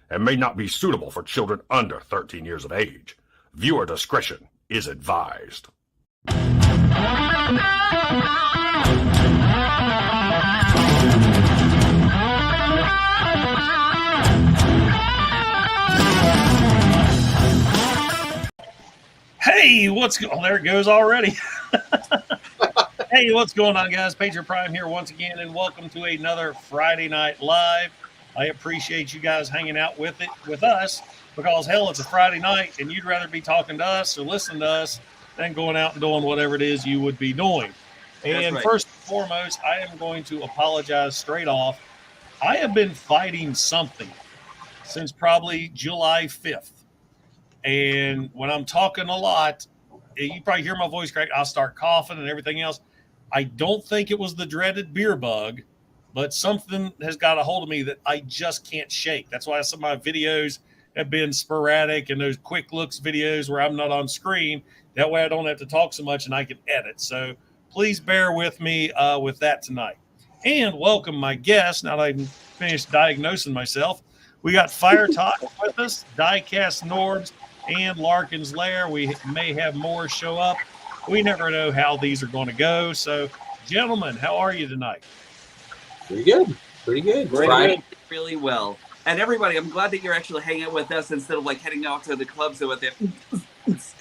and may not be suitable for children under 13 years of age. Viewer discretion is advised. Hey, what's going on? There it goes already. Hey, what's going on, guys? Patriot Prime here once again, and welcome to another Friday Night Live. I appreciate you guys hanging out with us, because hell, it's a Friday night, and you'd rather be talking to us or listening to us than going out and doing whatever it is you would be doing. And First and foremost, I am going to apologize straight off. I have been fighting something since probably July 5th. And when I'm talking a lot, you probably hear my voice crack. I'll start coughing and everything else. I don't think it was the dreaded beer bug, but something has got a hold of me that I just can't shake. That's why some of my videos have been sporadic and those quick looks videos where I'm not on screen. That way I don't have to talk so much and I can edit. So please bear with me with that tonight. And welcome my guests. Now that I've finished diagnosing myself, we got Fire Talk with us, Diecast Norbs, and Larkin's Lair. We may have more show up. We never know how these are going to go. So, gentlemen, how are you tonight? Pretty good. Pretty good. Really well. And everybody, I'm glad that you're actually hanging out with us instead of like heading out to the clubs with it.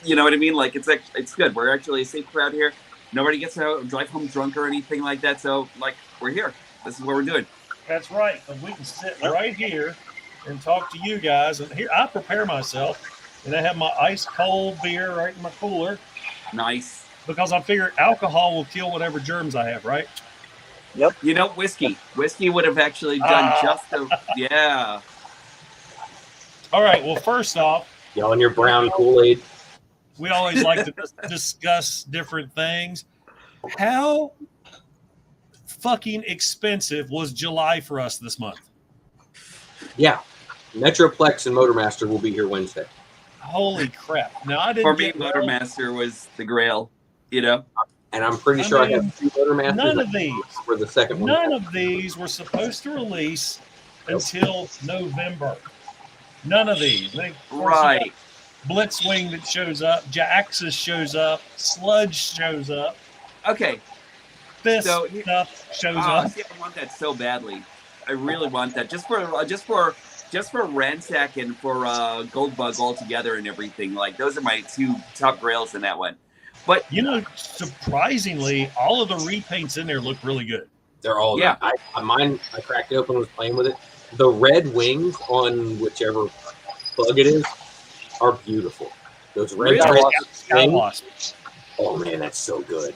You know what I mean? Like it's good. We're actually a safe crowd here. Nobody gets to drive home drunk or anything like that. So like we're here. This is what we're doing. That's right. And we can sit right here and talk to you guys. And here I prepare myself. And I have my ice cold beer right in my cooler. Nice. Because I figure alcohol will kill whatever germs I have, right? Yep. You know, whiskey. Whiskey would have actually done yeah. All right. Well, first off. Y'all in your brown Kool-Aid. We always like to discuss different things. How fucking expensive was July for us this month? Yeah. Metroplex and Motormaster will be here Wednesday. Holy crap. Now, I didn't For me, Motormaster was the grail, you know? And I'm pretty sure I have two Motormasters. None of these. For the second one. None of these were supposed to release until November. None of these. Right. Blitzwing that shows up. Jaxus shows up. Sludge shows up. Okay. This stuff shows up. See, I want that so badly. I really want that. Just for Ransack and for Goldbug altogether and everything. Like those are my two top grails in that one. But you know, surprisingly, all of the repaints in there look really good. They're all good. Mine, I cracked it open, was playing with it. The red wings on whichever bug it is are beautiful. Those red wings. Oh man, that's so good.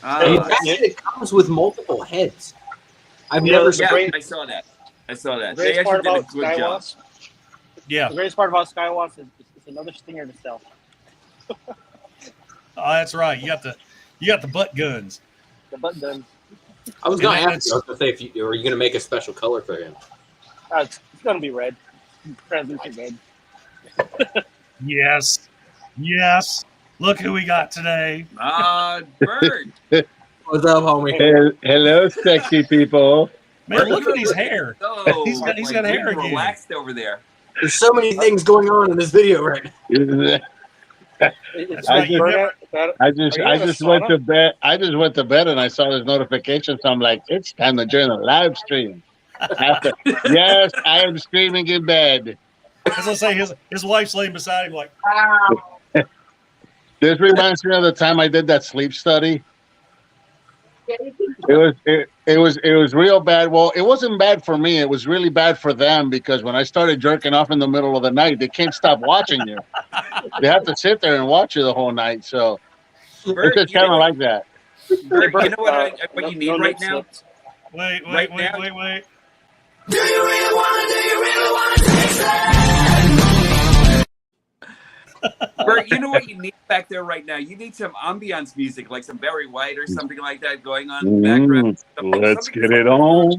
It comes with multiple heads. I've never seen. I saw that. The They actually did a good job. Yeah. The greatest part about Skywatch is it's another stinger to sell. Oh, that's right. You got the butt guns. The butt guns. I was going to ask you. I was going to say, are you going to make a special color for him? It's going to be red. Translucent red. Yes. Look who we got today. Bird. What's up, homie? Hello, sexy people. Man, look at his hair. Oh, he's got hair again. Relaxed over there. There's so many things going on in this video right now. I just went to bed. I just went to bed and I saw this notification. So I'm like, it's time to join a live stream. Yes, I am screaming in bed. As I say, his wife's laying beside him like. This reminds me of the time I did that sleep study. It was real bad. Well, it wasn't bad for me. It was really bad for them because when I started jerking off in the middle of the night, they can't stop watching you. They have to sit there and watch you the whole night. So Bert, it's kind of like that. Bert, you know what you need right now? Wait. Do you really want to taste it? Bert, you know what you need back there right now? You need some ambiance music, like some Barry White or something like that going on in the background. Let's get it on.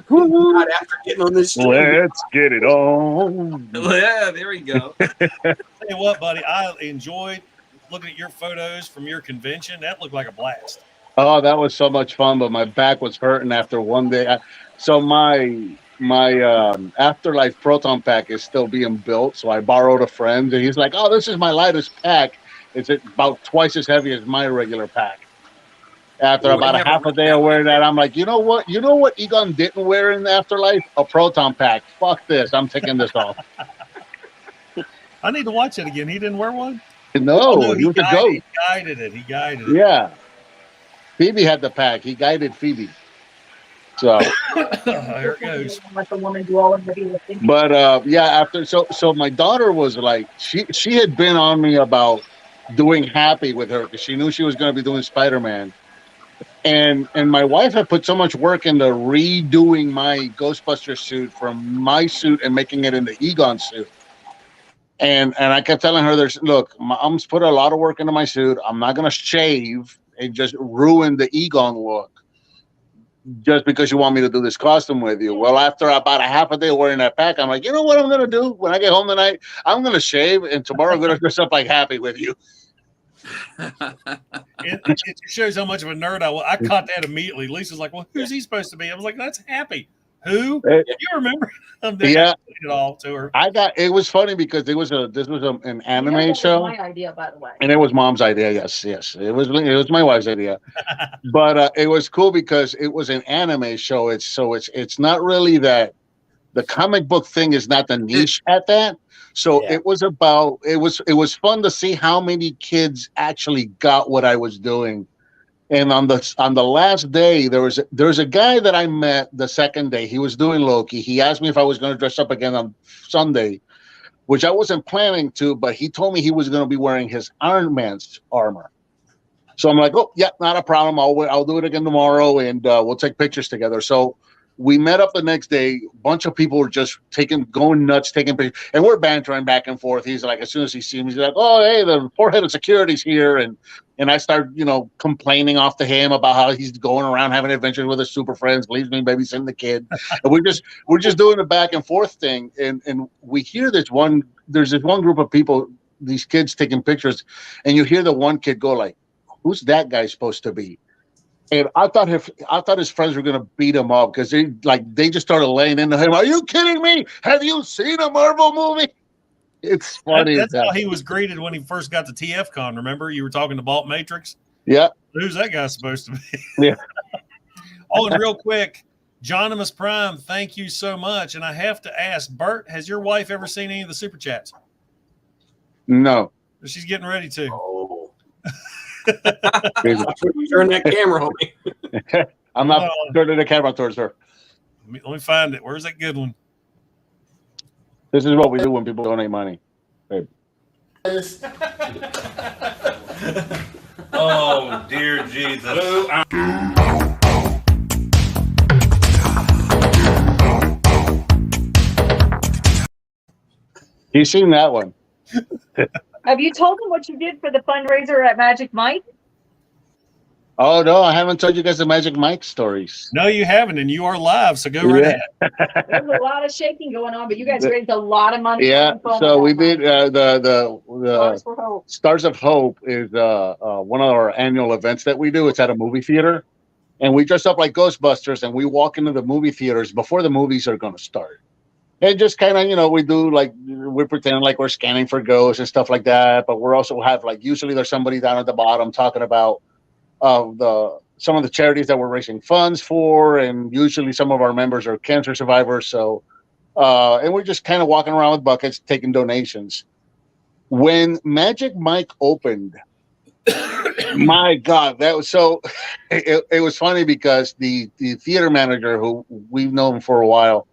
Not after getting on this show. Let's get it on. Yeah, there we go. Tell you what, buddy, I enjoyed looking at your photos from your convention. That looked like a blast. Oh, that was so much fun, but my back was hurting after one day. So my Afterlife proton pack is still being built, so I borrowed a friend, and he's like, "Oh, this is my lightest pack. It's about twice as heavy as my regular pack." After Ooh, about I a never half a read day that of one. wearing that, I'm like, you know what? You know what Egon didn't wear in the Afterlife? A proton pack. Fuck this. I'm taking this off. I need to watch it again. He didn't wear one? No, Oh, no, he was a ghost. he guided it. Yeah. Phoebe had the pack. He guided Phoebe. So Here it goes. Let the woman do all of the heavy lifting. but so my daughter was like, she had been on me about doing Happy with her because she knew she was going to be doing Spider-Man. And my wife had put so much work into redoing my Ghostbuster suit from my suit and making it into Egon suit. And I kept telling her, look, Mom's put a lot of work into my suit. I'm not gonna shave and just ruin the Egon look just because you want me to do this costume with you. Well, after about a half a day wearing that pack, I'm like, you know what I'm gonna do when I get home tonight? I'm gonna shave, and tomorrow I'm gonna dress up like Happy with you. It shows how much of a nerd I was. I caught that immediately. Lisa's like, "Well, who's he supposed to be?" I was like, "That's Happy." Who? You remember? Yeah, it all to her. It was funny because this was an anime show. My idea, by the way. And it was Mom's idea. Yes. It was my wife's idea. But it was cool because it was an anime show. It's not really that the comic book thing is not the niche at that. So it was fun to see how many kids actually got what I was doing. And on the last day, there was a guy that I met the second day. He was doing Loki. He asked me if I was going to dress up again on Sunday, which I wasn't planning to, but he told me he was going to be wearing his Iron Man's armor. So I'm like, oh, yeah, not a problem. I'll do it again tomorrow, and we'll take pictures together. So we met up the next day. A bunch of people were just going nuts, taking pictures, and we're bantering back and forth. He's like, as soon as he sees me, he's like, oh, hey, the poor head of security's here, and I start, complaining off to him about how he's going around having adventures with his super friends, leaves me babysitting the kid, and we're just doing the back and forth thing, and we hear there's this one group of people, these kids taking pictures, and you hear the one kid go like, who's that guy supposed to be? And I thought his friends were gonna beat him up because they just started laying into him. Are you kidding me? Have you seen a Marvel movie? It's funny. That's how he was greeted when he first got to TFCon. Remember, you were talking to Balt Matrix. Yeah. Who's that guy supposed to be? Yeah. Oh, and real quick, Johnimus Prime, thank you so much. And I have to ask, Bert, has your wife ever seen any of the super chats? No. She's getting ready to. Oh. Turn that camera on me. I'm not turning the camera towards her. Let me find it. Where's that good one? This is what we do when people donate money. Babe. Oh, dear Jesus. He's seen that one. Have you told them what you did for the fundraiser at Magic Mike? Oh, no, I haven't told you guys the Magic Mike stories. No, you haven't, and you are live, so go right ahead. There's a lot of shaking going on, but you guys raised a lot of money. Yeah, so we did the Stars of Hope is one of our annual events that we do. It's at a movie theater, and we dress up like Ghostbusters, and we walk into the movie theaters before the movies are going to start. And just kind of, we do we pretend like we're scanning for ghosts and stuff like that, but we're also have usually there's somebody down at the bottom talking about some of the charities that we're raising funds for, and usually some of our members are cancer survivors. So, and we're just kind of walking around with buckets, taking donations. When Magic Mike opened, my God, that was so. It was funny because the theater manager, who we've known for a while,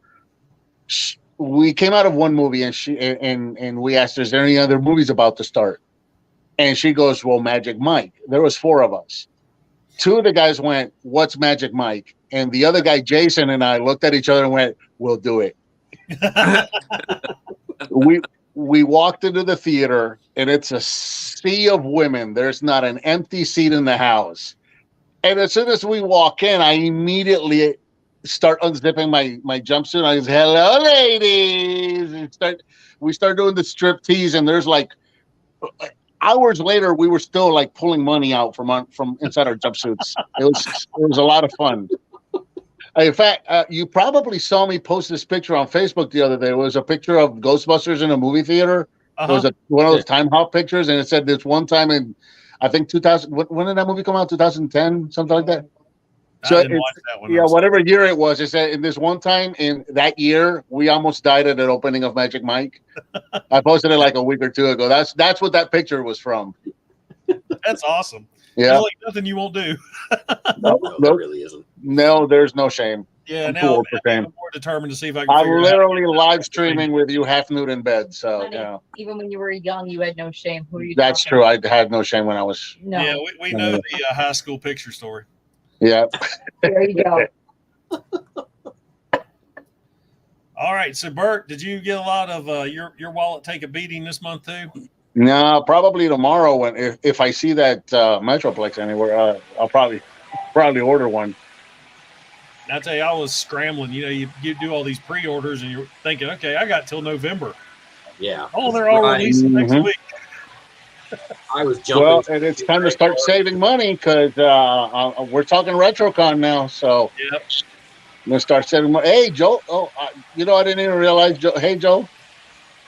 we came out of one movie, and we asked her, "Is there any other movies about to start?" And she goes, "Well, Magic Mike." There was 4 of us. 2 of the guys went, "What's Magic Mike?" And the other guy, Jason, and I looked at each other and went, "We'll do it." We walked into the theater, and it's a sea of women. There's not an empty seat in the house. And as soon as we walk in, I immediately start unzipping my jumpsuit. I say, "Hello, ladies." And we start doing the strip tease, and there's hours later, we were still pulling money out from inside our jumpsuits. It was a lot of fun. In fact, you probably saw me post this picture on Facebook the other day. It was a picture of Ghostbusters in a movie theater. It was one of those time hop pictures, and it said this one time in, I think 2000. When did that movie come out? 2010, something like that. So I didn't watch that one. yeah, whatever year it was, it said in this one time in that year, we almost died at an opening of Magic Mike. I posted it like a week or two ago. That's what that picture was from. That's awesome. Yeah, There's like nothing you won't do. No, there really isn't. No, there's no shame. Yeah, I'm now too old for I'm shame. more determined to see if I can. I'm figure literally it out. live streaming with you half nude in bed. So Honey, yeah, even when you were young, you had no shame. Who are you? that's talking true. I had no shame when I was. No. Yeah, we know the high school picture story. Yeah. There you go. All right, so Bert, did you get a lot of your wallet take a beating this month too? No, probably tomorrow when if I see that Metroplex anywhere, I'll probably order one. I tell you, I was scrambling. You know, you do all these pre-orders, and you're thinking, okay, I got till November. Yeah. Oh, they're all releasing next week. I was jumping. Well, and it's time to start saving money because we're talking RetroCon now. So Yep. I'm gonna start saving money. Hey, Joe. Oh, I didn't even realize. Joe. Hey, Joe.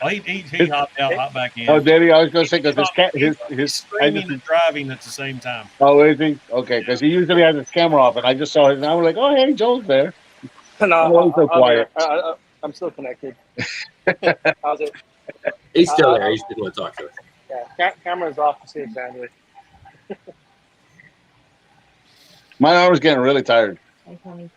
Oh, he hopped out, hopped back in. Oh, did he? I was gonna say because He's his screaming and driving at the same time. Oh, is he? Okay, because he usually has his camera off, and I just saw it, and I was like, "Oh, hey, Joe's there." No, so quiet. I'm still connected. How's it? He's still there. He didn't want to talk to us. Yeah, camera's off to save bandwidth. My arm was getting really tired. Well,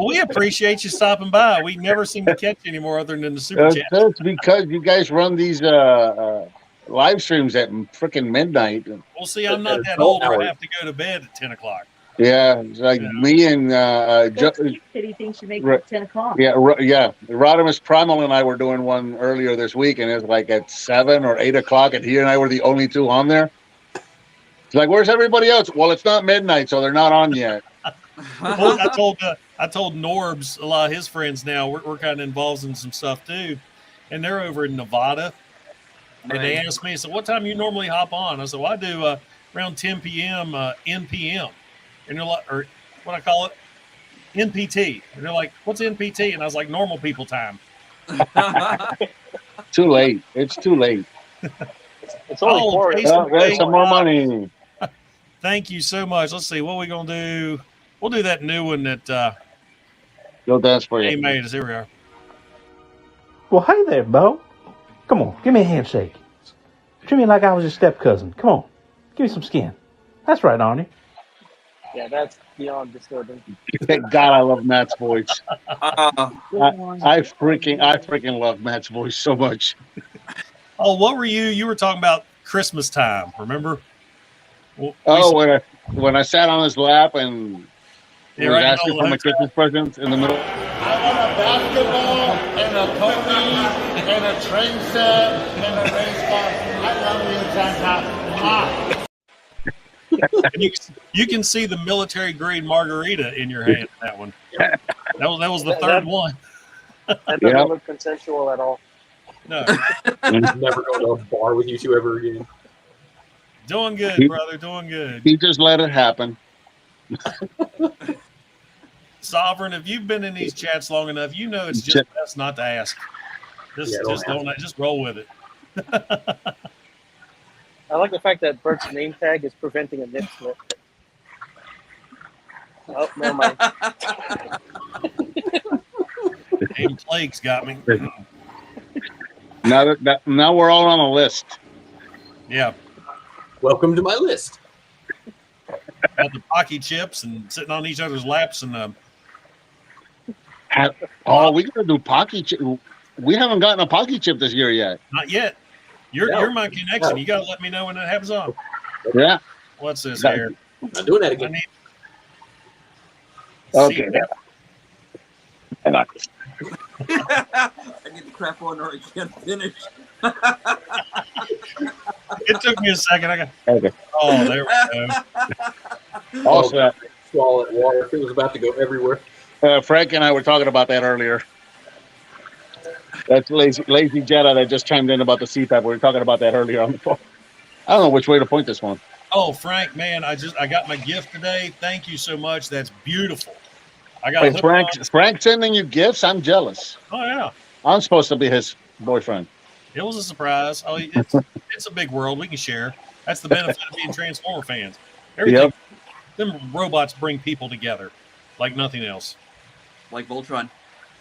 we appreciate you stopping by. We never seem to catch you anymore other than the super chat. That's because you guys run these live streams at freaking midnight. Well, see, I'm not that old where I have to go to bed at 10 o'clock. Yeah, it's like me and He thinks you make it 10 o'clock. yeah, Rodimus Primal and I were doing one earlier this week, and it was like at 7 or 8 o'clock, and he and I were the only two on there. It's like, where's everybody else? Well, it's not midnight, so they're not on yet. Well, I told Norbs, a lot of his friends now, we're kind of involved in some stuff too, and they're over in Nevada. And they asked me, so what time you normally hop on? I said, well, I do around 10 p.m. NPM. And they're like, or what I call it, NPT. And they're like, what's NPT? And I was like, normal people time. Too late. It's too late. It's only 4. There's some more money. Thank you so much. Let's see, what are we going to do? We'll do that new one that Go dance for you. he made us. Here we are. Well, hey there, Bo. Come on, give me a handshake. Treat me like I was your step cousin. Come on, give me some skin. That's right, Arnie. Yeah, that's beyond disturbing. Thank God I love Matt's voice. I freaking love Matt's voice so much. Oh, what were you? You were talking about Christmas time, remember? When I sat on his lap and was right asking for my Christmas presents in the middle. I want a basketball and a pony and a train set and a race car. I love you, Santa. And you can see the military grade margarita in your hand. That one. That was the third one. That doesn't look consensual at all. No. Never go to a bar with you two ever again. Doing good, brother. Doing good. He just let it happen. Sovereign, if you've been in these chats long enough, you know it's just best not to ask. Just roll with it. I like the fact that Bert's name tag is preventing a nip slip. Oh, never mind. Name plagues got me. Now we're all on a list. Yeah. Welcome to my list. Got the Pocky chips and sitting on each other's laps and we gotta do Pocky chip. We haven't gotten a Pocky chip this year yet. Not yet. You're my connection. You gotta let me know when it happens on. Yeah. What's this here? I'm doing that again. Okay. Hang on. I get the crap on or I can't finish. It took me a second. Okay. Oh, there we go. Also, swallow it water. It was about to go everywhere. Frank and I were talking about that earlier. That's lazy Jetta that just chimed in about the CPAP. We were talking about that earlier on the phone. I don't know which way to point this one. Oh, Frank, man, I got my gift today. Thank you so much. That's beautiful. I got Wait, Frank sending you gifts? I'm jealous. Oh yeah. I'm supposed to be his boyfriend. It was a surprise. Oh, it's a big world. We can share. That's the benefit of being Transformer fans. Everything. Them robots bring people together like nothing else. Like Voltron.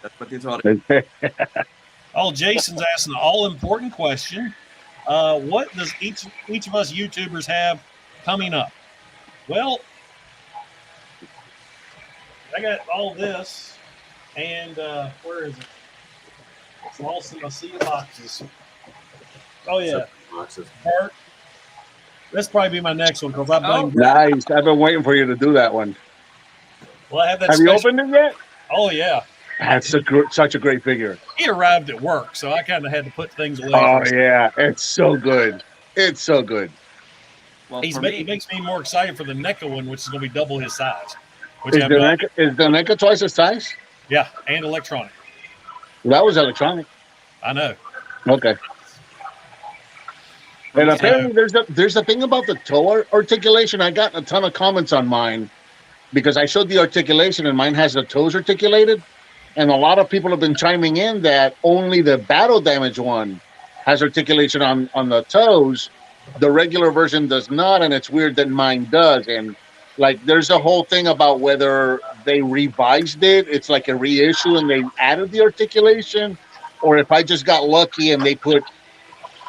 That's what they taught it. Oh, Jason's asking an all-important question. What does each of us YouTubers have coming up? Well, I got all this, and where is it? It's lost in a sea of boxes. Oh yeah, boxes. Bart. That's probably be my next one because I blame. Nice. I've been waiting for you to do that one. Well, I have that. Have you opened it yet? Oh yeah. That's such a great figure. He arrived at work, so I kind of had to put things away. Oh yeah, it's so good. It's so good. Well, he makes me more excited for the NECA one, which is going to be double his size. Which Is the NECA twice his size? Yeah, and electronic. That was electronic. I know. Okay. And apparently there's a thing about the toe articulation. I got a ton of comments on mine because I showed the articulation and mine has the toes articulated. And a lot of people have been chiming in that only the battle damage one has articulation on the toes. The regular version does not, and it's weird that mine does. And like there's a whole thing about whether they revised it, it's like a reissue and they added the articulation, or if I just got lucky and they put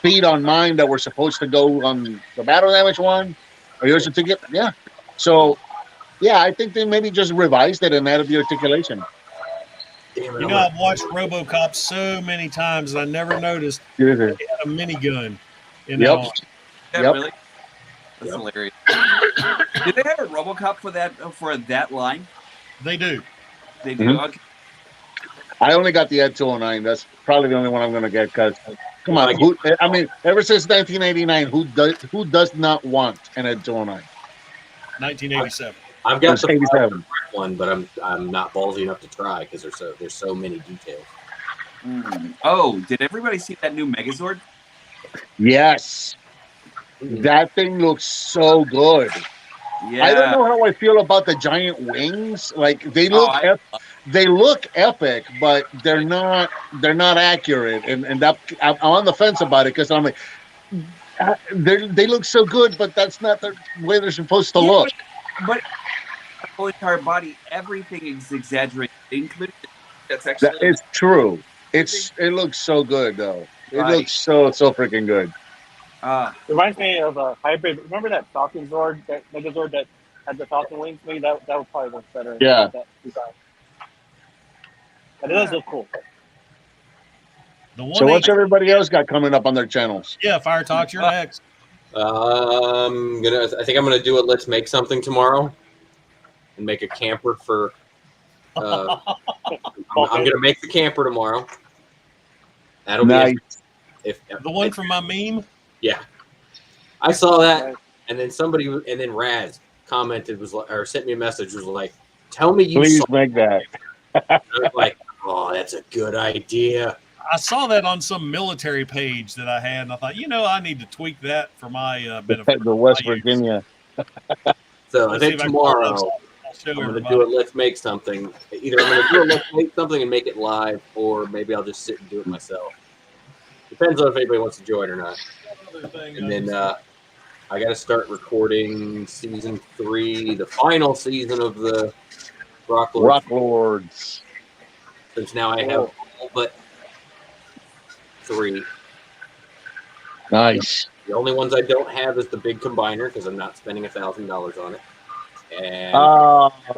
feet on mine that were supposed to go on the battle damage one, or yours articulate. Yeah. So yeah, I think they maybe just revised it and added the articulation. You know, I've watched RoboCop so many times and I never noticed he had a minigun in that arm. Really? That's hilarious. Did they have a RoboCop for that line? They do. They do. Okay. I only got the Ed 209. That's probably the only one I'm going to get because, come on, I mean, ever since 1989, who does not want an Ed 209? 1987. I've got the 87 one, but I'm not ballsy enough to try because there's so many details. Oh, did everybody see that new Megazord? Yes. That thing looks so good. Yeah. I don't know how I feel about the giant wings. Like they look epic, but they're not accurate. And that I'm on the fence about it because I'm like they look so good, but that's not the way they're supposed to look. But the whole entire body, everything is exaggerated, including that's actually it's true. It looks so good though. It looks so freaking good. Reminds me of a hybrid. Remember that Falcon Zord, that Megazord that had the Falcon wings? Maybe that would probably look better. Yeah. That design. But it does look cool. So what's everybody else got coming up on their channels? Yeah, Fire Talks, you're next. I think I'm gonna do it. Let's make something tomorrow, and make a camper for. I'm gonna make the camper tomorrow. That'll be the one from my meme. Yeah, I saw that, and then Raz commented or sent me a message was like, "Tell me you please make that." I was like, "Oh, that's a good idea." I saw that on some military page that I had, and I thought, I need to tweak that for my benefit. The West Virginia. So I think tomorrow I'm going to do it. Let's make something. Either I'm going to do it. Let's make something and make it live, or maybe I'll just sit and do it myself. Depends on if anybody wants to join or not. And then I got to start recording season 3, the final season of the Rock Lords. Since now I have all but 3. Nice. The only ones I don't have is the big combiner because I'm not spending $1,000 on it. And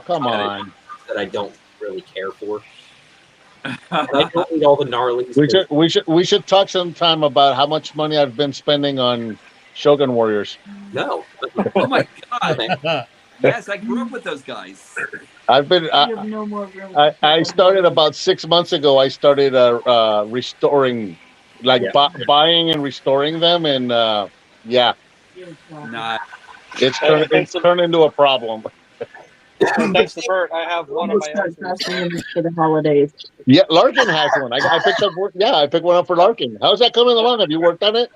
come on. That I don't really care for. I don't need all the gnarlies. We should talk sometime about how much money I've been spending on Shogun Warriors. No. Oh my god. Yes, I grew up with those guys. I've been. I started about 6 months ago. I started restoring, buying and restoring them, and it's turned into a problem. Thanks to Bert, I have one of my own for the holidays. Yeah, Larkin has one. I picked up. Yeah, I picked one up for Larkin. How's that coming along? Have you worked on it?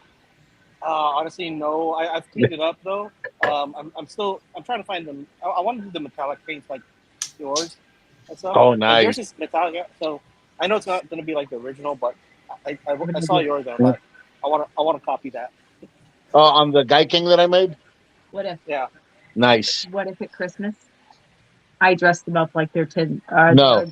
Honestly, no. I've cleaned it up though. I'm trying to find them. I want to do the metallic paints like yours and stuff. Oh, Because yours nice. is metallic, so I know it's not going to be like the original, but I saw yours and I'm like, I want to copy that. On the Guy King that I made. What if? Yeah. Nice. What if at Christmas I dressed them up like they're tin? No.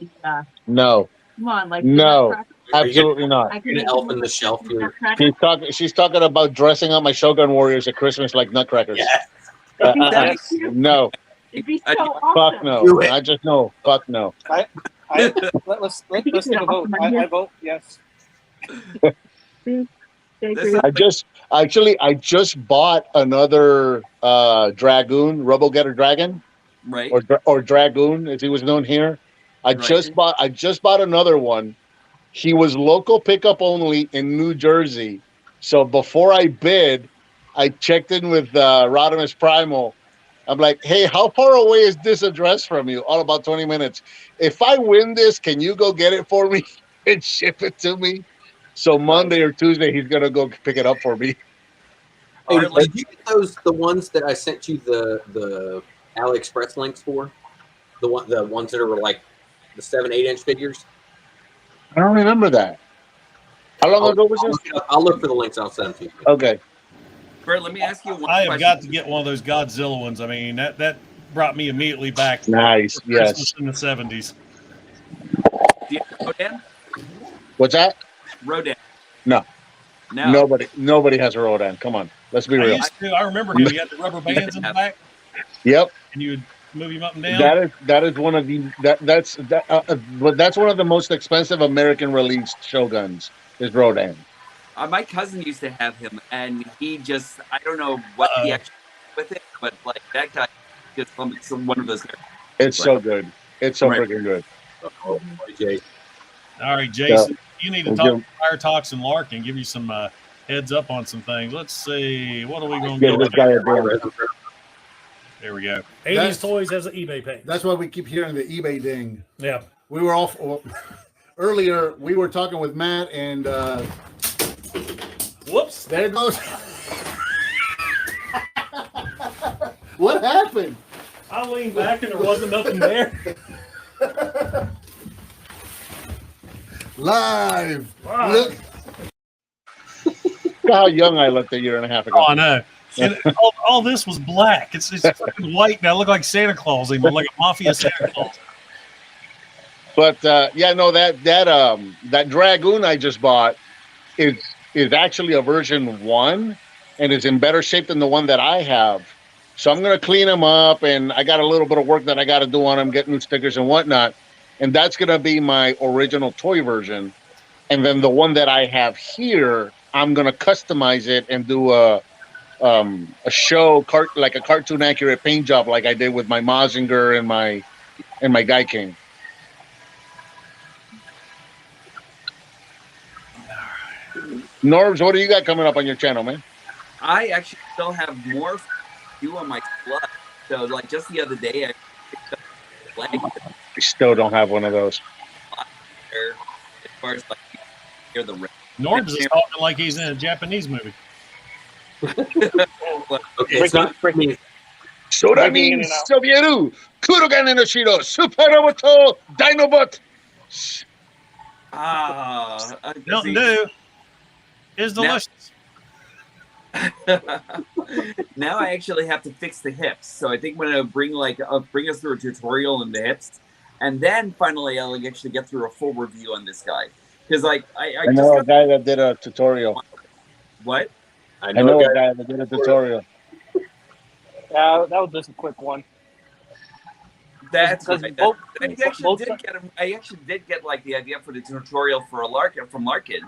No. Come on, like No. Nutcracker? Absolutely not. I can You're an make elf them in the look shelf like here. Nutcracker. She's talking about dressing up my Shogun warriors at Christmas like nutcrackers. Yes. No. It'd be so Fuck awesome. no. I just know. Fuck no. Let's take a vote. I vote yes. I just bought another Dragoon, Robo-Getter Dragon. Right. Or Dragoon, as he was known here. I just bought another one. He was local pickup only in New Jersey. So before I bid, I checked in with Rodimus Primal. I'm like, hey, how far away is this address from you? All about 20 minutes. If I win this, can you go get it for me and ship it to me? So Monday or Tuesday, he's gonna go pick it up for me. Hey, did you get the ones that I sent you the AliExpress links for? The ones that are like the 7-8 inch figures? I don't remember that. How long ago was this? I'll look for the links. I'll send them to you. Okay. Bert, let me ask you one I have question. got to get one of those Godzilla ones. I mean, that brought me immediately back to Nice. Christmas Yes. in the 70s. Do you have Rodan? What's that? Rodan. No. No. Nobody has a Rodan. Come on. Let's be real. I remember him. He had the rubber bands in the back. Yep. And you would move him up and down. That is one of the that's one of the most expensive American released Shoguns is Rodan. My cousin used to have him, and he just, I don't know what he actually did with it, but like that guy is one of those guys. It's so good. It's so freaking good. Oh, Jay. All right, Jason, you need to talk to Fire Talks and Larkin, give you some heads up on some things. Let's see. What are we going to go? There we go. 80s Toys has an eBay page. That's why we keep hearing the eBay ding. Yeah. We were off earlier. We were talking with Matt and whoops, there it goes. What happened? I leaned back and there wasn't nothing there. Live. Wow. Look. Look how young I looked a year and a half ago. Oh, I know. And all this was black. It's fucking white now. I look like Santa Claus, even like a mafia Santa Claus. But yeah, no, that Dragoon I just bought is actually a version 1 and is in better shape than the one that I have. So I'm gonna clean them up, and I got a little bit of work that I got to do on them, get new stickers and whatnot. And that's gonna be my original toy version. And then the one that I have here, I'm gonna customize it and do a show like a cartoon accurate paint job, like I did with my Mazinger and my Guy King. Norbs, what do you got coming up on your channel, man? I actually still have more to do on my club. So, like, just the other day, I picked up a leg. I still don't have one of those. As far as, like, hear the Norbs is talking like he's in a Japanese movie. Okay, it's not for me. So that means Sovietu, Kurogan Inoshiro, Superomoto, Dinobot. Mountain Dew is delicious. Now I actually have to fix the hips. So I think I'm gonna bring us through a tutorial on the hips, and then finally I'll actually get through a full review on this guy. Because I know a guy that did a tutorial. What? I know a guy that did a tutorial. Yeah, that was just a quick one. That's Because right. both- I actually did get like the idea for the tutorial for from Larkin.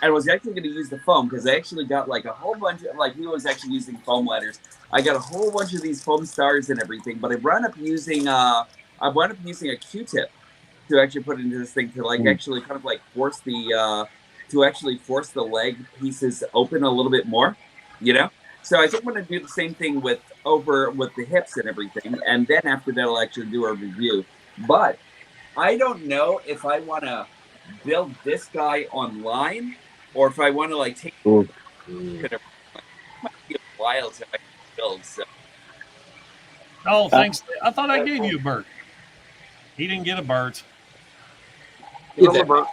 I was actually going to use the foam because I actually got like a whole bunch of, like, he was actually using foam ladders. I got a whole bunch of these foam stars and everything, but I wound up using a Q-tip to actually put into this thing to like actually kind of like force the force the leg pieces open a little bit more, you know. So I think I'm going to do the same thing with the hips and everything, and then after that I'll actually do a review. But I don't know if I want to build this guy online or if I want to like take while to build. So. Oh, thanks. I thought I gave you a bird. He didn't get a bird. Give him a bird.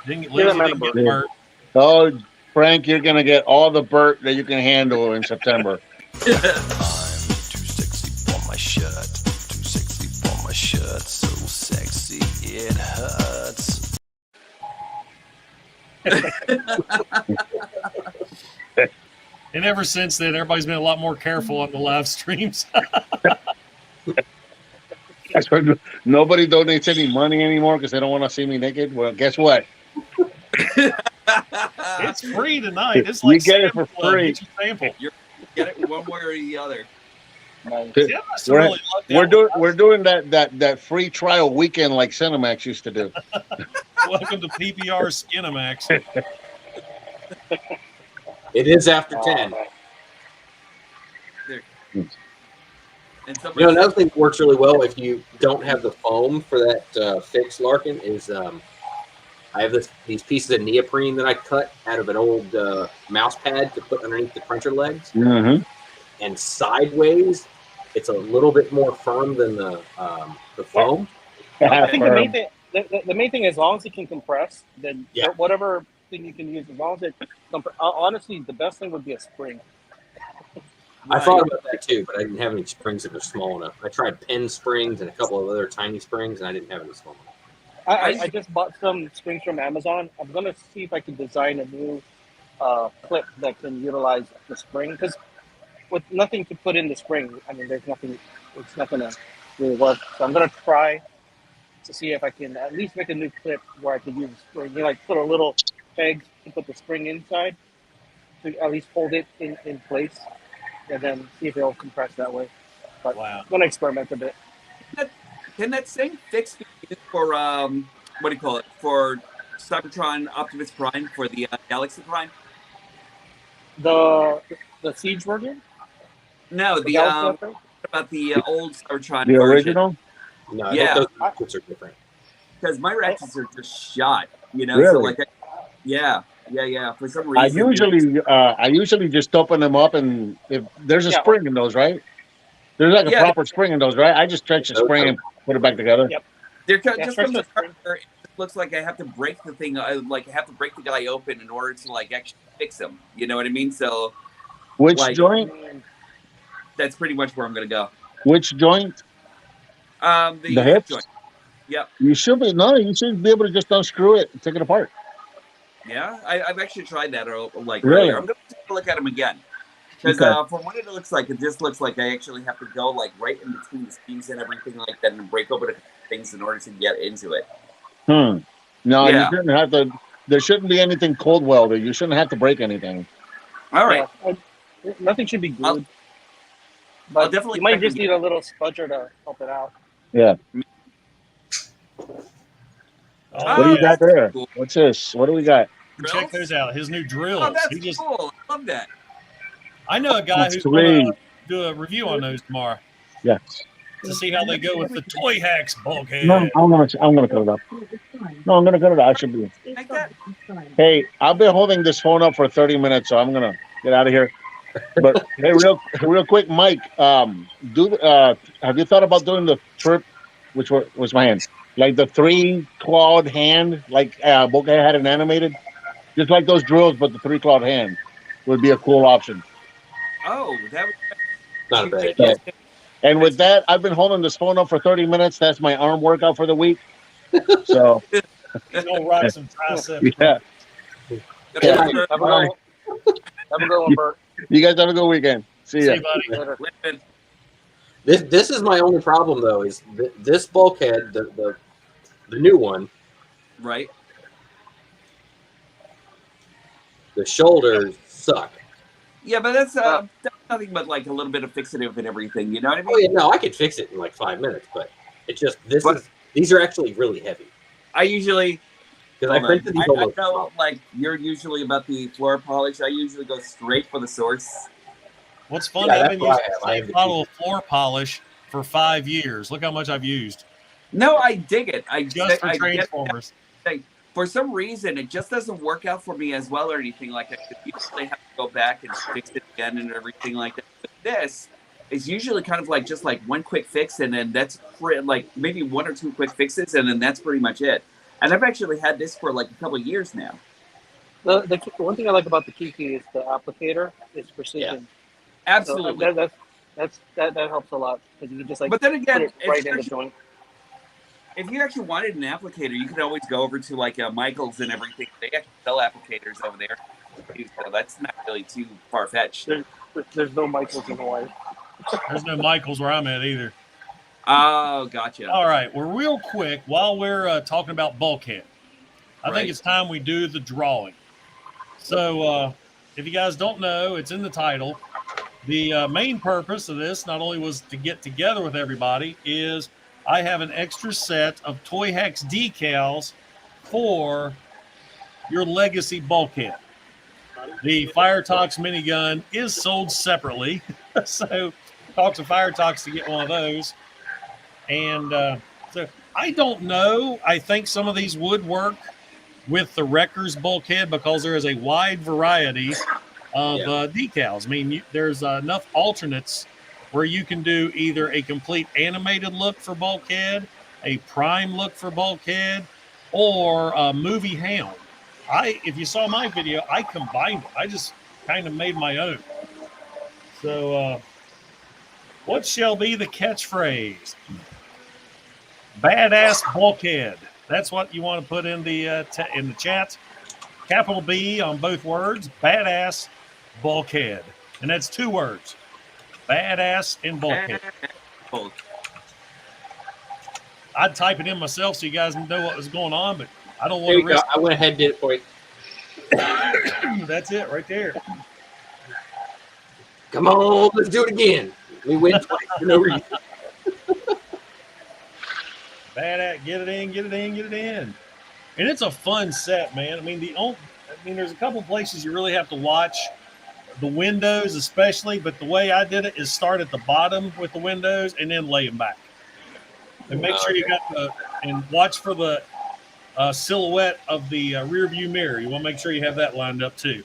Didn't Give him a get a bird. bird. Oh, Frank, you're gonna get all the Burt that you can handle in September. I'm too sexy for my shirt. Too sexy for my shirt. So sexy it hurts. And ever since then, everybody's been a lot more careful on the live streams. That's why nobody donates any money anymore because they don't want to see me naked. Well, guess what? It's free tonight. It's You like get it for Sample. free. Get your sample. You get it one way or the other. Yeah, must have really lucked out. We're doing that free trial weekend like Cinemax used to do. Welcome to PPR Skinemax. It is after 10. And You know, another thing that works really well if you don't have the foam for that fixed Larkin is I have these pieces of neoprene that I cut out of an old mouse pad to put underneath the cruncher legs. Mm-hmm. And sideways, it's a little bit more firm than the foam. I think the main thing, as long as it can compress, then whatever thing you can use, as long as it honestly, the best thing would be a spring. I thought about that too, but I didn't have any springs that were small enough. I tried pin springs and a couple of other tiny springs, and I didn't have any small enough. I just bought some springs from Amazon. I'm gonna see if I can design a new clip that can utilize the spring, because with nothing to put in the spring, I mean, there's nothing. It's not gonna really work. So I'm gonna try to see if I can at least make a new clip where I can use spring. You know, like put a little peg to put the spring inside to at least hold it in place, and then see if it'll compress that way. But I'm gonna experiment a bit. Can that same fix be used for what do you call it, for Cybertron Optimus Prime, for the Galaxy Prime? The Siege version? No, the Galaxy about the old Cybertron The version. original? No, Yeah. those ratchets are different. Because my ratchets are just shot, you know. Really? So like, yeah. For some reason, I usually just open them up, and if there's a spring in those, right? There's like a proper spring in those, right? I just stretch the spring and put it back together. Yep. There just comes a part where it looks like I have to break the thing, like I have to break the guy open in order to like actually fix him. You know what I mean? So, Which like, joint? That's pretty much where I'm gonna go. Which joint? The hips joint. Yep. You should be be able to just unscrew it and take it apart. Yeah, I've actually tried that. Like Really? earlier. I'm gonna take a look at them again. Because from what it looks like, it just looks like I actually have to go like right in between the skis and everything like that, and break open things in order to get into it. No, Yeah. you shouldn't have to. There shouldn't be anything cold welded. You shouldn't have to break anything. All right. Nothing should be glued. I'll But definitely you might check just it. need a little spudger to help it out. Yeah. Oh, What do you got there? cool. What's this? What do we got? Check those out. His new drills. Oh, that's He just, cool. I love that. I know a guy That's who's going to sweet. do a review on those tomorrow Yeah. to see how they go with the Toyhax Bulkhead. No, I'm gonna cut it up. No, I'm gonna cut it up. I should be. Like that. Hey, I've been holding this phone up for 30 minutes, so I'm gonna get out of here. But hey, real quick, Mike, have you thought about doing the trip, which was my hand, like the 3-clawed hand, like Bulkhead had an animated, just like those drills, but the 3-clawed hand would be a cool option. Oh, that was Not a bad Yeah. idea. And with that, I've been holding this phone up for 30 minutes. That's my arm workout for the week. So He's going to rock some triceps. yeah. Have a good one, Bert. You guys have a good weekend. See ya. See you, buddy. Later. This is my only problem though. Is this bulkhead, the new one, Right. the shoulders suck. Yeah, but that's nothing but like a little bit of fixative and everything. You know what I mean? Oh yeah, no, I could fix it in like 5 minutes, but it's just these are actually really heavy. I usually Because I hold on. printed these I almost. know, like you're usually about the floor polish. I usually go straight for the source. What's fun, Yeah, I've that's been what I using have. the I have same the bottle of floor polish for 5 years. Look how much I've used No, I dig it. just for I get it. Transformers. But for some reason, it just doesn't work out for me as well or anything like that. You usually have to go back and fix it again and everything like that. But this is usually kind of like just like one quick fix, and then that's like maybe 1 or 2 quick fixes, and then that's pretty much it. And I've actually had this for like a couple of years now. The one thing I like about the Kiki is the applicator. It's precision. Yeah. Absolutely. So that helps a lot because you can just like. But then again, put it right in the joint. If you actually wanted an applicator, you could always go over to like Michael's and everything. They actually sell applicators over there. So that's not really too far-fetched. There's no Michael's in Hawaii. There's no Michael's where I'm at either. Oh, gotcha. All right. Well, real quick, while we're talking about Bulkhead, I think it's time we do the drawing. So if you guys don't know, it's in the title. The main purpose of this not only was to get together with everybody, is I have an extra set of Toyhax decals for your Legacy Bulkhead. The Fire Tox minigun is sold separately, so talk to Fire Tox to get one of those. And so I don't know. I think some of these would work with the Wrecker's Bulkhead because there is a wide variety of decals. I mean, there's enough alternates where you can do either a complete animated look for Bulkhead, a prime look for Bulkhead, or a movie Hound. If you saw my video, I combined it. I just kind of made my own. So, what shall be the catchphrase? Badass Bulkhead. That's what you want to put in the chat. Capital B on both words. Badass Bulkhead, and that's 2 words. Badass and Bulkhead. I'd type it in myself so you guys know what was going on, but I don't want to risk. I went ahead and did it for you. That's it right there. Come on, let's do it again. We win twice for no reason. Badass, get it in, get it in, get it in. And it's a fun set, man. I mean, there's a couple places you really have to watch. The windows especially, but the way I did it is start at the bottom with the windows and then lay them back. And make sure you got and watch for the silhouette of the rear view mirror. You want to make sure you have that lined up too.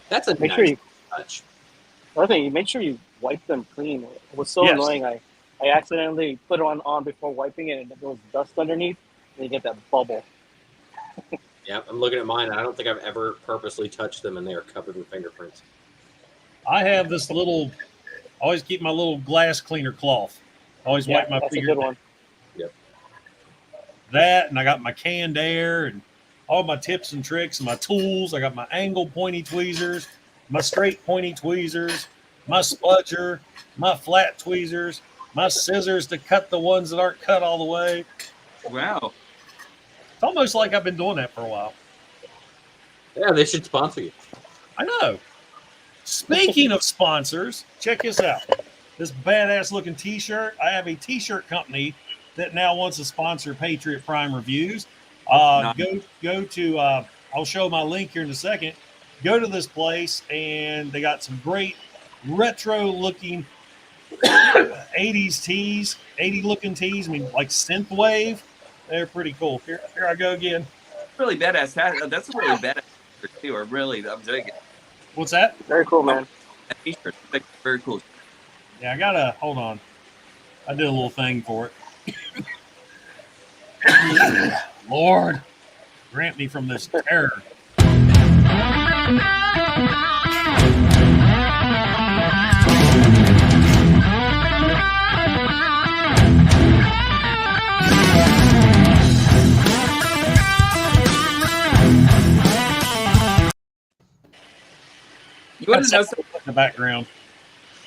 That's a Make nice sure you touch. Another thing, you make sure you wipe them clean. It was so annoying. I accidentally put it on before wiping it, and there was dust underneath, and you get that bubble. Yeah, I'm looking at mine. I don't think I've ever purposely touched them, and they are covered with fingerprints. I have this little, I always keep my little glass cleaner cloth. Always wipe my that's finger. a good one. Yep. That, and I got my canned air and all my tips and tricks and my tools. I got my angle pointy tweezers, my straight pointy tweezers, my spudger, my flat tweezers, my scissors to cut the ones that aren't cut all the way. Wow. It's almost like I've been doing that for a while. Yeah, they should sponsor you. I know. Speaking of sponsors, check this out. This badass looking t-shirt. I have a t-shirt company that now wants to sponsor Patriot Prime reviews. Go to, I'll show my link here in a second. Go to this place, and they got some great retro looking 80s tees, 80 looking tees. I mean, like synthwave. They're pretty cool. Here I go again. Really badass hat. That's a really badass t-shirt too. I'm digging it. What's that? Very cool, man. That t-shirt. That's very cool. Yeah, I gotta hold on. I did a little thing for it. Lord, grant me from this terror. You want to know something? In the background.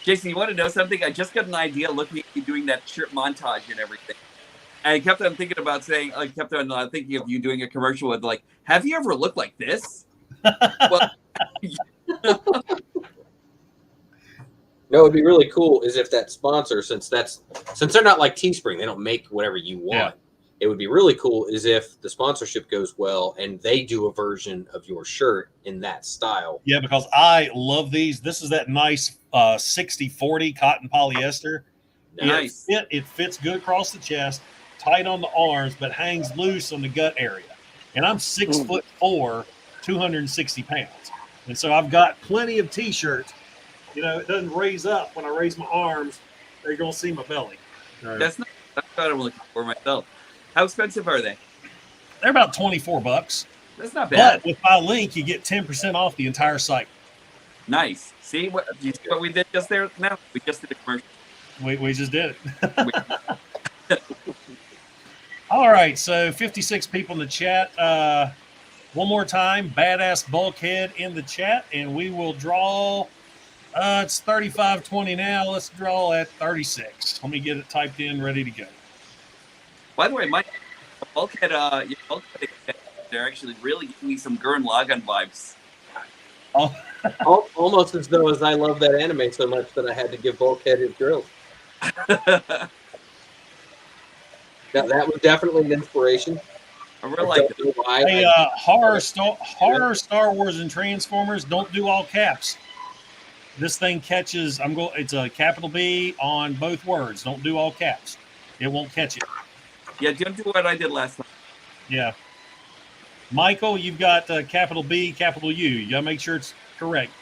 Jason, you want to know something? I just got an idea looking at you doing that shirt montage and everything. And I kept on thinking about thinking of you doing a commercial with like, have you ever looked like this? Well, No, it'd be really cool is if that sponsor, since they're not like Teespring, they don't make whatever you want. Yeah. It would be really cool is if the sponsorship goes well and they do a version of your shirt in that style. Yeah, because I love these. This is that nice 60-40 cotton polyester. Nice. It fits good across the chest, tight on the arms, but hangs loose on the gut area. and I'm 6'4", 260 pounds. And so I've got plenty of T-shirts. You know, it doesn't raise up when I raise my arms. They're going to see my belly. That's what I'm looking for myself. How expensive are they? They're about $24. That's not bad. But with my link, you get 10% off the entire site. Nice. See what we did just there? Now we just did a commercial. We just did it. All right, so 56 people in the chat. One more time, Badass Bulkhead in the chat, and we will draw. It's 35-20 now. Let's draw at 36. Let me get it typed in, ready to go. By the way, my Bulkhead, they're actually really giving me some Gurren Lagann vibes. Oh. Almost as though as I love that anime so much that I had to give Bulkhead his drills. Now, that was definitely an inspiration. I really like it. Hey, horror Star Wars and Transformers, don't do all caps. This thing catches. It's a capital B on both words. Don't do all caps. It won't catch it. Yeah, don't do what I did last time. Yeah. Michael, you've got capital B, capital U. You gotta make sure it's correct.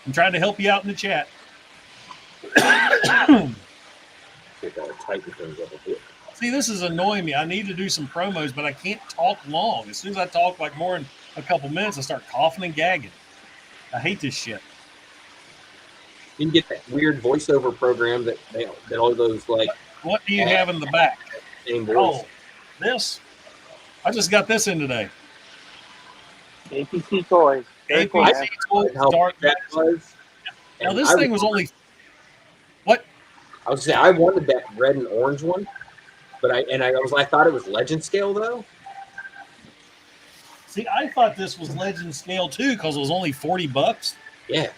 I'm trying to help you out in the chat. See, this is annoying me. I need to do some promos, but I can't talk long. As soon as I talk like more than a couple minutes, I start coughing and gagging. I hate this shit. You can get that weird voiceover program that all those like. What do you have in the back? Oh, this. I just got this in today. APC Toys. APC Toys. Dark that was. Now this thing was only. What? I was saying I wanted that red and orange one, but I thought it was legend scale though. See, I thought this was legend scale too because it was only $40. Yeah.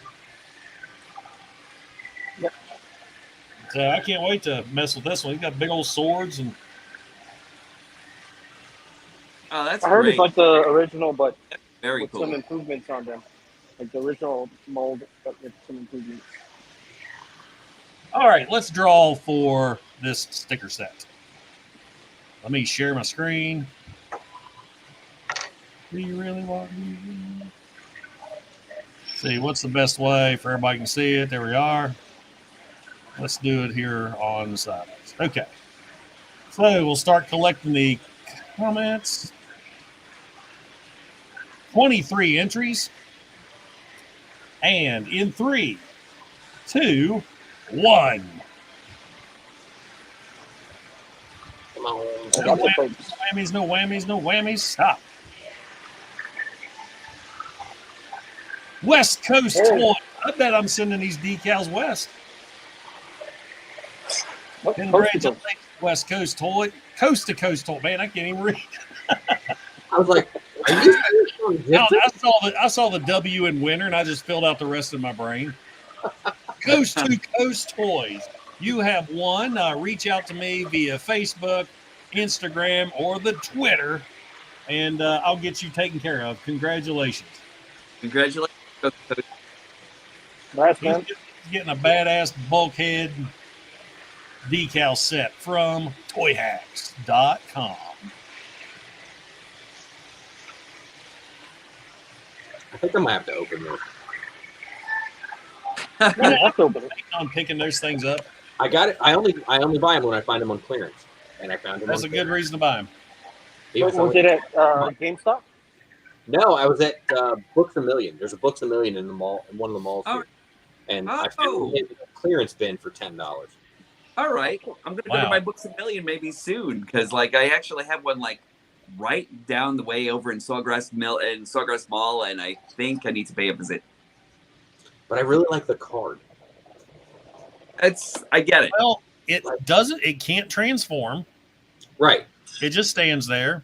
So I can't wait to mess with this one. He's got big old swords and. Oh, that's I heard great. it's like the original, but very with cool. some improvements on them, like the original mold, but with some improvements. All right, let's draw for this sticker set. Let me share my screen. Do you really want me? See, what's the best way for everybody can see it? There we are. Let's do it here on the side. Okay. So we'll start collecting the comments. 23 entries. And in 3, 2, 1. Come on. No whammies, no whammies, no whammies. Stop. West Coast Toy. I bet I'm sending these decals west. Congratulations, West Coast Toy. Coast to Coast Toy. Man, I can't even read. I was like, are you no, I saw the W in winter, and I just filled out the rest of my brain. Coast to Coast Toys. You have won. Reach out to me via Facebook, Instagram, or the Twitter, and I'll get you taken care of. Congratulations. Congratulations. Nice, man. He's getting a badass Bulkhead decal set from Toyhax.com. I think I might have to open this. I have to open it. I'm picking those things up. I got it. I only buy them when I find them on clearance, and I found them. That's a good reason to buy them. Was it at GameStop? No, I was at Books A Million. There's a Books A Million in the mall, in one of the malls here, and I found it in a clearance bin for $10. All right, I'm gonna go to my Books A Million maybe soon because like I actually have one like right down the way over in Sawgrass Mall, and I think I need to pay a visit. But I really like the card. I get it. Well, it can't transform. Right. It just stands there.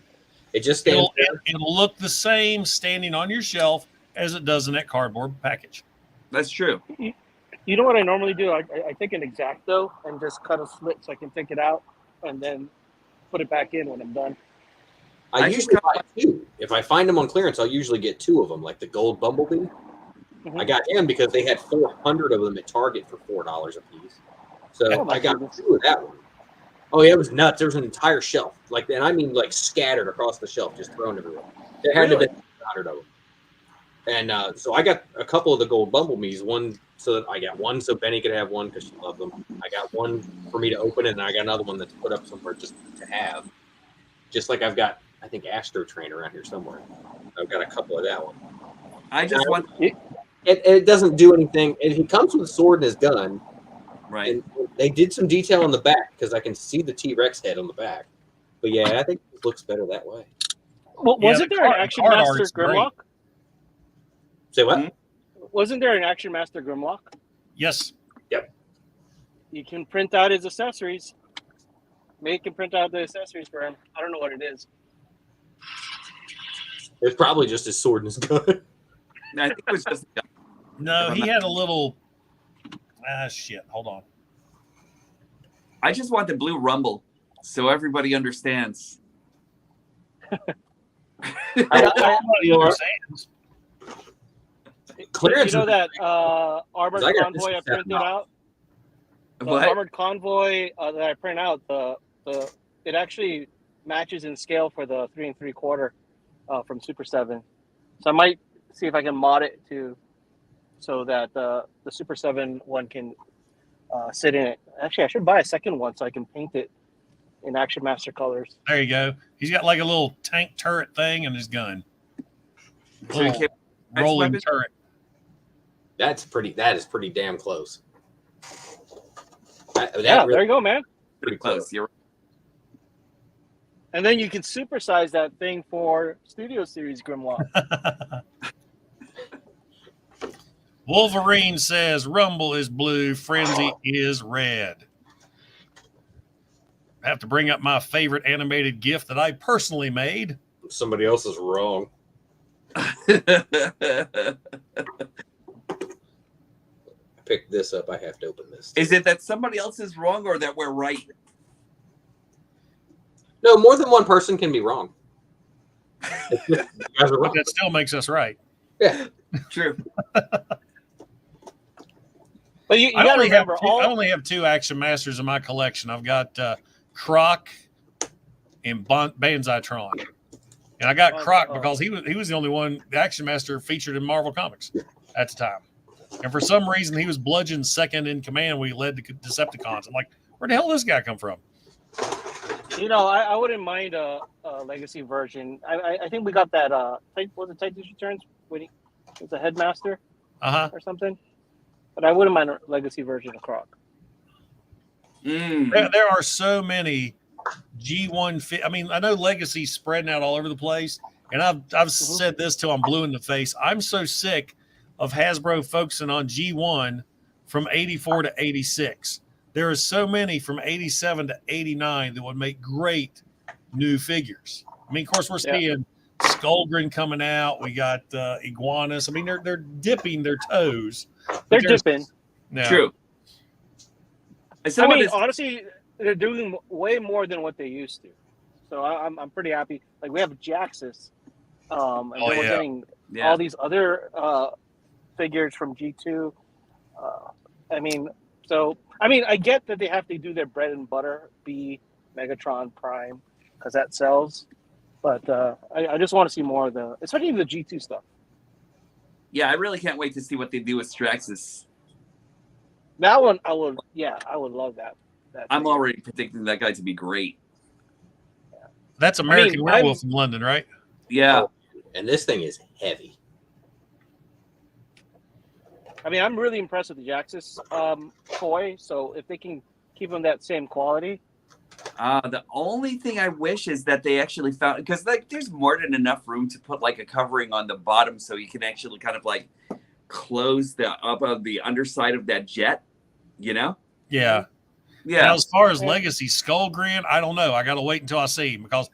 It just stands there. It'll look the same standing on your shelf as it does in that cardboard package. That's true. You know what I normally do? I take an X-Acto and just cut a slit so I can take it out and then put it back in when I'm done. I usually buy 2. If I find them on clearance, I'll usually get 2 of them, like the gold Bumblebee. Mm-hmm. I got him because they had 400 of them at Target for $4 a piece. So I got 2 of that one. Oh yeah, it was nuts. There was an entire shelf, like, and I mean like scattered across the shelf, just thrown everywhere. There had to be 100 of them. And so I got a couple of the gold bumblebees. One, so that I got one so Benny could have one because she loved them. I got one for me to open it, and I got another one that's put up somewhere just to have. Just like I've got, I think, Astro Train around here somewhere. I've got a couple of that one. I just want. It doesn't do anything. He comes with a sword and his gun. Right. And they did some detail on the back because I can see the T-Rex head on the back. But yeah, I think it looks better that way. Well, wasn't there an Action Master Grimlock? Say what? Wasn't there an Action Master Grimlock? Yes. Yep. You can print out his accessories. Make and print out the accessories for him. I don't know what it is. It's probably just his sword and his gun. I think it was just. No, he had a little. Shit. Hold on. I just want the blue rumble, so everybody understands. Nobody understands. Clearance. You know that armored convoy I printed out? The armored convoy that I print out, it actually matches in scale for the 3 3/4 from Super 7. So I might see if I can mod it so that the Super 7 one can sit in it. Actually, I should buy a second one so I can paint it in Action Master colors. There you go. He's got like a little tank turret thing and his gun. Little rolling turret. That is pretty damn close. There you go, man. Pretty close. You're. And then you can supersize that thing for Studio Series Grimlock. Wolverine says Rumble is blue, Frenzy is red. I have to bring up my favorite animated GIF that I personally made. Somebody else is wrong. Pick this up. I have to open this. Is it that somebody else is wrong or that we're right? No, more than one person can be wrong. You guys are wrong. That still makes us right. Yeah, true. But you got to remember, I only have 2 Action Masters in my collection. I've got Croc and Banzai-Tron. And I got Croc because he was the only one, the Action Master featured in Marvel Comics at the time. And for some reason, he was Bludgeon's second in command when he led the Decepticons. I'm like, where the hell did this guy come from? You know, I wouldn't mind a Legacy version. I think we got that. Was it Titus Returns when he was a headmaster or something? But I wouldn't mind a Legacy version of Croc. There are so many G1. I mean, I know Legacy's spreading out all over the place, and I've said this till I'm blue in the face. I'm so sick of Hasbro focusing on G1 from 84 to 86. There are so many from 87 to 89 that would make great new figures. I mean, of course, we're seeing Skullgrin coming out. We got Iguanas. I mean, they're dipping their toes. They're dipping. Yeah. True. I mean, honestly, they're doing way more than what they used to. So I'm pretty happy. Like, we have Jaxus. And then we're getting all these other figures from G2. I get that they have to do their bread and butter, be Megatron Prime, because that sells. But I just want to see more of especially the G2 stuff. Yeah, I really can't wait to see what they do with Straxus. That one, I would love that. I'm already predicting that guy to be great. That's American Werewolf in London, right? Yeah. And this thing is heavy. I mean, I'm really impressed with the Jaxus toy. So if they can keep them that same quality. The only thing I wish is that they actually found, because like there's more than enough room to put like a covering on the bottom so you can actually kind of like close the up of the underside of that jet, you know? Yeah. Yeah. Now, as far as Legacy Skullgrin, I don't know. I got to wait until I see him because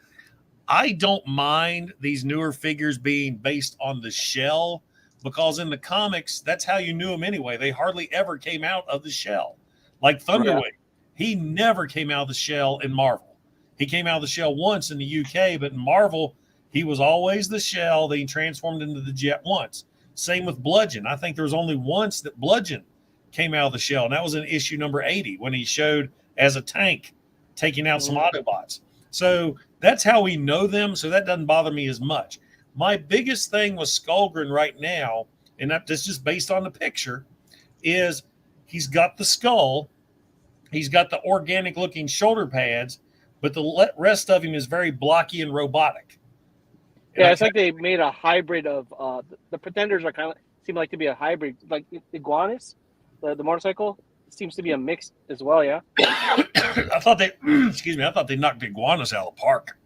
I don't mind these newer figures being based on the shell because in the comics, that's how you knew them anyway. They hardly ever came out of the shell. Like Thunderwing, he never came out of the shell in Marvel. He came out of the shell once in the UK, but in Marvel, he was always the shell. Then he transformed into the jet once. Same with Bludgeon. I think there was only once that Bludgeon came out of the shell, and that was in issue number 80 when he showed as a tank taking out some Autobots. So that's how we know them. So that doesn't bother me as much. My biggest thing with Skullgrin right now, and that's just based on the picture, is he's got the skull, he's got the organic looking shoulder pads, but the rest of him is very blocky and robotic. Yeah, it's like they made a hybrid of the Pretenders are kind of seem like to be a hybrid, like Iguanas, the motorcycle seems to be a mix as well. Yeah, I thought they excuse me, I thought they knocked the Iguanas out of the park.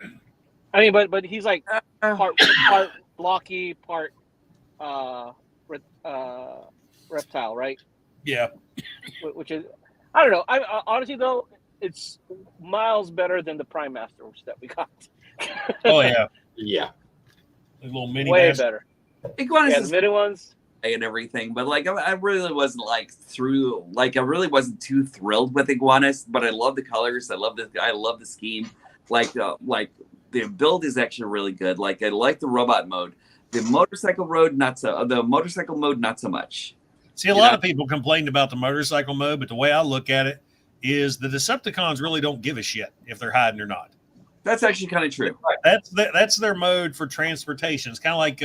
I mean, but he's like part blocky, part reptile, right? Yeah, which is I don't know. I honestly though, it's miles better than the Prime Masters that we got. Oh yeah, yeah. The little mini way master. better. Iguanas yeah, is the mini ones and everything, but like I really wasn't like I really wasn't too thrilled with Iguanas, but I love the colors. I love the scheme. Like the build is actually really good. Like I like the robot mode. The motorcycle mode not so much. See, a lot of people complained about the motorcycle mode, but the way I look at it is the Decepticons really don't give a shit if they're hiding or not. That's actually kind of true. That's their mode for transportation. It's kind of like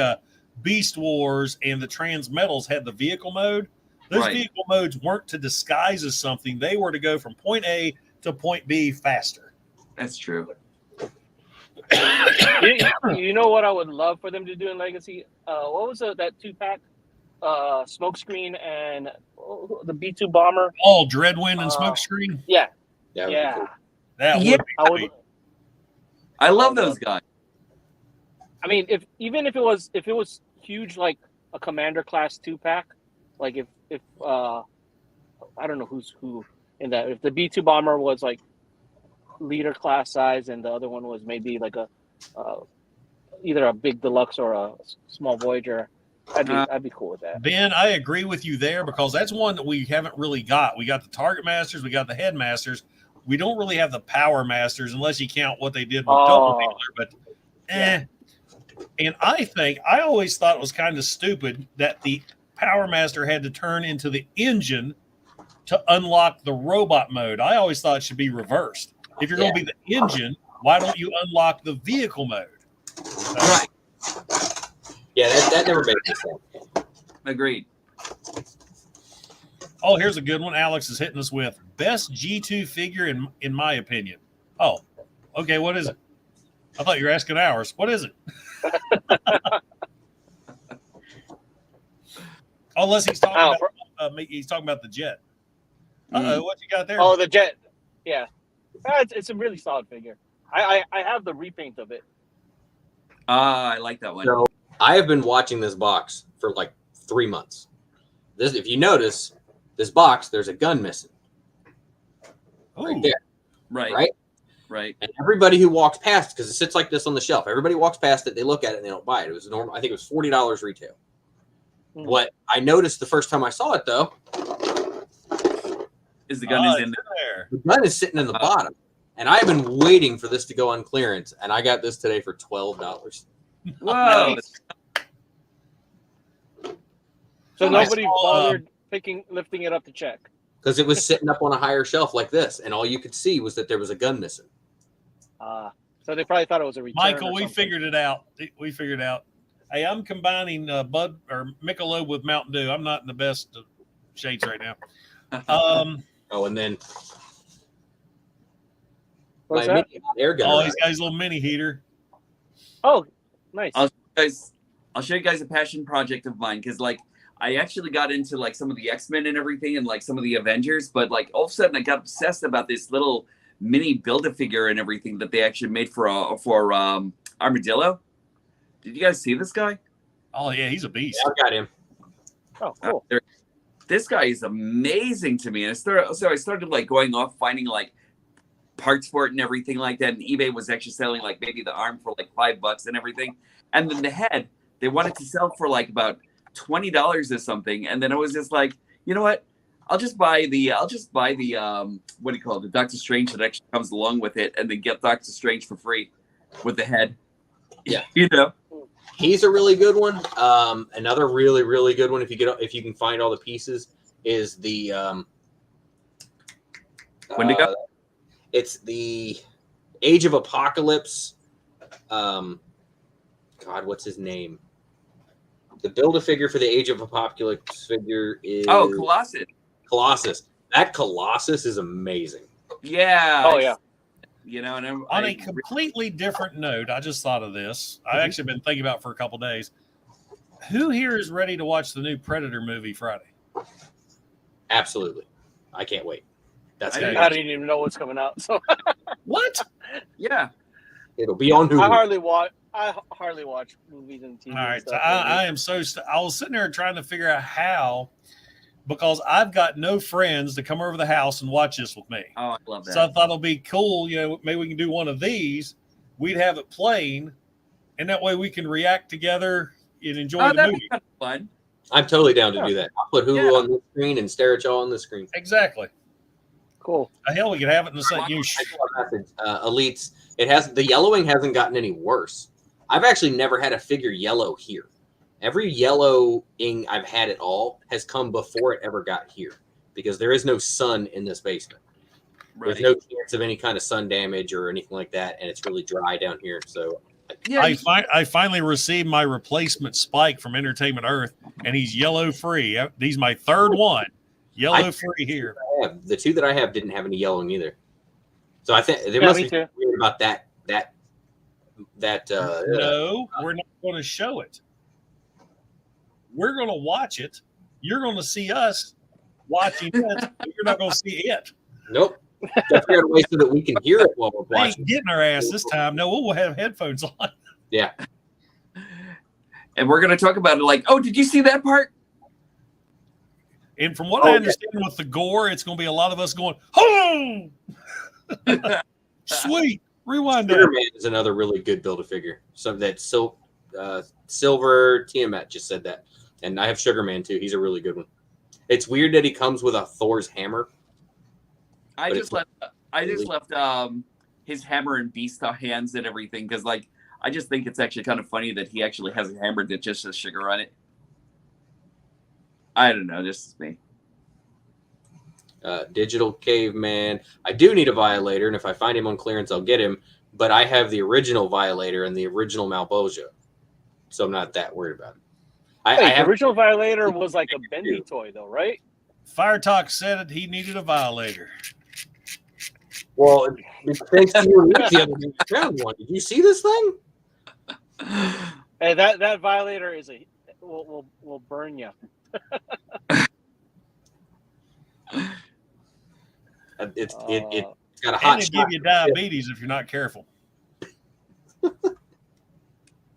Beast Wars and the Transmetals had the vehicle mode. Those vehicle modes weren't to disguise as something. They were to go from point A to point B faster. That's true. You know what I would love for them to do in Legacy? What was that 2-pack? Smokescreen and the B-2 bomber. Oh, Dreadwind and Smokescreen. Yeah. That would be great. I love those guys. I mean, if it was huge, like a Commander class 2-pack, like if I don't know who in that. If the B-2 bomber was like leader class size and the other one was maybe like a either a big deluxe or a small Voyager, I'd be cool with that. Ben, I agree with you there because that's one that we haven't really got. We got the Target Masters, we got the Headmasters. We don't really have the Power Masters unless you count what they did with Double Dealer, but And I always thought it was kind of stupid that the Power Master had to turn into the engine to unlock the robot mode. I always thought it should be reversed. If you're going to be the engine, why don't you unlock the vehicle mode? Right. Yeah, that never made sense. Agreed. Oh, here's a good one. Alex is hitting us with best G2 figure in my opinion. Oh, okay. What is it? I thought you were asking ours. What is it? Unless he's talking about the jet. What you got there? Oh, the jet. Yeah, it's a really solid figure. I have the repaint of it. I like that one. So I have been watching this box for like 3 months. If you notice, this box, there's a gun missing. Right there. Right. And everybody who walks past, because it sits like this on the shelf, everybody walks past it, they look at it, and they don't buy it. It was normal. I think it was $40 retail. Mm-hmm. What I noticed the first time I saw it, though, is the gun is in there. The gun is sitting in the bottom. And I've been waiting for this to go on clearance, and I got this today for $12. Whoa. So nobody bothered lifting it up to check. Because it was sitting up on a higher shelf like this, and all you could see was that there was a gun missing. So they probably thought it was a return. Michael, we figured it out. Hey, I'm combining Bud or Michelob with Mountain Dew. I'm not in the best of shades right now. And then what's that? Air gun. Oh, he's got his little mini heater. Oh, nice. I'll show you guys a passion project of mine because like I actually got into like some of the X-Men and everything and like some of the Avengers, but like all of a sudden I got obsessed about this little mini Build-A-Figure and everything that they actually made for Armadillo. Did you guys see this guy? Oh yeah, he's a beast. Yeah, I got him. Oh, cool. This guy is amazing to me. And I started like going off finding like parts for it and everything like that. And eBay was actually selling like maybe the arm for like $5 and everything. And then the head, they wanted to sell for like about $20 or something. And then I was just like, you know what? I'll just buy the what do you call it? The Doctor Strange that actually comes along with it, and then get Doctor Strange for free with the head. Yeah. You know. He's a really good one. Another really, really good one, if you can find all the pieces, is the Wendigo. It's the Age of Apocalypse. God, what's his name? The Build-A-Figure for the Age of Apocalypse figure is Colossus. Colossus. That Colossus is amazing. Yeah. Oh yeah. You know, and On a completely different note, I just thought of this. I've actually been thinking about it for a couple days. Who here is ready to watch the new Predator movie Friday? Absolutely. I can't wait. That's I gonna don't even know what's coming out. So what? Yeah. It'll be on Hulu. I hardly watch movies and TV. All right, and so stuff. I am so I was sitting there trying to figure out how, because I've got no friends to come over to the house and watch this with me. Oh, I love that. So I thought it'll be cool. You know, maybe we can do one of these. We'd have it playing, and that way we can react together and enjoy the that'd movie. be kind of fun. I'm totally down to do that. I'll put Hulu on the screen and stare at y'all on the screen. Exactly. Cool. Hell, we could have it in the same. Elites. It has the yellowing hasn't gotten any worse. I've actually never had a figure yellow here. Every yellowing I've had at all has come before it ever got here because there is no sun in this basement. Right. There's no chance of any kind of sun damage or anything like that, and it's really dry down here. So, I finally received my replacement Spike from Entertainment Earth, and he's yellow free. He's my third one, yellow free here. The two that I have didn't have any yellowing either. So I think there must be something weird about that. No, we're not going to show it. We're going to watch it. You're going to see us watching it. But you're not going to see it. Nope. Got to figure out a way so that we can hear it while we're They watching. ain't getting our ass this time. No, we'll have headphones on. Yeah. And we're going to talk about it like, oh, did you see that part? And from what I understand with the gore, it's going to be a lot of us going, oh, sweet. Rewind that. Sugar Man is another really good Build-A-Figure. So that Silver Tiamat just said that. And I have Sugar Man too. He's a really good one. It's weird that he comes with a Thor's hammer. I just left his hammer and beast hands and everything because, like, I just think it's actually kind of funny that he actually has a hammer that just says sugar on it. I don't know. This is me. Digital Caveman. I do need a Violator, and if I find him on clearance, I'll get him. But I have the original Violator and the original Malboja, so I'm not that worried about it. The original Violator was like a bendy toy, though, right? Fire Talk said it. He needed a Violator. Well, thanks to you, the other day, I found one. Did you see this thing? Hey, that Violator is will burn you. It's got a hot and it shot. give you diabetes if you're not careful.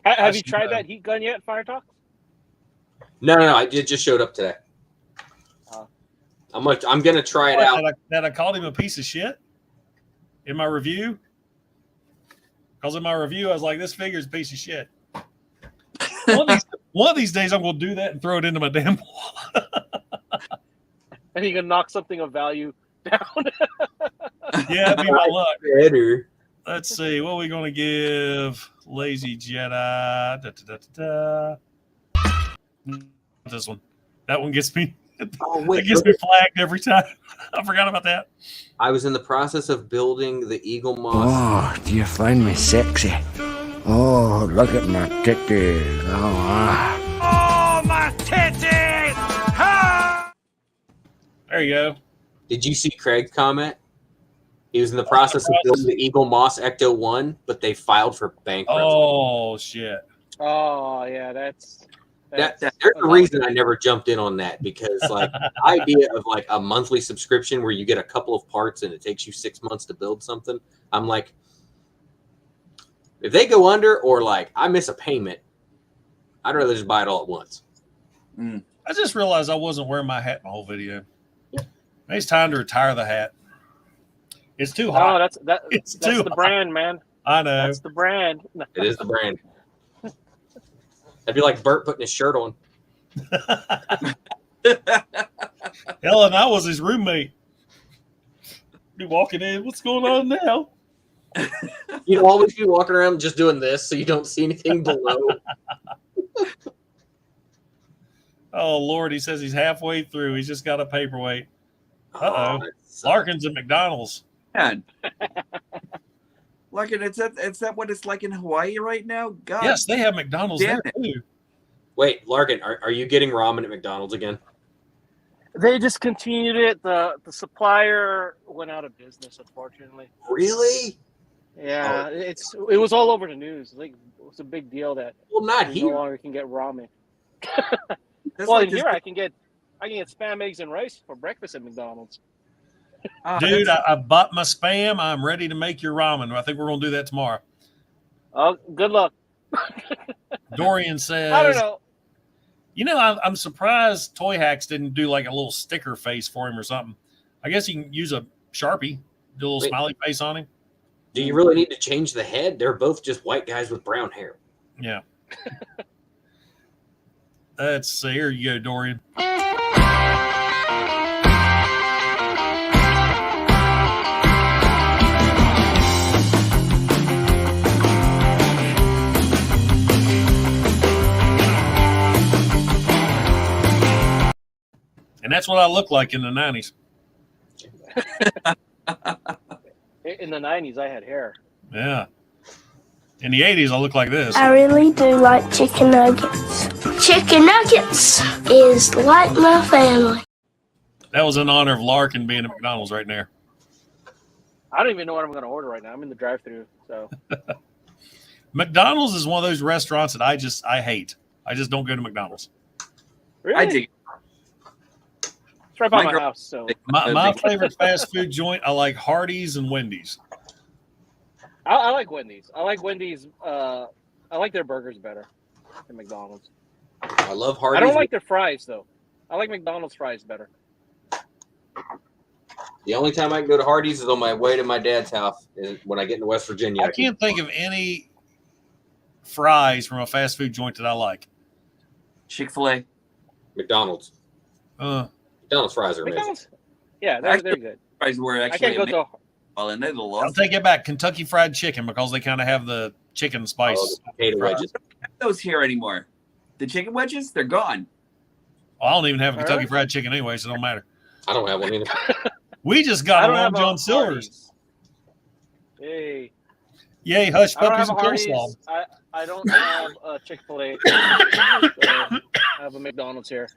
Have you tried that heat gun yet, Fire Talk? No. It just showed up today. I'm gonna try it out. That I called him a piece of shit in my review. Because in my review, I was like, "This figure's a piece of shit." One of these days, I'm going to do that and throw it into my damn wall. And you can knock something of value down. Yeah, it'd be my luck. Better. Let's see. What are we going to give Lazy Jedi? This one. That one gets me. It gets me flagged every time. I forgot about that. I was in the process of building the Eagle Moss. Oh, do you find me sexy? Oh, look at my titties. Oh, my titties! Ah! There you go. Did you see Craig's comment? He was in the process of building the Eagle Moss Ecto 1, but they filed for bankruptcy. Oh, shit. Oh, yeah, that's there's a reason I never jumped in on that because, like, the idea of like a monthly subscription where you get a couple of parts and it takes you 6 months to build something, I'm like, if they go under or like I miss a payment, I'd rather just buy it all at once. I just realized I wasn't wearing my hat in the whole video. Maybe it's time to retire the hat. It's too hot. Oh, that's the brand, man. I know. That's the brand. It is the brand. That'd be like Bert putting his shirt on. Hell, and I was his roommate. Be walking in. What's going on now? You know, always be walking around just doing this so you don't see anything below. Oh, Lord. He says he's halfway through. He's just got a paperweight. Uh-oh. Larkin's at McDonald's. man. Like, is that what it's like in Hawaii right now? God. Yes, they have McDonald's there too. Wait, Larkin, are you getting ramen at McDonald's again? They discontinued it. The supplier went out of business, unfortunately. Really? Yeah, it was all over the news. Like, it was a big deal that not you here. no longer can get ramen. That's Well, like in here I can get spam, eggs, and rice for breakfast at McDonald's. Dude, I bought my spam. I'm ready to make your ramen. I think we're going to do that tomorrow. Oh, good luck. Dorian says, I don't know. You know, I'm surprised Toyhax didn't do like a little sticker face for him or something. I guess you can use a Sharpie, do a little smiley face on him. Do you really need to change the head? They're both just white guys with brown hair. Yeah. Let's see. Here you go, Dorian. And that's what I looked like in the 90s. In the 90s, I had hair. Yeah. In the 80s, I looked like this. I really do like chicken nuggets. Chicken nuggets is like my family. That was in honor of Larkin being at McDonald's right there. I don't even know what I'm going to order right now. I'm in the drive-thru, so. McDonald's is one of those restaurants that I hate. I just don't go to McDonald's. Really? I dig. It's right by my house, so. My favorite fast food joint, I like Hardee's and Wendy's. I like Wendy's. I like Wendy's. I like their burgers better than McDonald's. I love Hardee's. I don't like their fries, though. I like McDonald's fries better. The only time I can go to Hardee's is on my way to my dad's house when I get into West Virginia. I can't think of any fries from a fast food joint that I like. Chick-fil-A. McDonald's. McDonald's fries are amazing. McDonald's? Yeah, they're good. Fries were I actually can't go to. well, and they I'll take it back. Kentucky Fried Chicken, because they kind of have the chicken spice. Oh, the potato wedges. Those here anymore. The chicken wedges, they're gone. Well, I don't even have a Kentucky Fried Chicken anyway, so it don't matter. I don't have one either. We just got Long John Silver's. Hey. Yay, hush I don't puppies have and a coleslaw. Hardee's. I don't have a Chick-fil-A. So I have a McDonald's here.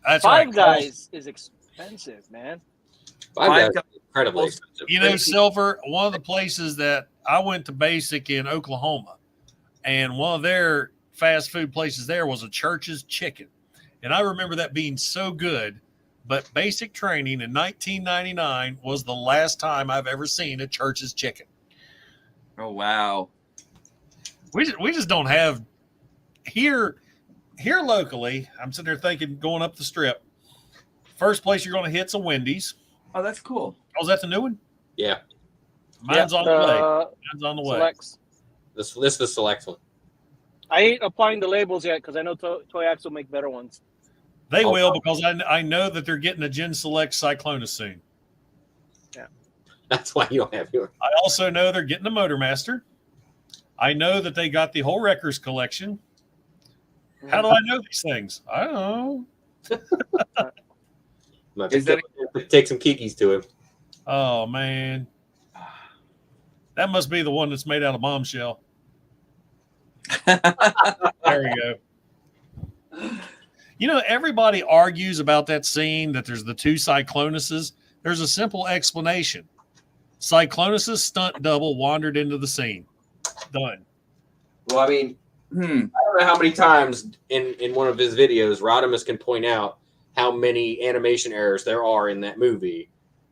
That's Five right. Guys is expensive, man. Five Guys is incredibly expensive. You know, Silver, one of the places that I went to Basic in Oklahoma, and one of their fast food places there was a Church's Chicken. And I remember that being so good, but Basic Training in 1999 was the last time I've ever seen a Church's Chicken. Oh, wow. We just don't have here locally. I'm sitting there thinking, going up the strip, first place you're going to hit's a Wendy's. Oh, that's cool. Oh, is that the new one? Yeah. Mine's on the way. Mine's on the way. Selects. This is the select one. I ain't applying the labels yet because I know Toyhax will make better ones. They will, because I know that they're getting a Gen Select Cyclonus soon. Yeah. That's why you don't have yours. I also know they're getting a Motormaster. I know that they got the whole Wreckers collection. How do I know these things? I don't know. Take some kikis to him. Oh, man. That must be the one that's made out of bombshell. There we go. You know, everybody argues about that scene that there's the two Cyclonuses. There's a simple explanation. Cyclonus's stunt double wandered into the scene. Done. Well, I mean, I don't know how many times in one of his videos, Rodimus can point out how many animation errors there are in that movie.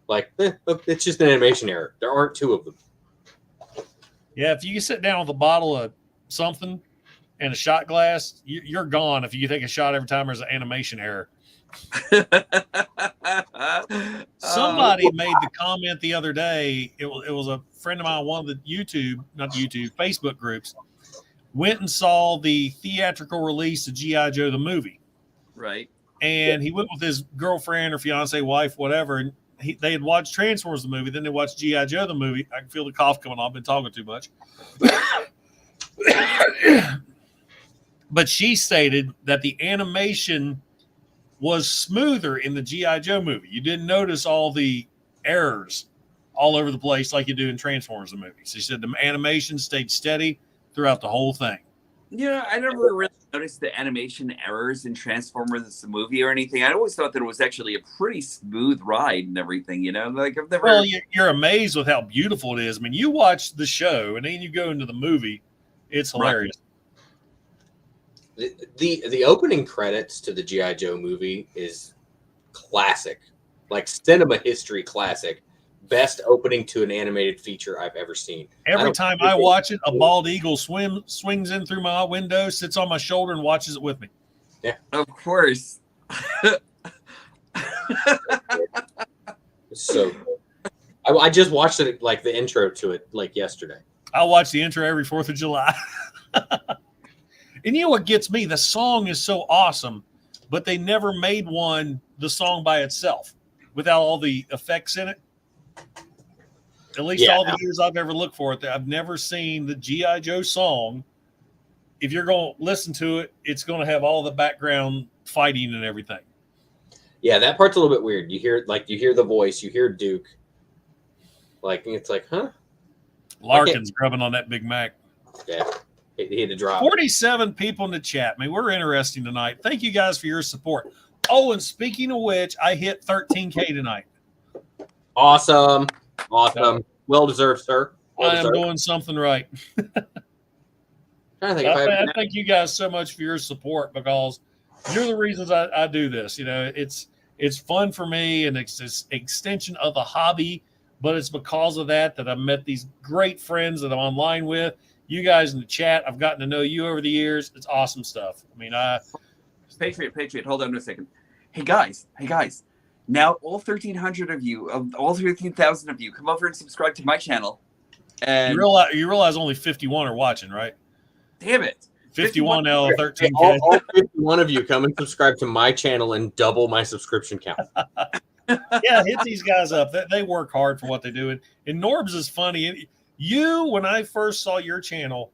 Like, it's just an animation error. There aren't two of them. Yeah, if you sit down with a bottle of something and a shot glass, you're gone if you take a shot every time there's an animation error. Somebody made the comment the other day. It was a friend of mine, one of the Facebook groups, went and saw the theatrical release of G.I. Joe the movie. Right. And he went with his girlfriend or fiance, wife, whatever, and they had watched Transformers the movie, then they watched G.I. Joe the movie. I can feel the cough coming on. I've been talking too much. But she stated that the animation was smoother in the G.I. Joe movie. You didn't notice all the errors all over the place like you do in Transformers the movies. He said the animation stayed steady throughout the whole thing. Yeah, I never really noticed the animation errors in Transformers the movie or anything. I always thought that it was actually a pretty smooth ride and everything, you know? Like, I've never... Well, you're amazed with how beautiful it is. I mean, you watch the show and then you go into the movie. It's hilarious. Right. The opening credits to the G.I. Joe movie is classic. Like, cinema history classic. Best opening to an animated feature I've ever seen. Every time I watch it, a bald eagle swings in through my window, sits on my shoulder, and watches it with me. Yeah, of course. So I just watched it, like the intro to it, like yesterday. I watch the intro every 4th of July. And you know what gets me? The song is so awesome, but they never made the song by itself without all the effects in it. At least all the years I've ever looked for it, I've never seen the G.I. Joe song. If you're going to listen to it, it's going to have all the background fighting and everything. Yeah, that part's a little bit weird. You hear the voice, you hear Duke. Like, it's like, huh? Larkin's grubbing on that Big Mac. Yeah, he had to drop. 47 people in the chat. Man, we're interesting tonight. Thank you guys for your support. Oh, and speaking of which, I hit 13K tonight. Awesome. Well deserved, sir. I am doing something right. I thank you guys so much for your support, because you're the reasons I do this. You know, it's fun for me, and it's this extension of the hobby, but it's because of that I've met these great friends that I'm online with. You guys in the chat, I've gotten to know you over the years. It's awesome stuff. I mean, Patriot, hold on a second. Hey guys. Now, all 1,300 of you, all 13,000 of you, come over and subscribe to my channel. And you realize only 51 are watching, right? Damn it. 51 L 13K. All 51 of you come and subscribe to my channel and double my subscription count. Yeah, hit these guys up. They work hard for what they do. And Norbs is funny. When I first saw your channel,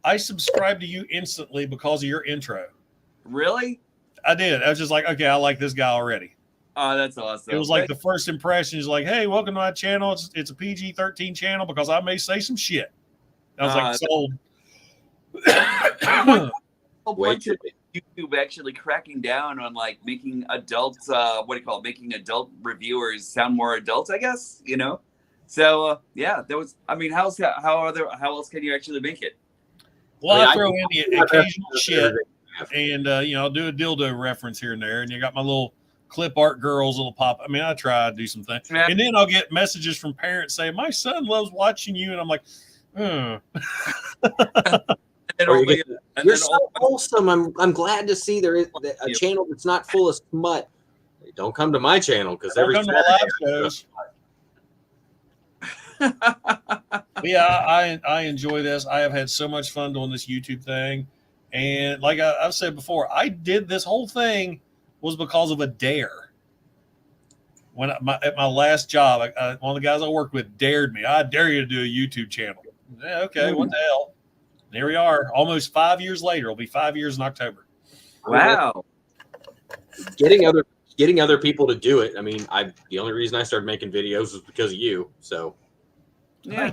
I subscribed to you instantly because of your intro. Really? I did. I was just like, okay, I like this guy already. Oh, that's awesome. It was like the first impression is like, hey, welcome to my channel. It's a PG-13 channel because I may say some shit. I was like, sold. YouTube actually cracking down on like making adult, making adult reviewers sound more adult, I guess, you know? So, yeah, that was, I mean, how else can you actually make it? Well, I throw in the occasional shit and, I'll do a dildo reference here and there. And you got my little clip art girls little pop. I mean, I try to do some things. Yeah. And then I'll get messages from parents saying, my son loves watching you. And I'm like, You're so wholesome. I'm glad to see there is a channel that's not full of smut. Don't come to my channel because every come to my live shows. Yeah, I enjoy this. I have had so much fun doing this YouTube thing. And like I've said before, I did this whole thing was because of a dare. When at my last job, one of the guys I worked with dared me. I dare you to do a YouTube channel. Yeah, okay, what the hell? There we are. Almost 5 years later. It'll be 5 years in October. Wow. Getting other people to do it. I mean, the only reason I started making videos was because of you. So, yeah.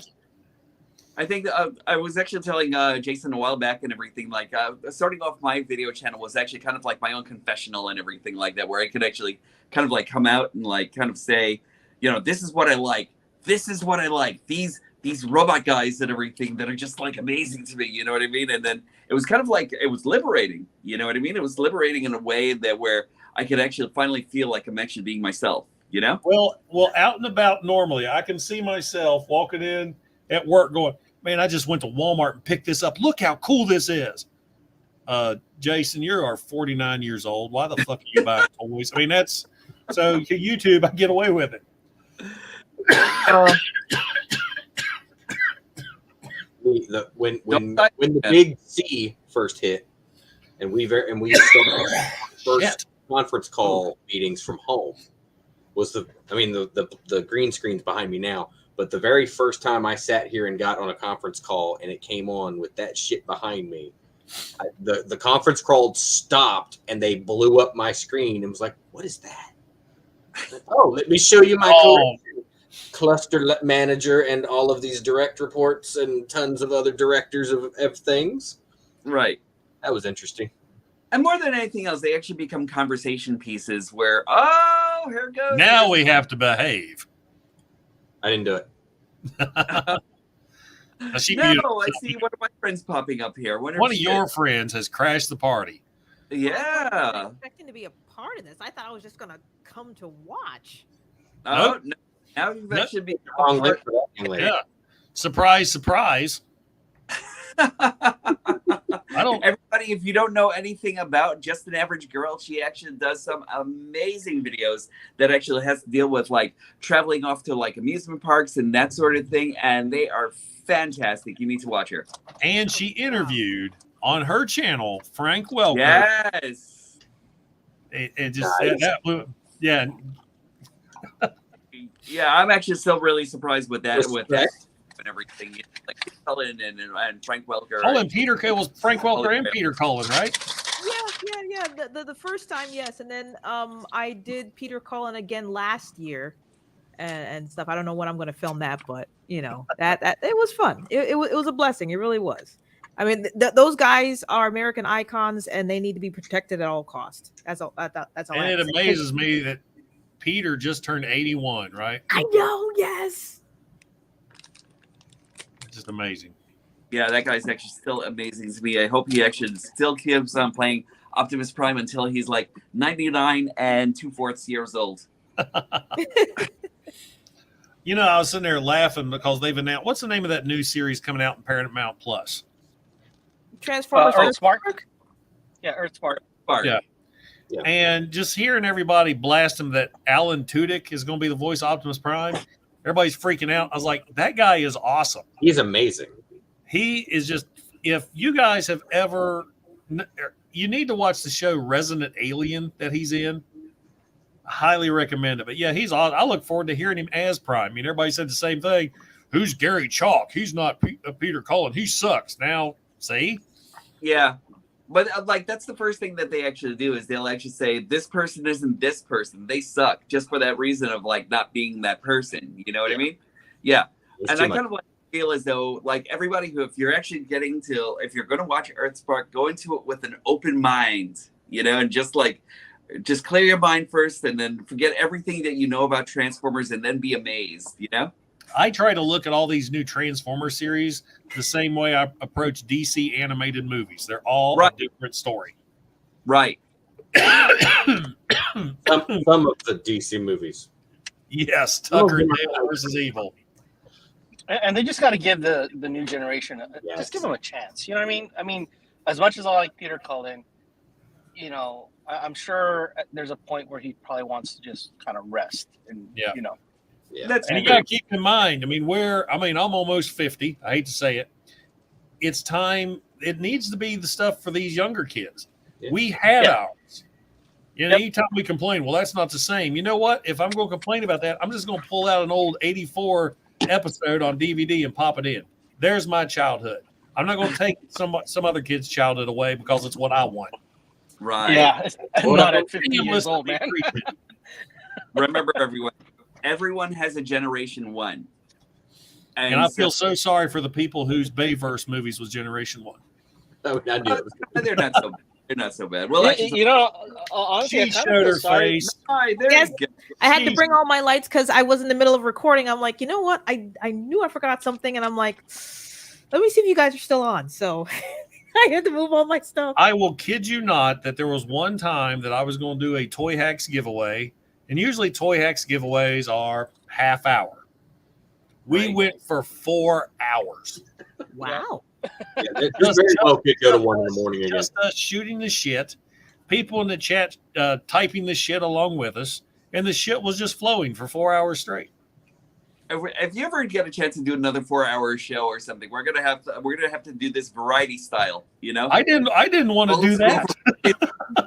I think I was actually telling Jason a while back and everything, like starting off my video channel was actually kind of like my own confessional and everything like that, where I could actually kind of like come out and like kind of say, this is what I like. This is what I like. These robot guys and everything that are just like amazing to me. You know what I mean? And then it was kind of like, it was liberating. You know what I mean? It was liberating in a way that where I could actually finally feel like I'm actually being myself, you know? Well, out and about normally, I can see myself walking in at work going, man, I just went to Walmart and picked this up. Look how cool this is. Jason, you are 49 years old. Why the fuck are you buying toys? I mean, so YouTube, I get away with it. When the big C first hit, and we started first conference call meetings from home was the green screen's behind me now, but the very first time I sat here and got on a conference call and it came on with that shit behind me, The conference call stopped and they blew up my screen and was like, "What is that?" Oh, let me show you my cluster manager and all of these direct reports and tons of other directors of things. Right. That was interesting. And more than anything else, they actually become conversation pieces where, here goes. Now we have to behave. I didn't do it. I see one of my friends popping up here. One of your friends has crashed the party. Yeah. I wasn't expecting to be a part of this. I thought I was just going to come to watch. Oh, no. Now that should be Yeah. Surprise, surprise. Everybody, if you don't know anything about Just an Average Girl, she actually does some amazing videos that actually has to deal with like traveling off to like amusement parks and that sort of thing, and they are fantastic. You need to watch her. And she interviewed on her channel Frank Welker. Yes. It just that blew, yeah. Yeah, I'm actually still really surprised with that. With that and everything, like Cullen and Frank Welker. Cullen, Peter was Frank Welker and Peter Cullen, right? Yeah. The first time, yes, and then I did Peter Cullen again last year, and stuff. I don't know when I'm going to film that, but you know that it was fun. It was a blessing. It really was. I mean, those guys are American icons, and they need to be protected at all costs. That's all. That's all. And it amazes me that Peter just turned 81, right? I know. Yes. Just amazing. Yeah, that guy's actually still amazing to me. I hope he actually still keeps on playing Optimus Prime until he's like 99 and 2/4 years old. You know, I was sitting there laughing because they've announced, what's the name of that new series coming out in Paramount Plus? Transformers Earthspark. Yeah, Earthspark. Yeah. And just hearing everybody blast him that Alan Tudyk is going to be the voice of Optimus Prime, everybody's freaking out. I was like, that guy is awesome. He's amazing. He is just, if you guys have ever, you need to watch the show Resident Alien that he's in. I highly recommend it. But yeah, he's awesome. I look forward to hearing him as Prime. I mean, everybody said the same thing. Who's Gary Chalk? He's not Peter Cullen. He sucks. Now, see? Yeah. But like that's the first thing that they actually do is they'll actually say this person isn't this person. They suck just for that reason of like not being that person. You know what I mean? Yeah. And I kind of like feel as though like everybody who, if you're actually getting to, if you're going to watch Earthspark, go into it with an open mind, you know, and just clear your mind first and then forget everything that you know about Transformers and then be amazed, you know? I try to look at all these new Transformer series the same way I approach DC animated movies. They're all a different story. Right. Some of the DC movies. Yes, Tucker and Dale versus Evil. And they just got to give the new generation, just give them a chance. You know what I mean? I mean, as much as I like Peter Cullen, you know, I'm sure there's a point where he probably wants to just kind of rest and, you know. Yeah. And you got to keep in mind, I'm almost 50. I hate to say it. It's time. It needs to be the stuff for these younger kids. Yeah. We had ours. You know, anytime we complain, well, that's not the same. You know what? If I'm going to complain about that, I'm just going to pull out an old 84 episode on DVD and pop it in. There's my childhood. I'm not going to take some other kid's childhood away because it's what I want. Right. Yeah. I'm not at 50 years old, man. Remember, everyone has a generation one. And I feel so sorry for the people whose Bayverse movies was generation one. Oh, I knew it was They're not so bad. They're not so bad. Well, you know, honestly, she showed her face. Yes, I had to bring all my lights because I was in the middle of recording. I'm like, you know what? I knew I forgot something, and I'm like, let me see if you guys are still on. So I had to move all my stuff. I will kid you not that there was one time that I was going to do a Toyhax giveaway, and usually Toyhax giveaways are half hour. We went for 4 hours. Wow. Yeah, just very well could go to 1 in the morning again. Just us shooting the shit, people in the chat typing the shit along with us, and the shit was just flowing for 4 hours straight. If you ever get a chance to do another 4-hour show or something, we're gonna have to do this variety style. You know, I didn't want to do that.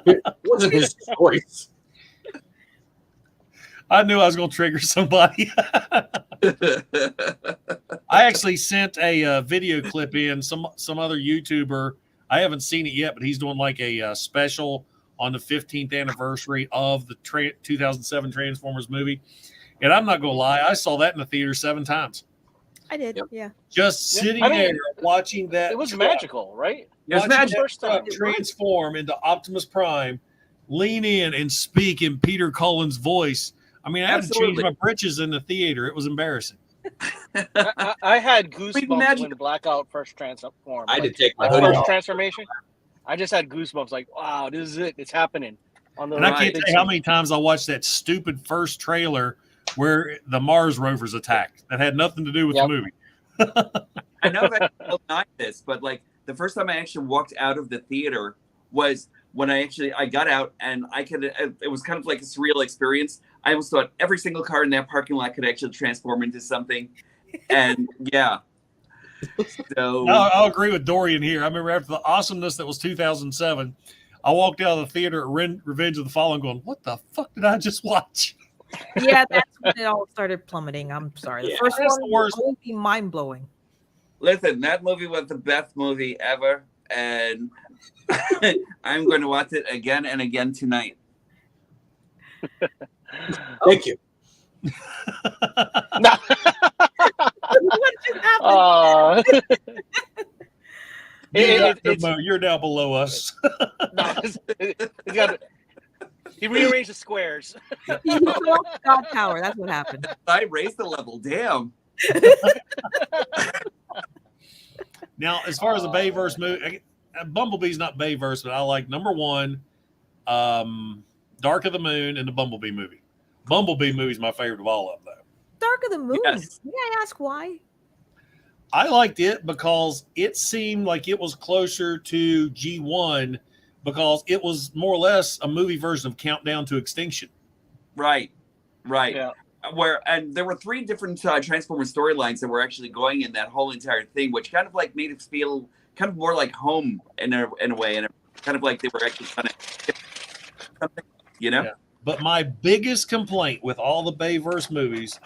It wasn't his choice. I knew I was going to trigger somebody. I actually sent a video clip in. Some other YouTuber I haven't seen it yet, but he's doing like a special on the 15th anniversary of the 2007 Transformers movie. And I'm not going to lie, I saw that in the theater 7 times. I did, yeah. Just sitting there watching that. It was magical, right? It was magical. First time. Transform into Optimus Prime, lean in and speak in Peter Cullen's voice. I mean, I had to change my britches in the theater. It was embarrassing. I had goosebumps when Blackout first transformed. I did take my first transformation. I just had goosebumps. Like, wow, this is it. It's happening. On the And I can't tell you how many times I watched that stupid first trailer where the Mars rovers attacked. That had nothing to do with the movie. I know that I denied this, but like the first time I actually walked out of the theater was when I got out, and it was kind of like a surreal experience. I almost thought every single car in that parking lot could actually transform into something. And yeah. So I'll agree with Dorian here. I remember after the awesomeness that was 2007, I walked out of the theater at Revenge of the Fallen going, what the fuck did I just watch? Yeah, that's when it all started plummeting. I'm sorry. The first one was always mind-blowing. Listen, that movie was the best movie ever, and I'm going to watch it again and again tonight. Thank you. What just happened? You're now below us. He rearranged the squares. He lost God power. That's what happened. I raised the level. Damn. Now, as far as the Bayverse movie, Bumblebee's not Bayverse, but I like number 1, Dark of the Moon, and the Bumblebee movie. Bumblebee movie is my favorite of all of them, though. Dark of the Moon. Yes. May I ask why? I liked it because it seemed like it was closer to G1 because it was more or less a movie version of Countdown to Extinction. Right. Yeah. And there were 3 different Transformers storylines that were actually going in that whole entire thing, which kind of like made it feel kind of more like home in a way, and kind of like they were actually trying to something, you know. Yeah. But my biggest complaint with all the Bayverse movies,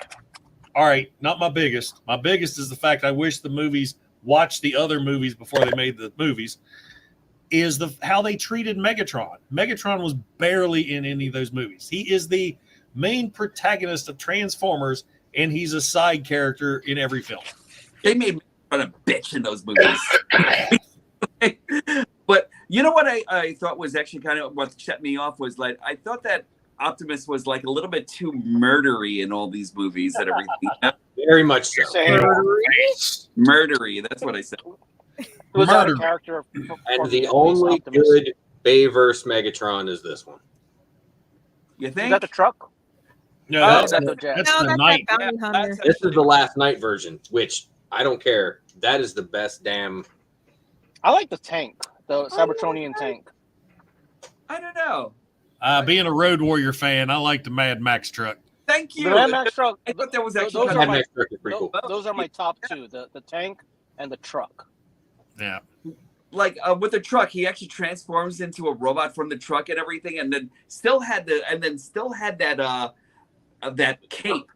all right, not my biggest. My biggest is the fact I wish the movies watched the other movies before they made the movies. Is how they treated Megatron. Megatron was barely in any of those movies. He is the main protagonist of Transformers, and he's a side character in every film. They made Megatron a bitch in those movies. But you know what I thought was actually kind of what set me off was like I thought that Optimus was like a little bit too murdery in all these movies and everything. Very much so. Murdery. That's what I said. Was that a character? And the only good Bayverse Megatron is this one. You think? Is that the truck? No, that's that's the Night. This is the Last Night version, which I don't care. That is the best damn. I like the tank, the Cybertronian tank. I don't know. Being a Road Warrior fan, I like the Mad Max truck. Thank you. The Mad Max truck. I thought that was actually those are my top 2: the tank and the truck. Yeah. Like with the truck, he actually transforms into a robot from the truck and everything, and then still had that that cape,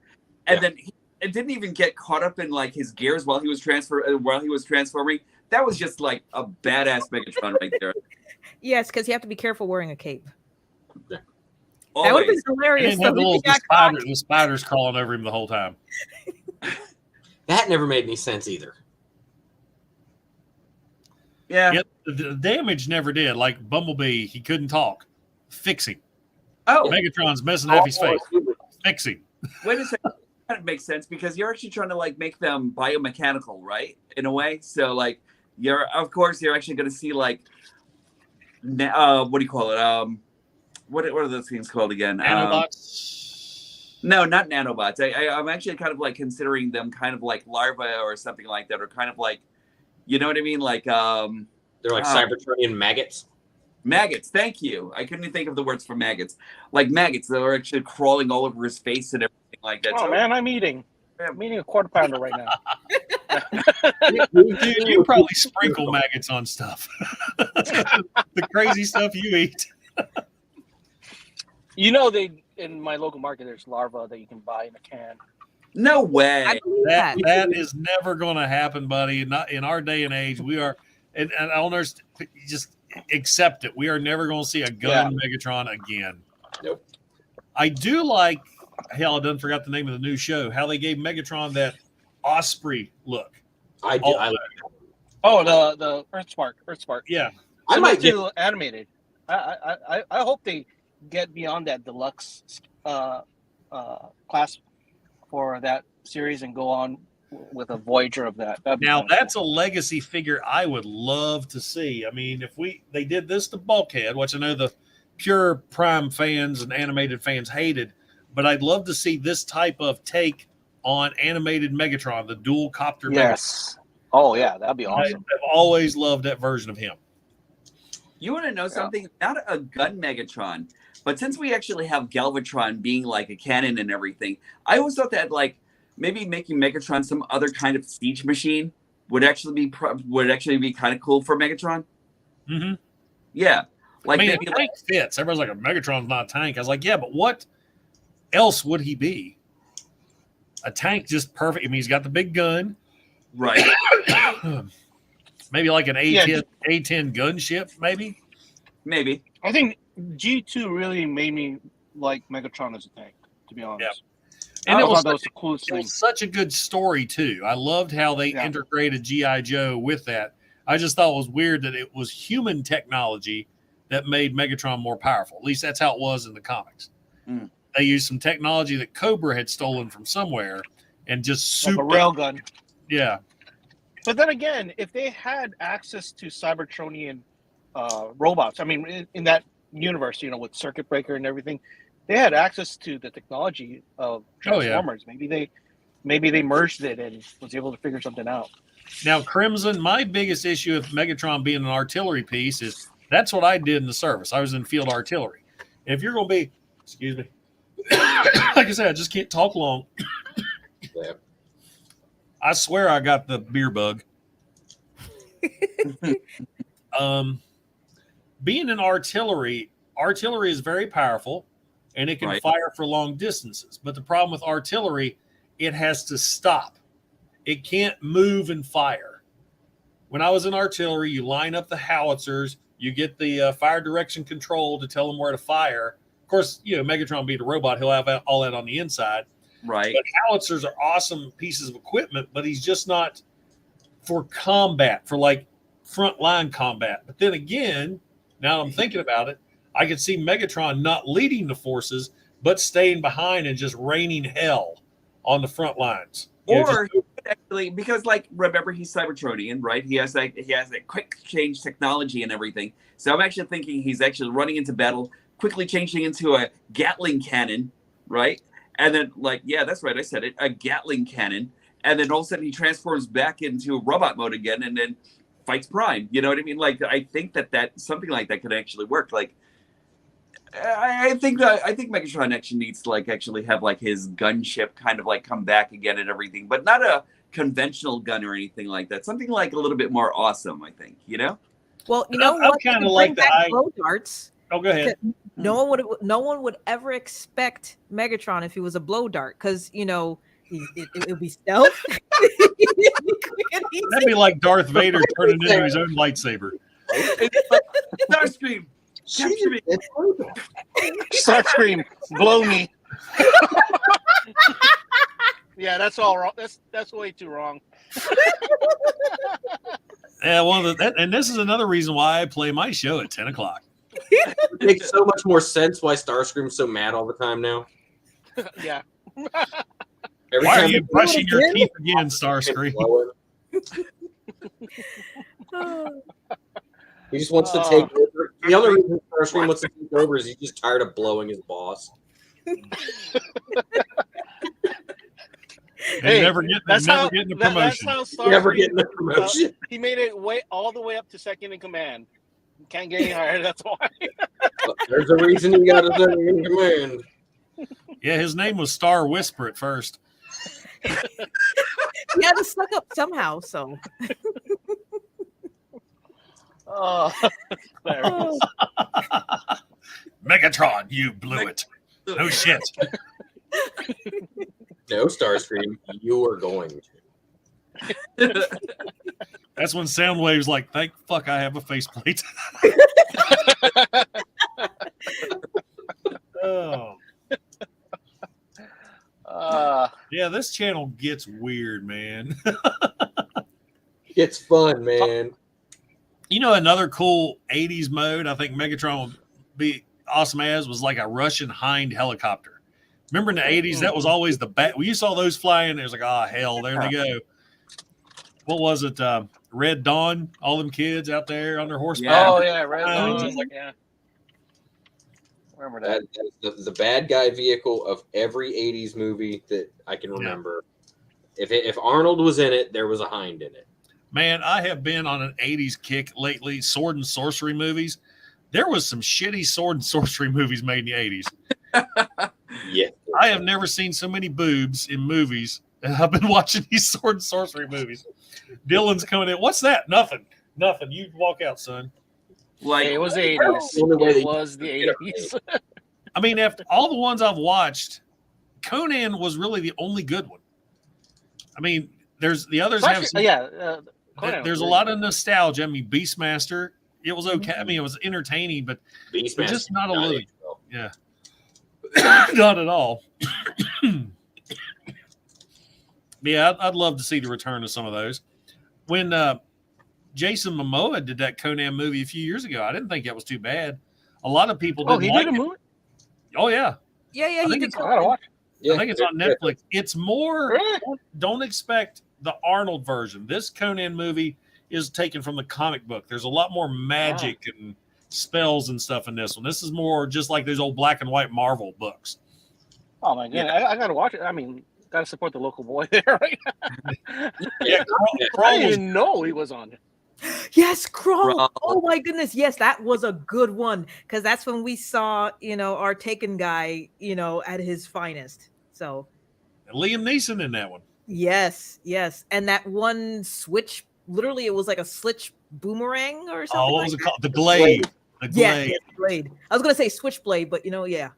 and then it didn't even get caught up in like his gears while he was transforming. That was just like a badass Megatron right there. Yes, because you have to be careful wearing a cape. Yeah. That would have been hilarious. The spiders crawling over him the whole time. That never made any sense either. Yeah. Yet the damage never did. Like Bumblebee, he couldn't talk. Fixing. Oh. Megatron's messing up his face. Fixing. Wait a second. That kind of makes sense because you're actually trying to like make them biomechanical, right? In a way. So like you're actually going to see like what do you call it? What are those things called again? Nanobots? No, not nanobots. I'm actually kind of like considering them kind of like larvae or something like that, or kind of like, you know what I mean? Like they're like Cybertronian maggots. Maggots, thank you. I couldn't think of the words for maggots. Like maggots that are actually crawling all over his face and everything like that. Oh man, I'm eating a quarter pounder right now. Dude, you probably sprinkle maggots on stuff. The crazy stuff you eat. You know, in my local market, there's larvae that you can buy in a can. No way. That is never going to happen, buddy. Not in our day and age. We are and owners just accept it. We are never going to see a gun Megatron again. Nope. I do like, hell, I done forgot the name of the new show, how they gave Megatron that Osprey look. I do. I like that. Oh, the Earthspark. Yeah. I might do animated. I hope they get beyond that deluxe class for that series and go on with a Voyager of that. Now that's a legacy figure I would love to see. I mean, if they did this to Bulkhead, which I know the pure Prime fans and animated fans hated, but I'd love to see this type of take on animated Megatron, the dual copter. Yes. Megatron. Oh yeah, that'd be awesome. I've always loved that version of him. You want to know something? Not a gun Megatron, but since we actually have Galvatron being like a cannon and everything, I always thought that like maybe making Megatron some other kind of siege machine would actually be kind of cool for Megatron. Mm-hmm. Yeah, like I mean, maybe a tank fits. Everybody's like, a Megatron's not a tank. I was like, yeah, but what else would he be? A tank, just perfect. I mean, he's got the big gun, right? Maybe like an A10 gunship, maybe. Maybe. I think G2 really made me like Megatron as a tank, to be honest. Yeah. And it was the coolest thing. Such a good story too. I loved how they integrated G.I. Joe with that. I just thought it was weird that it was human technology that made Megatron more powerful. At least that's how it was in the comics. Mm. They used some technology that Cobra had stolen from somewhere and just like a railgun. Yeah. But then again, if they had access to Cybertronian robots, I mean, in that universe, with Circuit Breaker and everything, they had access to the technology of Transformers. Maybe they merged it and was able to figure something out. Now, Crimson, my biggest issue with Megatron being an artillery piece is that's what I did in the service. I was in field artillery. And if you're going to be, excuse me, like I said, I just can't talk long. Yeah. I swear I got the beer bug. Being an artillery is very powerful and it can fire for long distances. But the problem with artillery, it has to stop. It can't move and fire. When I was in artillery, you line up the howitzers, you get the fire direction control to tell them where to fire. Of course, Megatron being a robot, he'll have all that on the inside. Right. But howitzers are awesome pieces of equipment, but he's just not for combat, for like frontline combat. But then again, now I'm thinking about it, I could see Megatron not leading the forces, but staying behind and just raining hell on the front lines. Or actually, because remember he's Cybertronian, right? He has that quick change technology and everything. So I'm actually thinking he's actually running into battle, quickly changing into a Gatling cannon, right? And then that's right, I said it, a Gatling cannon. And then all of a sudden he transforms back into robot mode again and then fights Prime. You know what I mean? I think that something like that could actually work. I think Megatron actually needs to actually have his gunship kind of come back again and everything, but not a conventional gun or anything like that. Something a little bit more awesome, I think. Well, what? Kind of like that. Blow darts. Oh, go ahead. No one would ever expect Megatron if he was a blow dart, because it would be stealth. That'd be like Darth Vader turning into his own lightsaber. Starscream, capture me. Starscream, blow me. Yeah, that's all wrong. That's way too wrong. Yeah, and this is another reason why I play my show at 10 o'clock. It makes so much more sense why Starscream's so mad all the time now. Yeah. Why are you brushing your teeth again, Starscream? He just wants to take over. The only reason Starscream wants to take over is he's just tired of blowing his boss. Never getting the promotion. Never getting the promotion. He made it all the way up to second in command. Can't get any higher. That's why. There's a reason he got a second in command. Yeah, his name was Star Whisper at first. He had to suck up somehow. So. Megatron, you blew it. No shit. No, Starscream, you are going to. That's when Soundwave's like, thank fuck I have a faceplate. Oh. Yeah, this channel gets weird, man. It's fun, man. You know, another cool 80s mode I think Megatron would be awesome as was like a Russian Hind helicopter. Remember in the 80s, that was always the bat. When you saw those flying, it was like, oh, hell, there they go. What was it? Red Dawn, all them kids out there on their horseback. Yeah. Oh, yeah, Red Dawn. Yeah. Remember that. That's the bad guy vehicle of every 80s movie that I can remember. Yeah. If Arnold was in it, there was a Hind in it. Man, I have been on an 80s kick lately, sword and sorcery movies. There was some shitty sword and sorcery movies made in the 80s. Yeah. I have never seen so many boobs in movies, and I've been watching these sword and sorcery movies. Dylan's coming in. What's that? Nothing. You walk out, son. Like it was the 80s. It was the 80s. I mean, after all the ones I've watched, Conan was really the only good one. I mean, there's the others have some, there's a lot of nostalgia. I mean, Beastmaster, it was okay. I mean, it was entertaining, but Beastmaster just not a little. Yeah, not at all. Yeah, I'd love to see the return of some of those. When Jason Momoa did that Conan movie a few years ago, I didn't think that was too bad. A lot of people didn't like it. Did a movie? Oh yeah, yeah. He did. I gotta watch it. Yeah, I think it's on Netflix. It's more. Don't expect the Arnold version. This Conan movie is taken from the comic book. There's a lot more magic and spells and stuff in this one. This is more just like those old black and white Marvel books. Oh my god, I gotta watch it. I mean, gotta support the local boy there, right? Yeah, I didn't even know he was on it. Yes, Krull. Oh my goodness. Yes, that was a good one because that's when we saw, our Taken guy, at his finest. So Liam Neeson in that one. Yes. And that one switch, literally it was like a switch boomerang or something. Oh, what was it called? The Glade. The Glade. Yeah, Glade. I was gonna say Switchblade, but Glade.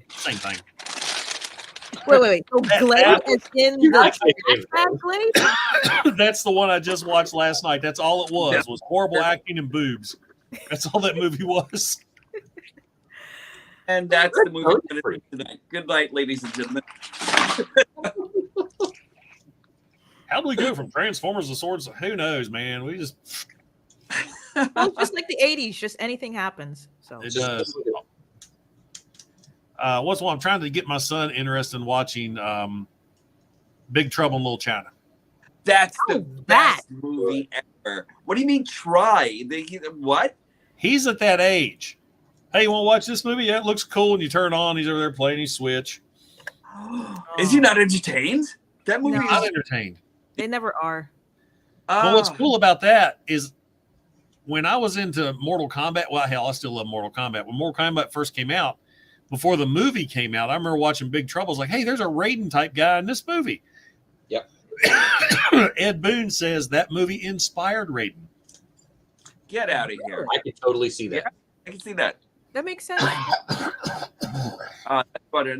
Same thing. Wait. So Glade is in the Glade? That's the one I just watched last night. That's all it was horrible acting and boobs. That's all that movie was. And that's the movie we're going to do tonight. Good night, ladies and gentlemen. How do we go from Transformers to swords? Who knows, man? We just well, just like the 80s, just anything happens. So it does. What's one? I'm trying to get my son interested in watching Big Trouble in Little China. That's the best movie ever. What do you mean try? What? He's at that age. Hey, you want to watch this movie? Yeah, it looks cool. And you turn on, he's over there playing his Switch. Is he not entertained? That movie is not entertained. They never are. But what's cool about that is when I was into Mortal Kombat, well, hell, I still love Mortal Kombat. When Mortal Kombat first came out, before the movie came out, I remember watching Big Trouble. I was like, hey, there's a Raiden type guy in this movie. Yep. Ed Boon says that movie inspired Raiden. Get out of here. I can totally see that. Yeah, I can see that. That makes sense.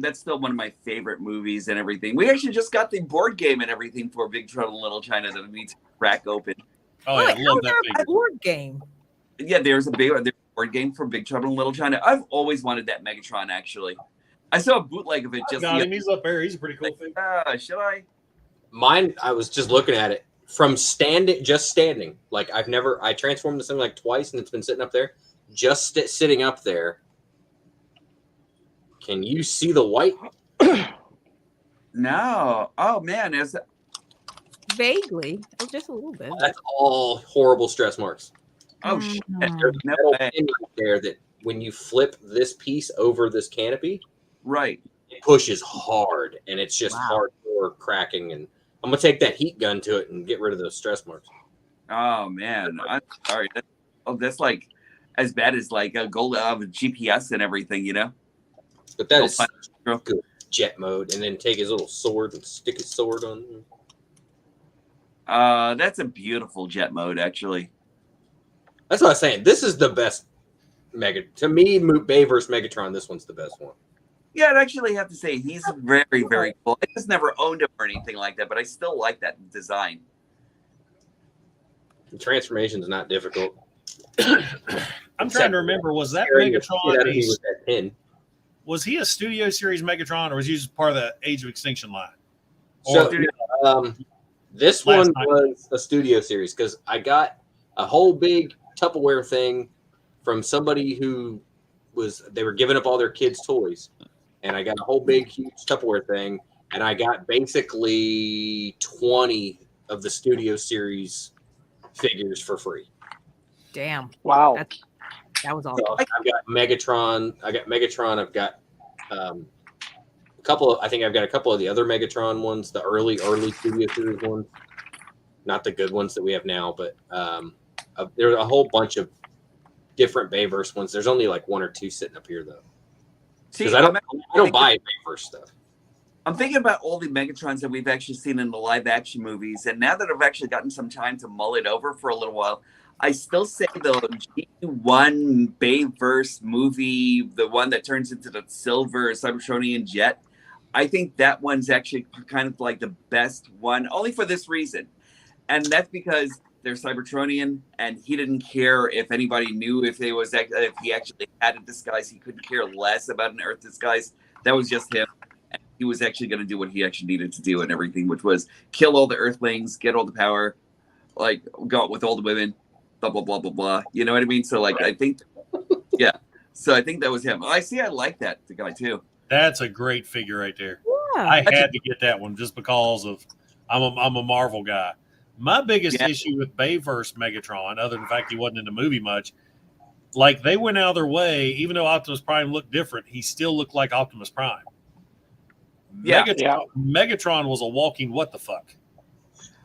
That's still one of my favorite movies and everything. We actually just got the board game and everything for Big Trouble in Little China that we need to crack open. Oh, yeah, I love that figure. Board game. Yeah, there's a board game for Big Trouble in Little China. I've always wanted that Megatron, actually. I saw a bootleg of it just got him. He's up there. He's a pretty cool thing. Should I? Mine, I was just looking at it from standing. Like I transformed this thing like twice and it's been sitting up there. Just sitting up there. Can you see the white? No. Oh man, is it vaguely? Oh, just a little bit. That's all horrible stress marks. Oh shit! There's No way. there that when you flip this piece over this canopy, right, it pushes hard and it's just hardcore cracking. And I'm gonna take that heat gun to it and get rid of those stress marks. Oh man, I'm sorry. That's like as bad as like a gold GPS and everything, But that is good jet mode, and then take his little sword and stick his sword on. That's a beautiful jet mode, actually. That's what I was saying. This is the best to me, Bay versus Megatron. This one's the best one. Yeah, I'd actually have to say he's very, very cool. I just never owned him or anything like that, but I still like that design. The transformation's not difficult. I'm trying to remember, was that Megatron was he a Studio Series Megatron, or was he just part of the Age of Extinction line? So, this one was a Studio Series because I got a whole big Tupperware thing from somebody who they were giving up all their kids' toys, and I got a whole big huge Tupperware thing, and I got basically 20 of the Studio Series figures for free. Damn! Wow, that was awesome. So I've got Megatron. I've got a couple of. I think I've got a couple of the other Megatron ones, the early Studio Series ones, not the good ones that we have now, but there's a whole bunch of different Bayverse ones. There's only like one or two sitting up here though, because I don't buy Bayverse stuff. I'm thinking about all the Megatrons that we've actually seen in the live action movies, and now that I've actually gotten some time to mull it over for a little while, I still say the G1 Bayverse movie, the one that turns into the silver Cybertronian jet, I think that one's actually kind of like the best one, only for this reason. And that's because they're Cybertronian, and he didn't care if anybody knew if he actually had a disguise. He couldn't care less about an Earth disguise. That was just him. And he was actually going to do what he actually needed to do and everything, which was kill all the Earthlings, get all the power, like go out with all the women, blah, blah, blah, blah, blah. You know what I mean? So, like, I think, yeah. So I think that was him. I like that, the guy, too. That's a great figure right there. Yeah. I had to get that one just because of I'm a Marvel guy. My biggest issue with Bayverse Megatron, other than the fact he wasn't in the movie much, like they went out of their way, even though Optimus Prime looked different, he still looked like Optimus Prime. Yeah. Megatron was a walking what the fuck.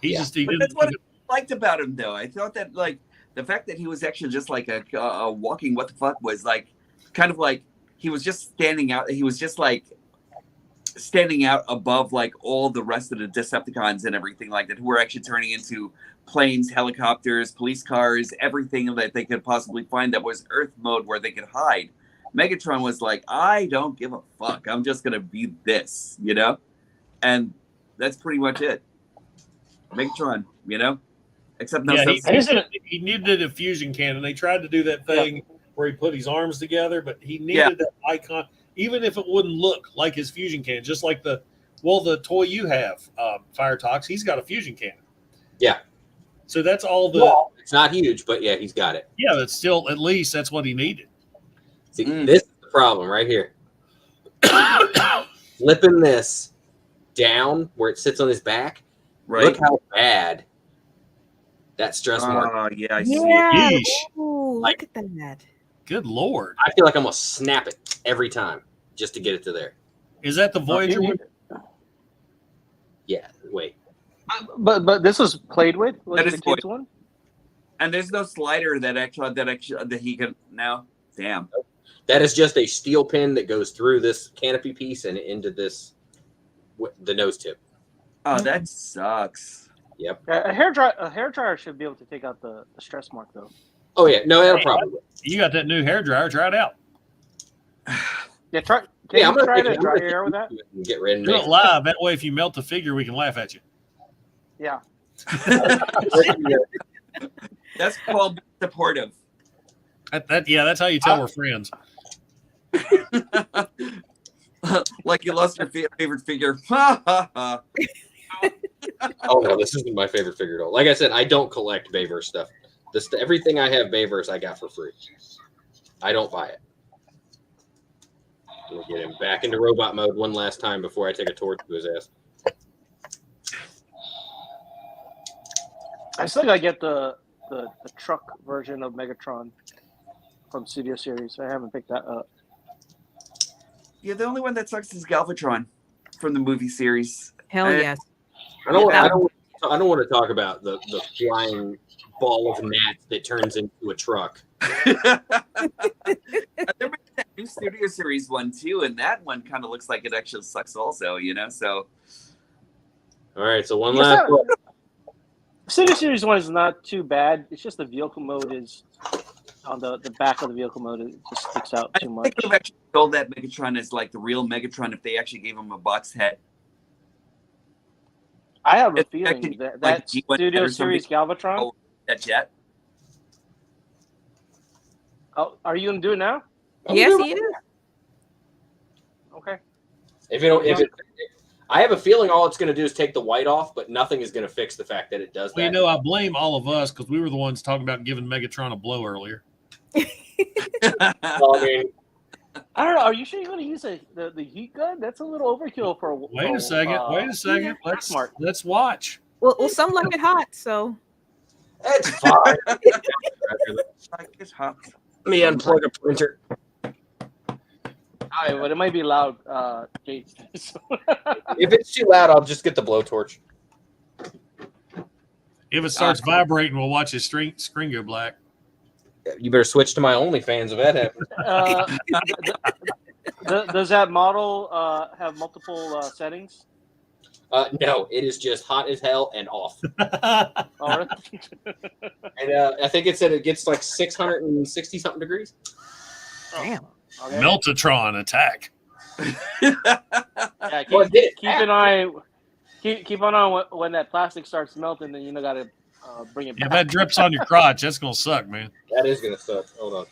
He didn't. That's what I liked about him, though. I thought that, like, the fact that he was actually just like a walking what the fuck was like kind of like he was just standing out. He was just like standing out above like all the rest of the Decepticons and everything like that, who were actually turning into planes, helicopters, police cars, everything that they could possibly find that was Earth mode where they could hide. Megatron was like, I don't give a fuck. I'm just gonna be this, you know, and that's pretty much it. Megatron, you know. Except he needed a fusion cannon. They tried to do that thing where he put his arms together, but he needed that icon, even if it wouldn't look like his fusion cannon. Just like the toy you have, Fire Tox, he's got a fusion cannon. Yeah. So that's all it's not huge, but yeah, he's got it. Yeah, but still, at least that's what he needed. See, this is the problem right here. Flipping this down where it sits on his back. Right. Look how bad that stress mark. Oh, yeah, I see it. Ooh, look at that. Good Lord. I feel like I'm going to snap it every time just to get it to there. Is that the Voyager one? Yeah, wait. But this was played with? Was That it is the kids one? And there's no slider that he can now. Damn. That is just a steel pin that goes through this canopy piece and into the nose tip. Oh, that sucks. Yep. A hair dryer should be able to take out the stress mark though. Oh yeah, no, that'll probably. You got that new hair dryer? Try it out. Yeah, try. Can you try to dry your hair with that? Get rid of do it live. That way, if you melt the figure, we can laugh at you. Yeah. That's called supportive. That's how you tell we're friends. Like you lost your favorite figure. Ha ha ha. Oh no, this isn't my favorite figure at all. Like I said, I don't collect Bayverse stuff. Everything I have Bayverse, I got for free. I don't buy it. We'll get him back into robot mode one last time before I take a torch to his ass. I still gotta get the truck version of Megatron from Studio Series. I haven't picked that up. Yeah, the only one that sucks is Galvatron from the movie series. Hell yes. I don't want to talk about the flying ball of gnats that turns into a truck. There was that new Studio Series one too, and that one kind of looks like it actually sucks also, you know. So, all right, so one last one. Studio Series one is not too bad. It's just the vehicle mode is on the back of the vehicle mode. It just sticks out too much. I think they've actually sold that Megatron as like the real Megatron if they actually gave him a box head. I have a feeling that Studio Series Galvatron that yet. Oh, are you gonna do it now? Yes, he is. Okay. I have a feeling all it's going to do is take the white off, but nothing is going to fix the fact that it does that. Well, you know, I blame all of us because we were the ones talking about giving Megatron a blow earlier. Well, I mean, I don't know. Are you sure you're going to use the heat gun? That's a little overkill for. Wait a second. Let's watch. Well, some like it hot, so. That's fine. It's hot. Let me unplug a printer. All right, but it might be loud, Jake. If it's too loud, I'll just get the blowtorch. If it starts vibrating, we'll watch his screen go black. You better switch to my OnlyFans if that happens. Does that model have multiple settings? No, it is just hot as hell and off. All right. And I think it said it gets like 660 something degrees. Damn. Okay. Meltatron attack. Yeah, keep an eye. Keep an eye when that plastic starts melting. Then gotta bring it back. If that drips on your crotch, that's gonna suck, man. That is gonna suck. Hold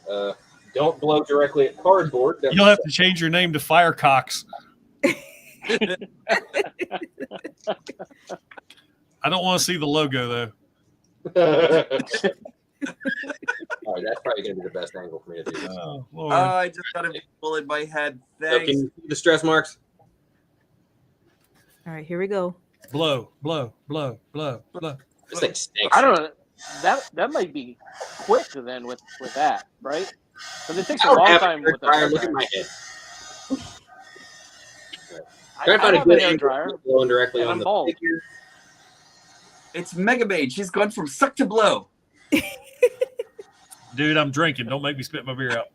on. Don't blow directly at cardboard. You'll have to change your name to Firecox. I don't want to see the logo though. All right, that's probably going to be the best angle for me to do this. Oh, Lord. I just got a bullet in my head. So Thanks. can you see the stress marks? All right, here we go. Blow, blow, blow, blow, blow. This thing stinks. I don't know. That might be quick then with that, right? Because it takes a long time with the dryer. Look at my head. I have a hair dryer. Blowing directly And on I'm the bald. figure. It's Mega Maid. She's gone from suck to blow. Dude, I'm drinking. Don't make me spit my beer out.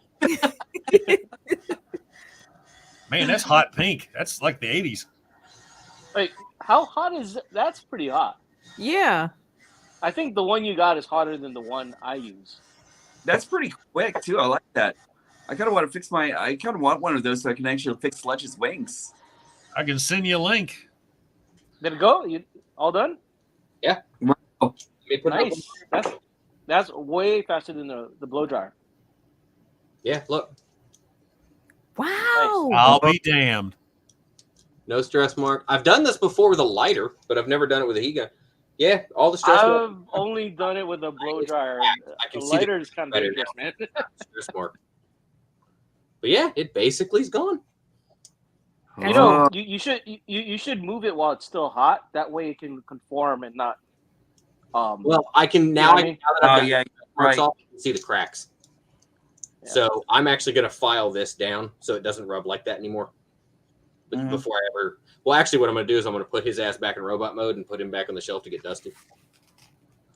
Man, that's hot pink. That's like the 80s. Wait, how hot is that? That's pretty hot. Yeah. I think the one you got is hotter than the one I use. That's pretty quick too. I like that. I kind of want to fix I kind of want one of those so I can actually fix Sledge's wings. I can send you a link. Did it go? You all done? Yeah. Wow. Nice. That's way faster than the blow dryer. Yeah, look. Wow. I'll be damned. No stress mark. I've done this before with a lighter, but I've never done it with a heat gun. Yeah, all the stress mark. I've only done it with a blow dryer. I can The see lighter is kind of better dangerous, man. Stress mark. But yeah, it basically is gone. You know, you should move it while it's still hot. That way it can conform and not. Well, I can now. You know I what I mean? can see the cracks. Yeah. So I'm actually going to file this down so it doesn't rub like that anymore. But before I ever, well, actually, what I'm going to do is I'm going to put his ass back in robot mode and put him back on the shelf to get dusted.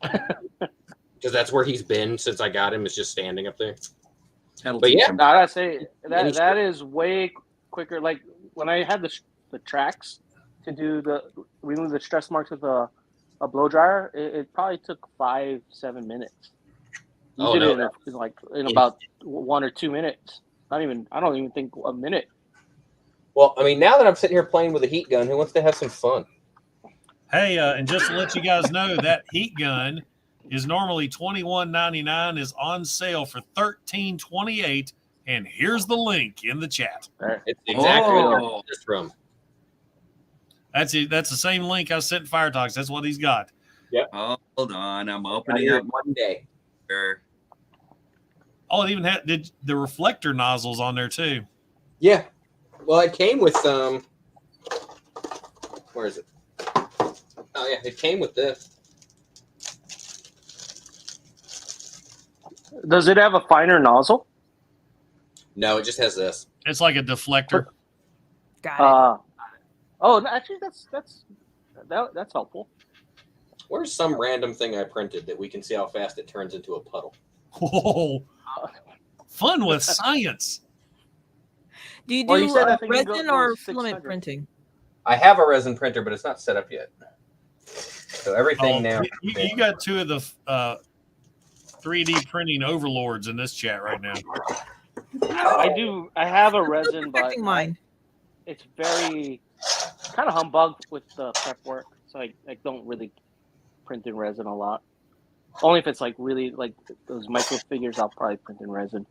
Because that's where he's been since I got him. Is just standing up there. But yeah, I gotta say that is way quicker. Like when I had the tracks to remove the stress marks with a blow dryer, it probably took 5-7 minutes. You did it in about 1 or 2 minutes. I don't even think a minute. Well, I mean, now that I'm sitting here playing with a heat gun, who wants to have some fun? Hey, and just to let you guys know, that heat gun is normally $21.99, is on sale for $13.28, and here's the link in the chat. It's exactly where it's from. That's it. That's the same link I sent Fire Talks. That's what he's got. Yep. Oh, hold on, I'm opening up one day. Sure. Oh, it even had the reflector nozzles on there too. Yeah. Well, it came with where is it? Oh yeah, it came with this. Does it have a finer nozzle? No, it just has this. It's like a deflector. Got it. Oh, actually, that's helpful. Where's some random thing I printed that we can see how fast it turns into a puddle? Whoa. Fun with science. Do you do resin or filament printing? I have a resin printer, but it's not set up yet. So everything now. You got two of the 3D printing overlords in this chat right now. I have a resin, but mine. It's very kind of humbug with the prep work, so I don't really print in resin a lot. Only if it's like really like those micro figures, I'll probably print in resin.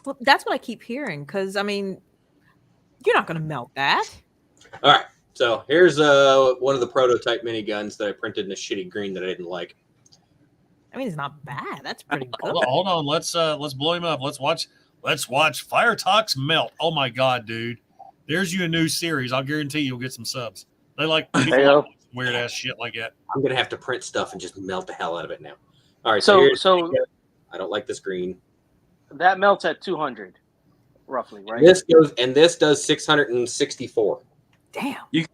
Well, that's what I keep hearing. Because I mean, you're not going to melt that. All right. So here's one of the prototype miniguns that I printed in a shitty green that I didn't like. I mean, it's not bad. That's pretty good. Hold on. Let's blow him up. Let's watch Firetox melt. Oh my god, dude! There's you a new series. I'll guarantee you'll get some subs. They like weird ass shit like that. I'm gonna have to print stuff and just melt the hell out of it now. All right. So I don't like this green. That melts at 200, roughly, right? This does 664. Damn. You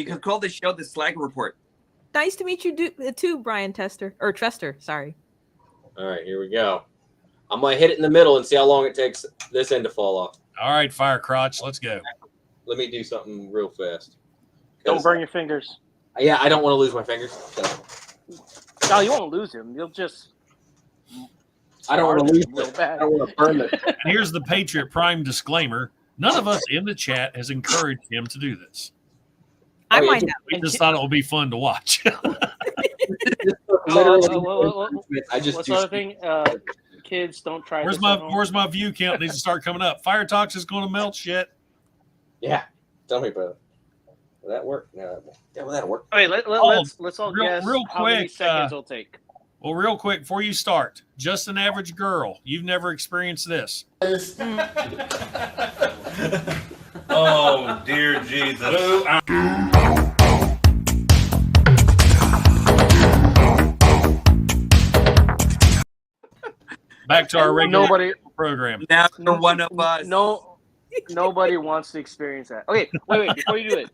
can call the show the Slag Report. Nice to meet you too, Brian Trester. Sorry. All right, here we go. I'm gonna hit it in the middle and see how long it takes this end to fall off. All right, Fire Crotch, let's go. Let me do something real fast. Don't burn your fingers. Yeah, I don't want to lose my fingers. So. No, you won't lose them. You'll just. I don't want to lose real bad. I don't want to burn it. And here's the Patriot Prime disclaimer. None of us in the chat has encouraged him to do this. I might have. We just thought it would be fun to watch. What's the other thing? Kids don't try. Where's my view count? Needs to start coming up. Firetox is going to melt shit. Yeah, tell me about it. Will that work? No, that'll work. Okay, let's all guess real how many quick, seconds it'll take. Well, real quick before you start, just an average girl. You've never experienced this. Oh, dear Jesus. Back to our regular program. Now you're one of us. Nobody wants to experience that. Okay, wait. Before you do it,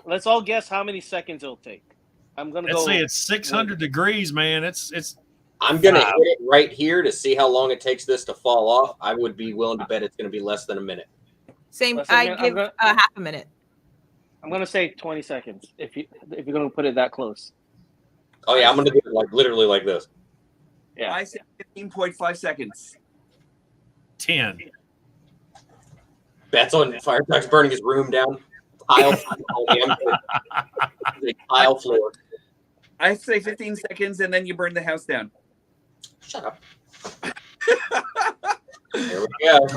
let's all guess how many seconds it'll take. I'm gonna Let's see. It's 600 degrees, man. It's. I'm gonna hit it right here to see how long it takes this to fall off. I would be willing to bet it's gonna be less than a minute. Same. I give half a minute. I'm gonna say 20 seconds if you're gonna put it that close. Oh yeah, I'm gonna do it like literally like this. Yeah. I said 15.5 seconds. 10. Bets on Firetox burning his room down. Tile floor. I say 15 seconds and then you burn the house down. Shut up. There we go.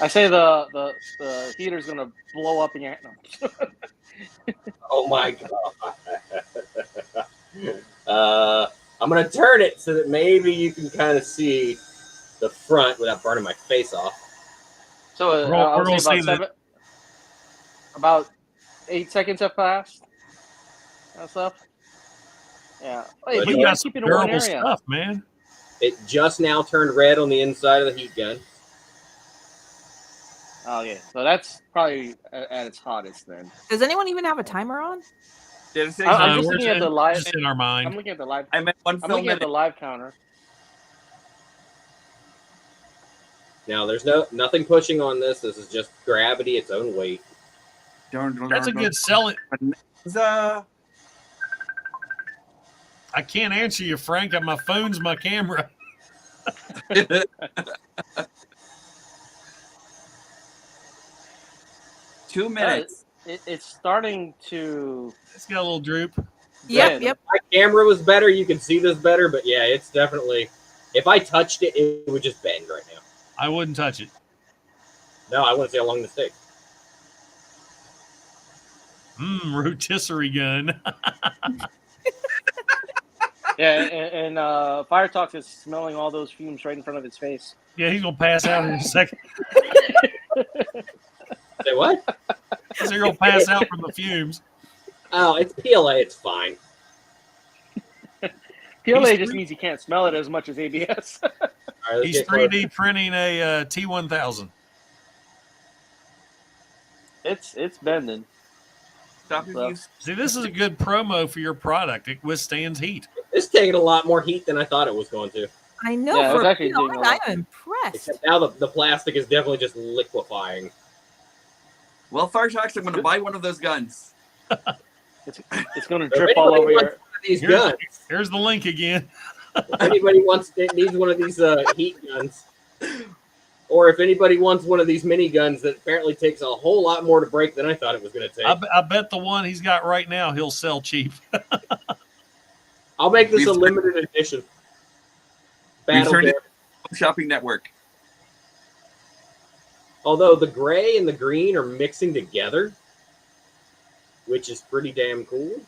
I say the heater's gonna blow up in your hand. No. Oh my god. I'm gonna turn it so that maybe you can kind of see the front without burning my face off. So I'll say about 8 seconds have passed. That stuff. Yeah. Hey, You got some durable stuff, man. It just now turned red on the inside of the heat gun. Oh yeah, so that's probably at its hottest then. Does anyone even have a timer on? I'm just looking at the live. Just in our mind. I'm looking at the live. I meant one I'm looking at the live counter. Now there's nothing pushing on this. This is just gravity, its own weight. That's a good sell it. I can't answer you, Frank. My phone's my camera. 2 minutes. It's starting to. It's got a little droop. Yep. My camera was better. You can see this better, but yeah, it's definitely. If I touched it, it would just bend right now. I wouldn't touch it. No, I want to see how long this takes. Rotisserie gun. Yeah, and Firetox is smelling all those fumes right in front of his face. Yeah, he's gonna pass out in a second. Say what? He's gonna pass out from the fumes. Oh, it's PLA. It's fine. PLA just means you can't smell it as much as ABS. Right, he's 3D printing a T1000. It's bending. See, this is a good promo for your product. It withstands heat. It's taking a lot more heat than I thought it was going to. I know. Yeah, for actually I'm impressed. Except now the plastic is definitely just liquefying. Well, Firetox, I'm going to buy one of those guns. It's going to drip all over your. These guns. Here's the link again. If anybody needs one of these heat guns. or if anybody wants one of these mini guns that apparently takes a whole lot more to break than I thought it was going to take. I bet the one he's got right now he'll sell cheap. I'll make this a limited edition. Battle Shopping Network. Although the gray and the green are mixing together, which is pretty damn cool.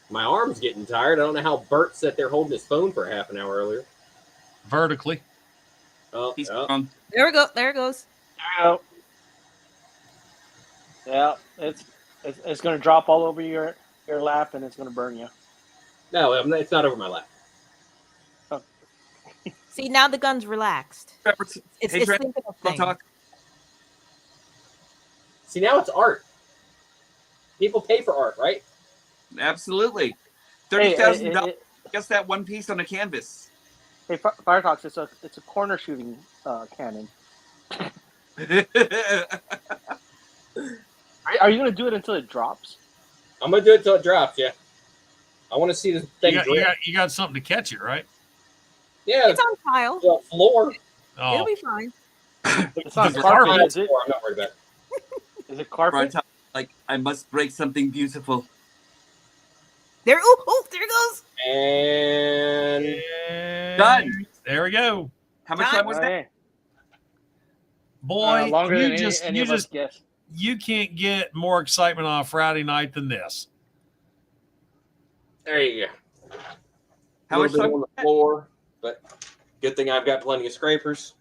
My arm's getting tired. I don't know how Bert sat there holding his phone for half an hour earlier. Vertically. Oh, He's oh. There we go. There it goes. Yeah, it's going to drop all over your lap, and it's going to burn you. No, it's not over my lap. See, now the gun's relaxed. It's thinking of things. See, now it's art. People pay for art, right? Absolutely. $30,000. Guess that one piece on a canvas. Hey, Firefox, it's a corner shooting cannon. Are you going to do it until it drops? I'm going to do it until it drops, yeah. I want to see this thing. You got something to catch it, right? Yeah. It's on file. The floor. Oh. It'll be fine. It's not carpet, is it? I'm not worried about it. Is it carpet? Like, I must break something beautiful. There, there it goes. And done. There we go. How much time was that? Boy, longer you than just any of us guessed. You can't get more excitement on a Friday night than this. There you go. How much time on the floor? But good thing I've got plenty of scrapers.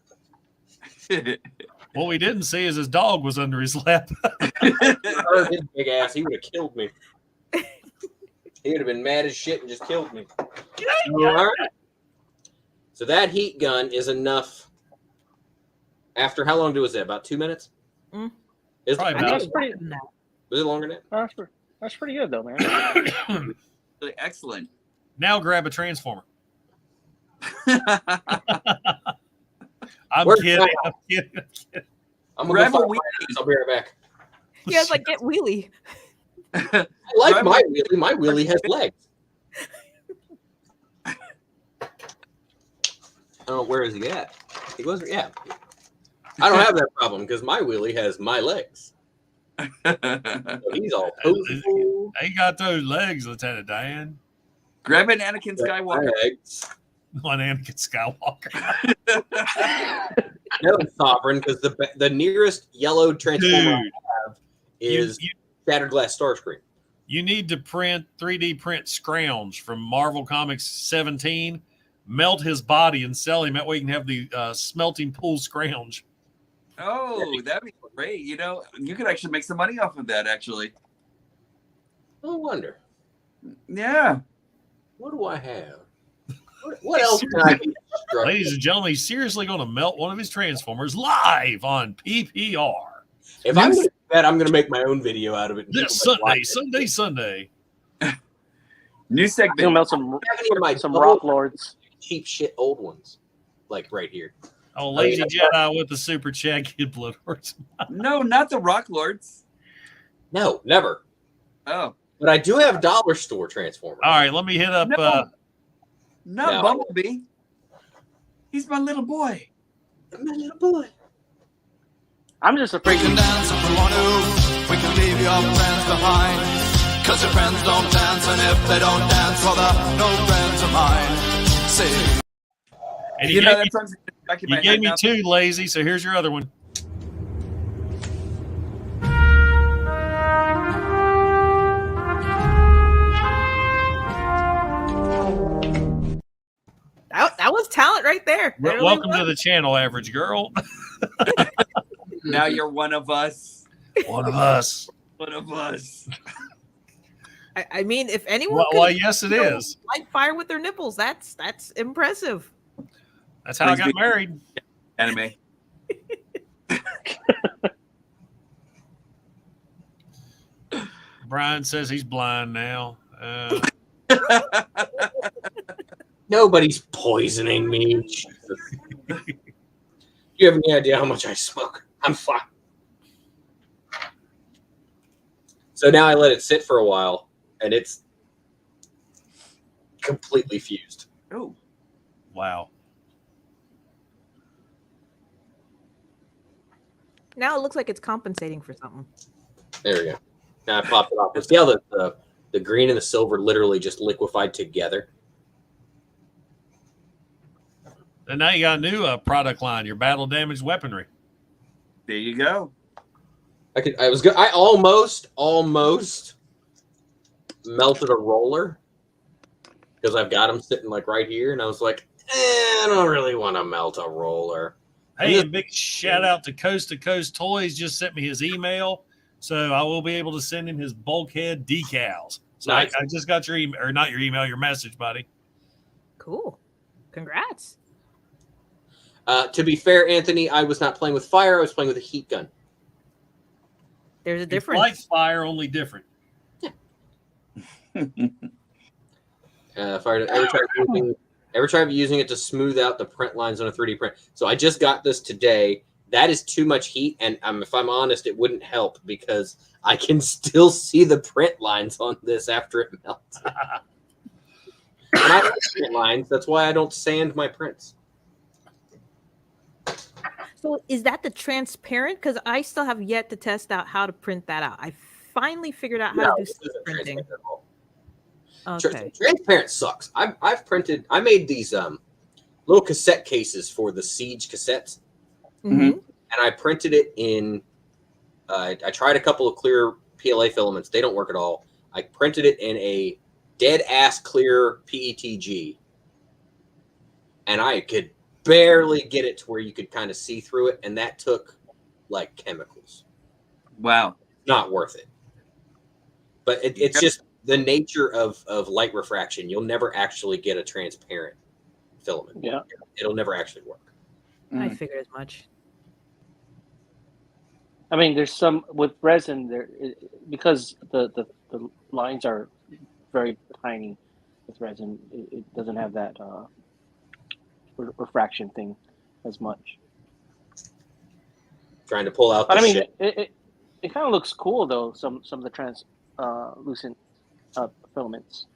What we didn't see is his dog was under his lap. His big ass, he would have killed me. He would have been mad as shit and just killed me. All right. So that heat gun is enough. After how long was that? About 2 minutes? Mm. Is I think it's pretty. Was it longer than that? That's pretty good, though, man. Excellent. Now grab a transformer. I'm Where's kidding. that? I'm kidding. I'm going to go find this. I'll be right back. Yeah, it's like get wheelie. I like my wheelie. My wheelie has legs. Oh, where is he at? He wasn't. Yeah, I don't have that problem because my wheelie has my legs. So he's all poseful. He got those legs, Lieutenant Dan. Grab an Anakin Skywalker. Legs. One Anakin Skywalker. No, Sovereign, because the nearest yellow transformer I have is Shattered Glass Starscream. You need to 3D print Scrounge from Marvel Comics 17. Melt his body and sell him. That way you can have the smelting pool Scrounge. Oh, that'd be great. You know, you could actually make some money off of that, actually. I wonder. Yeah. What do I have? What else can I be? Ladies and gentlemen, he's seriously going to melt one of his Transformers live on PPR. If I'm going to do that, I'm going to make my own video out of it. This Sunday. New segment. You'll melt some rock lords. Cheap shit old ones. Like right here. Oh, Lazy Jedi with the super chat kid blood horse. No, not the Rock Lords. No, never. Oh. But I do have dollar store Transformers. All right, let me hit up. Not Bumblebee. He's my little boy. My little boy. I'm just afraid. We can dance if we want to. We can leave your friends behind. Cause your friends don't dance, and if they don't dance, well, they're no friends of mine. See. And you know that song's back in my he gave head me now. 2, Lazy, so here's your other one. That was talent right there. That really Welcome was. to the channel, average girl. Now you're one of us. One of us. One of us. I mean, if anyone Well, yes, it is. light fire with their nipples, that's impressive. That's how I got married. Anime. Brian says he's blind now. Nobody's poisoning me. You have any idea how much I smoke? I'm fine. So now I let it sit for a while, and it's completely fused. Oh. Wow. Now it looks like it's compensating for something. There we go. Now I popped it off. But see how the green and the silver literally just liquefied together? And now you got a new product line, your battle damaged weaponry. There you go. I almost melted a roller because I've got them sitting like right here, and I was like, I don't really want to melt a roller. Hey, a big shout out to Coast Toys. Just sent me his email, so I will be able to send him his bulkhead decals. So Nice. I just got your email, or not your email, your message, buddy. Cool. Congrats. To be fair, Anthony, I was not playing with fire. I was playing with a heat gun. There's a It's difference. like fire, only different. Fire. Ever tried using it to smooth out the print lines on a 3D print? So I just got this today. That is too much heat, and if I'm honest, it wouldn't help because I can still see the print lines on this after it melts. And I like print lines. That's why I don't sand my prints. So is that the transparent? Because I still have yet to test out how to print that out. I finally figured out how to do stick printing. Okay. Transparent sucks. I've printed. I made these little cassette cases for the Siege cassettes, and I printed it in. I tried a couple of clear PLA filaments. They don't work at all. I printed it in a dead ass clear PETG, and I could barely get it to where you could kind of see through it, and that took like chemicals. Wow. Not worth it. But it's just the nature of light refraction. You'll never actually get a transparent filament. Yeah. It'll never actually work. I figured as much. I mean, there's some with resin there because the lines are very tiny with resin. It doesn't have that refraction thing as much. Trying to pull out. But I mean, it kind of looks cool though. Some of the translucent filaments.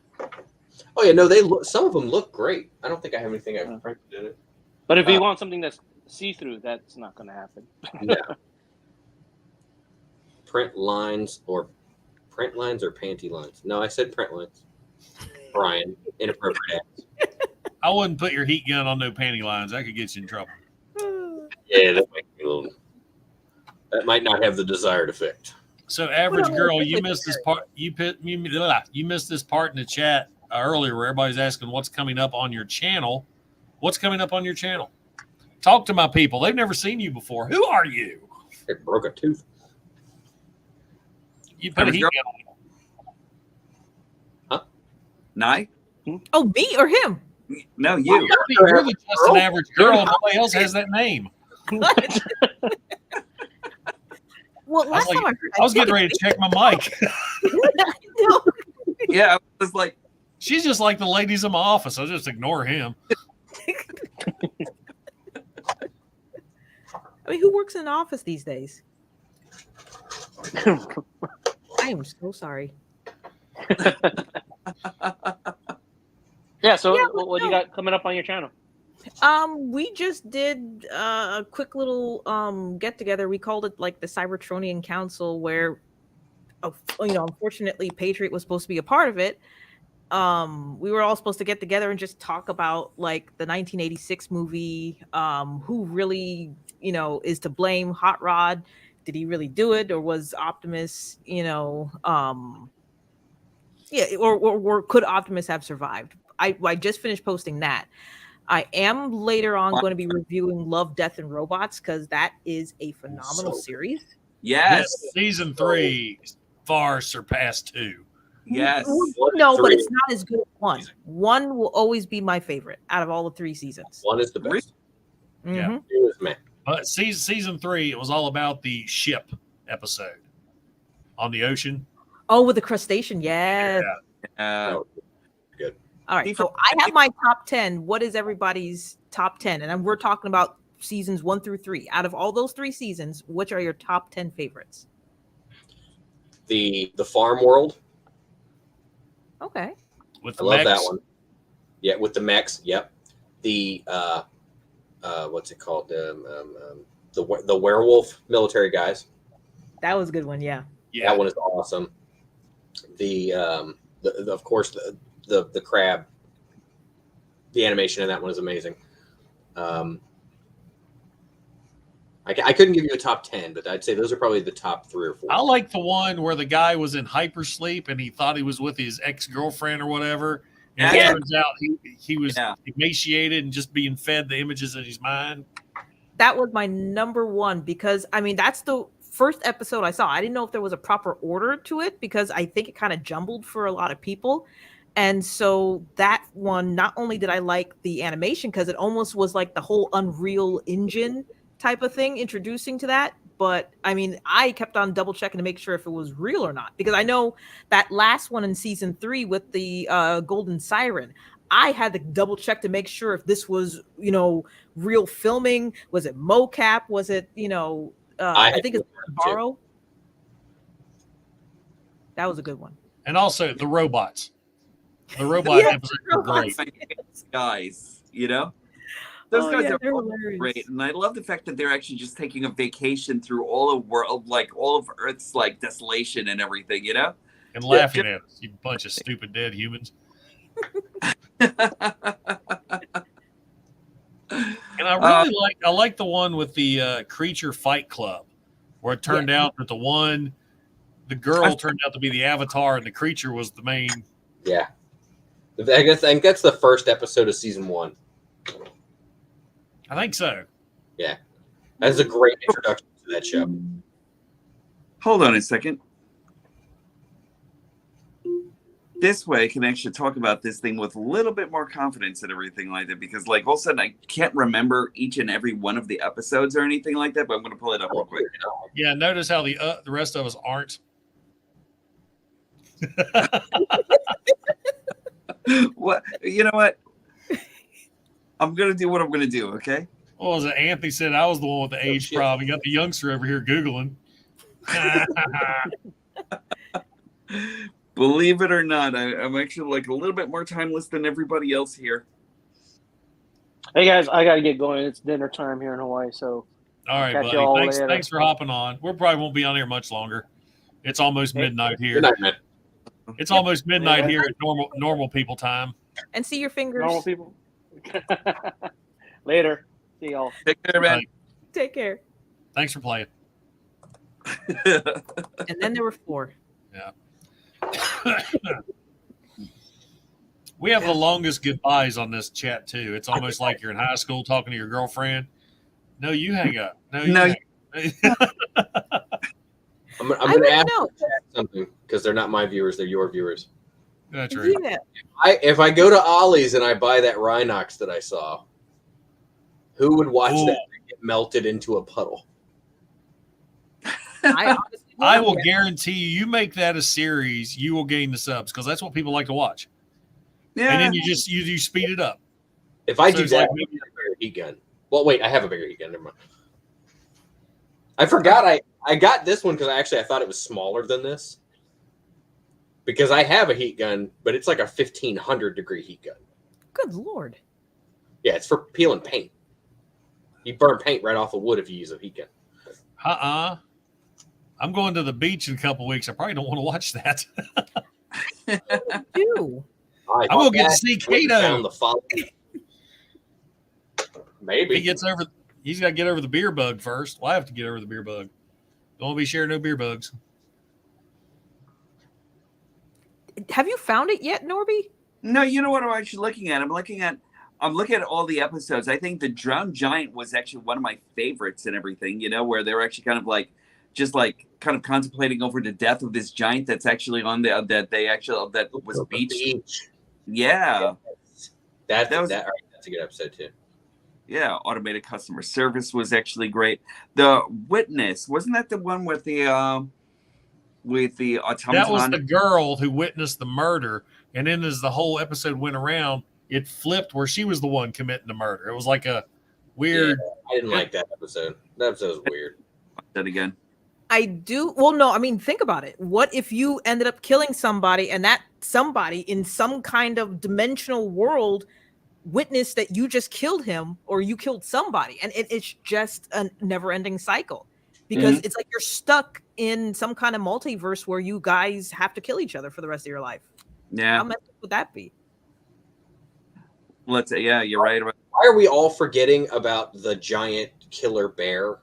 Oh yeah, no, they look. Some of them look great. I don't think I have anything I've printed in it. But if you want something that's see-through, that's not going to happen. Yeah. Print lines or panty lines. No, I said print lines. Brian, inappropriate acts. I wouldn't put your heat gun on no panty lines. That could get you in trouble. Yeah, that might not have the desired effect. So, average girl, you missed this part. You missed this part in the chat earlier where everybody's asking what's coming up on your channel. What's coming up on your channel? Talk to my people. They've never seen you before. Who are you? It broke a tooth. You put a heat gun on. Huh? Nye? Oh, me or him? No, you. You're just an average girl. Nobody else has that name. Well, last time I was getting ready to check my mic. Yeah, I was like, she's just like the ladies in my office. I just ignore him. I mean, who works in an office these days? I am so sorry. Yeah. So what do you got coming up on your channel? We just did a quick little get together. We called it like the Cybertronian Council, where unfortunately Patriot was supposed to be a part of it. We were all supposed to get together and just talk about like the 1986 movie, who really is to blame. Hot Rod, did he really do it, or was Optimus or could Optimus have survived? I just finished posting that. I am later on going to be reviewing Love, Death, and Robots because that is a phenomenal series. Yes. Season 3 far surpassed 2. Yes. No, but it's not as good as 1. 1 will always be my favorite out of all the 3 seasons. 1 is the best. Yeah. Mm-hmm. But season 3, it was all about the ship episode on the ocean. Oh, with the crustacean. Yeah. Good. All right. So I have my top 10. What is everybody's top 10? And we're talking about seasons 1 through 3. Out of all those 3 seasons, which are your top 10 favorites? The farm world. Okay. With I love that one. Yeah, with the mechs. Yep. The what's it called? The the werewolf military guys. That was a good one. Yeah. That one is awesome. The of course the crab. The animation in that one is amazing. I couldn't give you a top 10, but I'd say those are probably the top 3 or 4. I like the one where the guy was in hypersleep and he thought he was with his ex-girlfriend or whatever. And it turns out he was emaciated and just being fed the images in his mind. That was my number one because, I mean, that's the first episode I saw. I didn't know if there was a proper order to it because I think it kind of jumbled for a lot of people. And so that one, not only did I like the animation because it almost was like the whole Unreal Engine type of thing introducing to that, but I mean, I kept on double checking to make sure if it was real or not, because I know that last one in season 3 with the Golden Siren, I had to double check to make sure if this was, you know, real filming. Was it mocap? Was it, you know, I think it's borrow. That was a good one. And also the robots. The robot episodes were great. Guys, you know? Those guys are hilarious. Great, and I love the fact that they're actually just taking a vacation through all of world, like all of Earth's like desolation and everything, you know, and laughing at us, you bunch of stupid dead humans. And I really like the one with the creature fight club, where it turned out that the girl turned out to be the avatar, and the creature was the main. Yeah, I think that's the first episode of season 1. I think so. Yeah. That's a great introduction to that show. Hold on a second. This way I can actually talk about this thing with a little bit more confidence and everything like that, because like all of a sudden I can't remember each and every one of the episodes or anything like that, but I'm going to pull it up real quick. Yeah, notice how the rest of us aren't. What? You know what? I'm going to do what I'm going to do, okay? What was it? Anthony said I was the one with the age problem. You got the youngster over here Googling. Believe it or not, I'm actually like a little bit more timeless than everybody else here. Hey, guys, I got to get going. It's dinner time here in Hawaii, so all right, buddy. Thanks for hopping on. We probably won't be on here much longer. It's almost midnight here. Good night, man. It's almost midnight here at normal people time. And see your fingers. Normal people. Later. See y'all. Take care, man. Take care. Thanks for playing. And then there were 4. Yeah. We have the longest goodbyes on this chat too. It's almost like you're in high school talking to your girlfriend. No, you hang up. No. I'm going to ask something because they're not my viewers; they're your viewers. That's right. Yeah. If I go to Ollie's and I buy that Rhinox that I saw, who would watch that get melted into a puddle? I will guarantee you make that a series, you will gain the subs because that's what people like to watch. Yeah. And then you speed it up. If I do that, like maybe a bigger heat gun. Well, wait, I have a bigger heat gun. Never mind. I forgot I got this one because I thought it was smaller than this. Because I have a heat gun, but it's like a 1500 degree heat gun. Good Lord. Yeah, it's for peeling paint. You burn paint right off of wood if you use a heat gun. I'm going to the beach in a couple of weeks. I probably don't want to watch that. Do. I'm going to get to see Kato. Maybe. He's got to get over the beer bug first. Well, I have to get over the beer bug. Don't want to be sharing no beer bugs. Have you found it yet, Norby? No, you know what I'm actually looking at? I'm looking at all the episodes. I think the Drowned Giant was actually one of my favorites and everything, you know, where they're actually kind of like just like kind of contemplating over the death of this giant that's actually on the that was beached. Yeah. That's a good episode too. Yeah, automated customer service was actually great. The Witness, wasn't that the one with the automaton? That was the girl who witnessed the murder, and then as the whole episode went around, it flipped where she was the one committing the murder. It was like a weird. Yeah, I didn't like that episode. That episode was weird. That again. I do. Well, no, I mean, think about it. What if you ended up killing somebody and that somebody in some kind of dimensional world witness that you just killed him or you killed somebody, and it's just a never-ending cycle because it's like you're stuck in some kind of multiverse where you guys have to kill each other for the rest of your life. Yeah. How messed up would that be? Let's say, yeah, you're right about. Why are we all forgetting about the giant killer bear?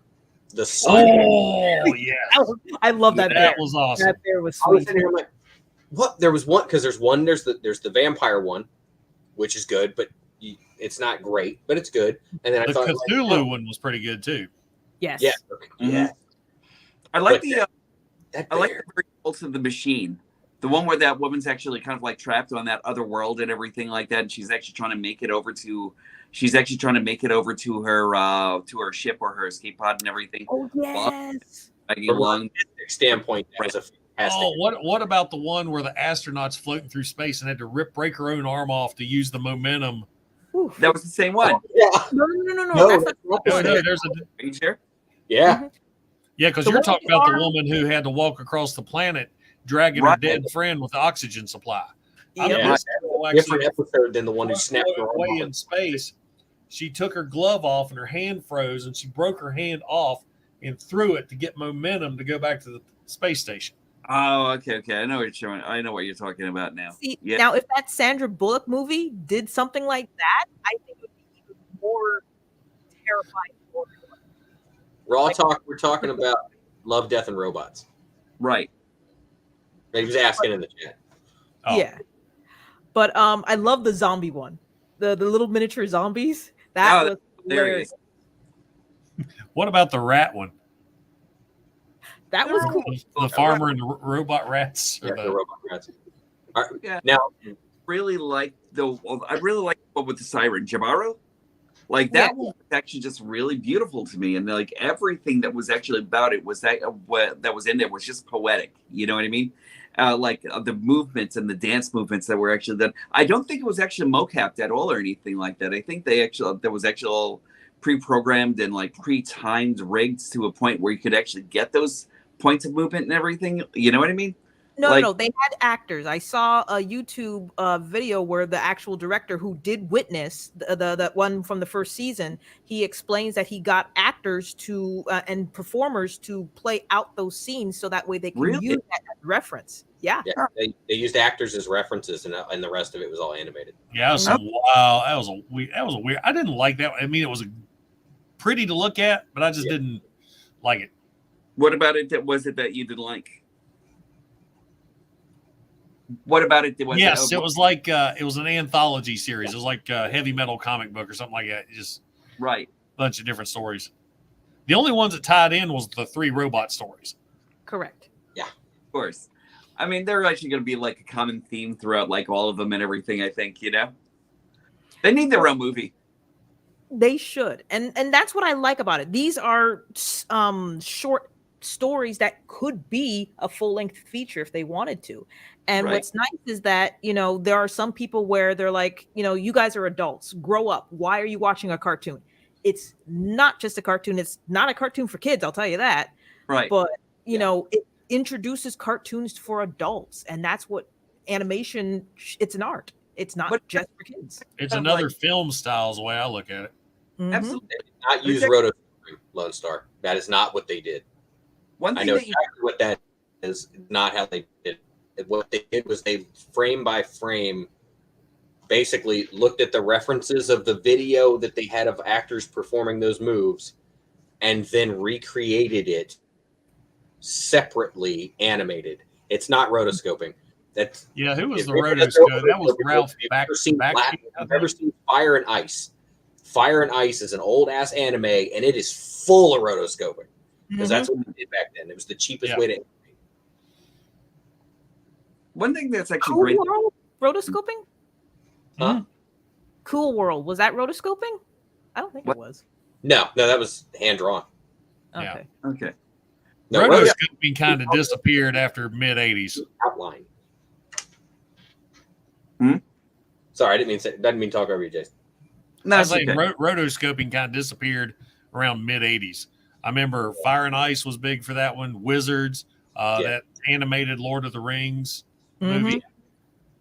The sun. Oh yeah, I love that. That bear. was awesome. That bear was I was sweet. sitting here like, what? There was one because there's the vampire one, which is good, but it's not great, but it's good. And then I The thought Cthulhu one was pretty good too. Yes. Yeah. Yeah. I like But I like the very Pulse of the Machine, the one where that woman's actually kind of like trapped on that other world and everything like that, and she's actually trying to make it over to her ship or her escape pod and everything. Oh yes. From a logistic standpoint, that was a fantastic. Oh, what about the one where the astronaut's floating through space and had to break her own arm off to use the momentum? That was the same one. Yeah. No. No, That's not no, there's Are you sure? Yeah. Yeah, because The you're one talking with the about the arm- woman who had to walk across the planet dragging her Right. dead friend with the oxygen supply. I Yeah. mean, this girl actually Different episode than the one who snapped her arm way off. in space. She took her glove off and her hand froze, and she broke her hand off and threw it to get momentum to go back to the space station. Oh, okay. I know what you're talking about now. See, Yeah. now if that Sandra Bullock movie did something like that, I think it would be even more terrifying. We're talking about Love, Death, and Robots. Right. He was asking in the chat. Oh. Yeah. But I love the zombie one. The little miniature zombies. That was hilarious. What about the rat one? That was cool. The farmer and the robot rats. Yeah, the robot rats. All right. Yeah. Now, I really like the one with the siren, Jabaro. Like that one was actually just really beautiful to me, and like everything that was actually about it was that was in there was just poetic. You know what I mean? The movements and the dance movements that were actually done. I don't think it was actually mocapped at all or anything like that. I think there was actual pre-programmed and like pre-timed rigs to a point where you could actually get those points of movement and everything. You know what I mean? No, they had actors. I saw a YouTube video where the actual director who did witness the one from the first season, he explains that he got actors to and performers to play out those scenes so that way they can use that as reference. Yeah. They used actors as references, and the rest of it was all animated. Yeah, that was a weird. I didn't like that. I mean, it was pretty to look at, but I just didn't like it. What about it? That was it that you didn't like? What about it? It was like it was an anthology series. It was like a heavy metal comic book or something like that. Just a bunch of different stories. The only ones that tied in was the 3 robot stories. Correct. Yeah, of course. I mean, they're actually going to be like a common theme throughout like all of them and everything. I think they need their own movie. They should, and that's what I like about it. These are short stories that could be a full-length feature if they wanted to. And what's nice is that, there are some people where they're like, you guys are adults, grow up. Why are you watching a cartoon? It's not just a cartoon. It's not a cartoon for kids. I'll tell you that. Right. But, it introduces cartoons for adults. And that's what animation, it's an art. It's not just for kids. It's another film style is the way I look at it. Mm-hmm. Absolutely. They did not use rotoscoping, Lone Star. That is not what they did. One thing I know exactly what that is. Not how they did. What they did was they frame by frame basically looked at the references of the video that they had of actors performing those moves and then recreated it separately animated. It's not rotoscoping. That's who was the rotoscope? That was Ralph back. I've never seen Fire and Ice. Fire and Ice is an old ass anime, and it is full of rotoscoping because that's what we did back then. It was the cheapest way to. One thing that's actually Cool great. World rotoscoping? Huh? Cool World. Was that rotoscoping? I don't think it was. No, that was hand drawn. Okay. Yeah. Okay. No, rotoscoping kind of disappeared after mid-'80s. Outline. Sorry, I didn't mean to talk over you, Jason. No, I was saying rotoscoping kind of disappeared around mid-'80s. I remember Fire and Ice was big for that one. Wizards, that animated Lord of the Rings movie.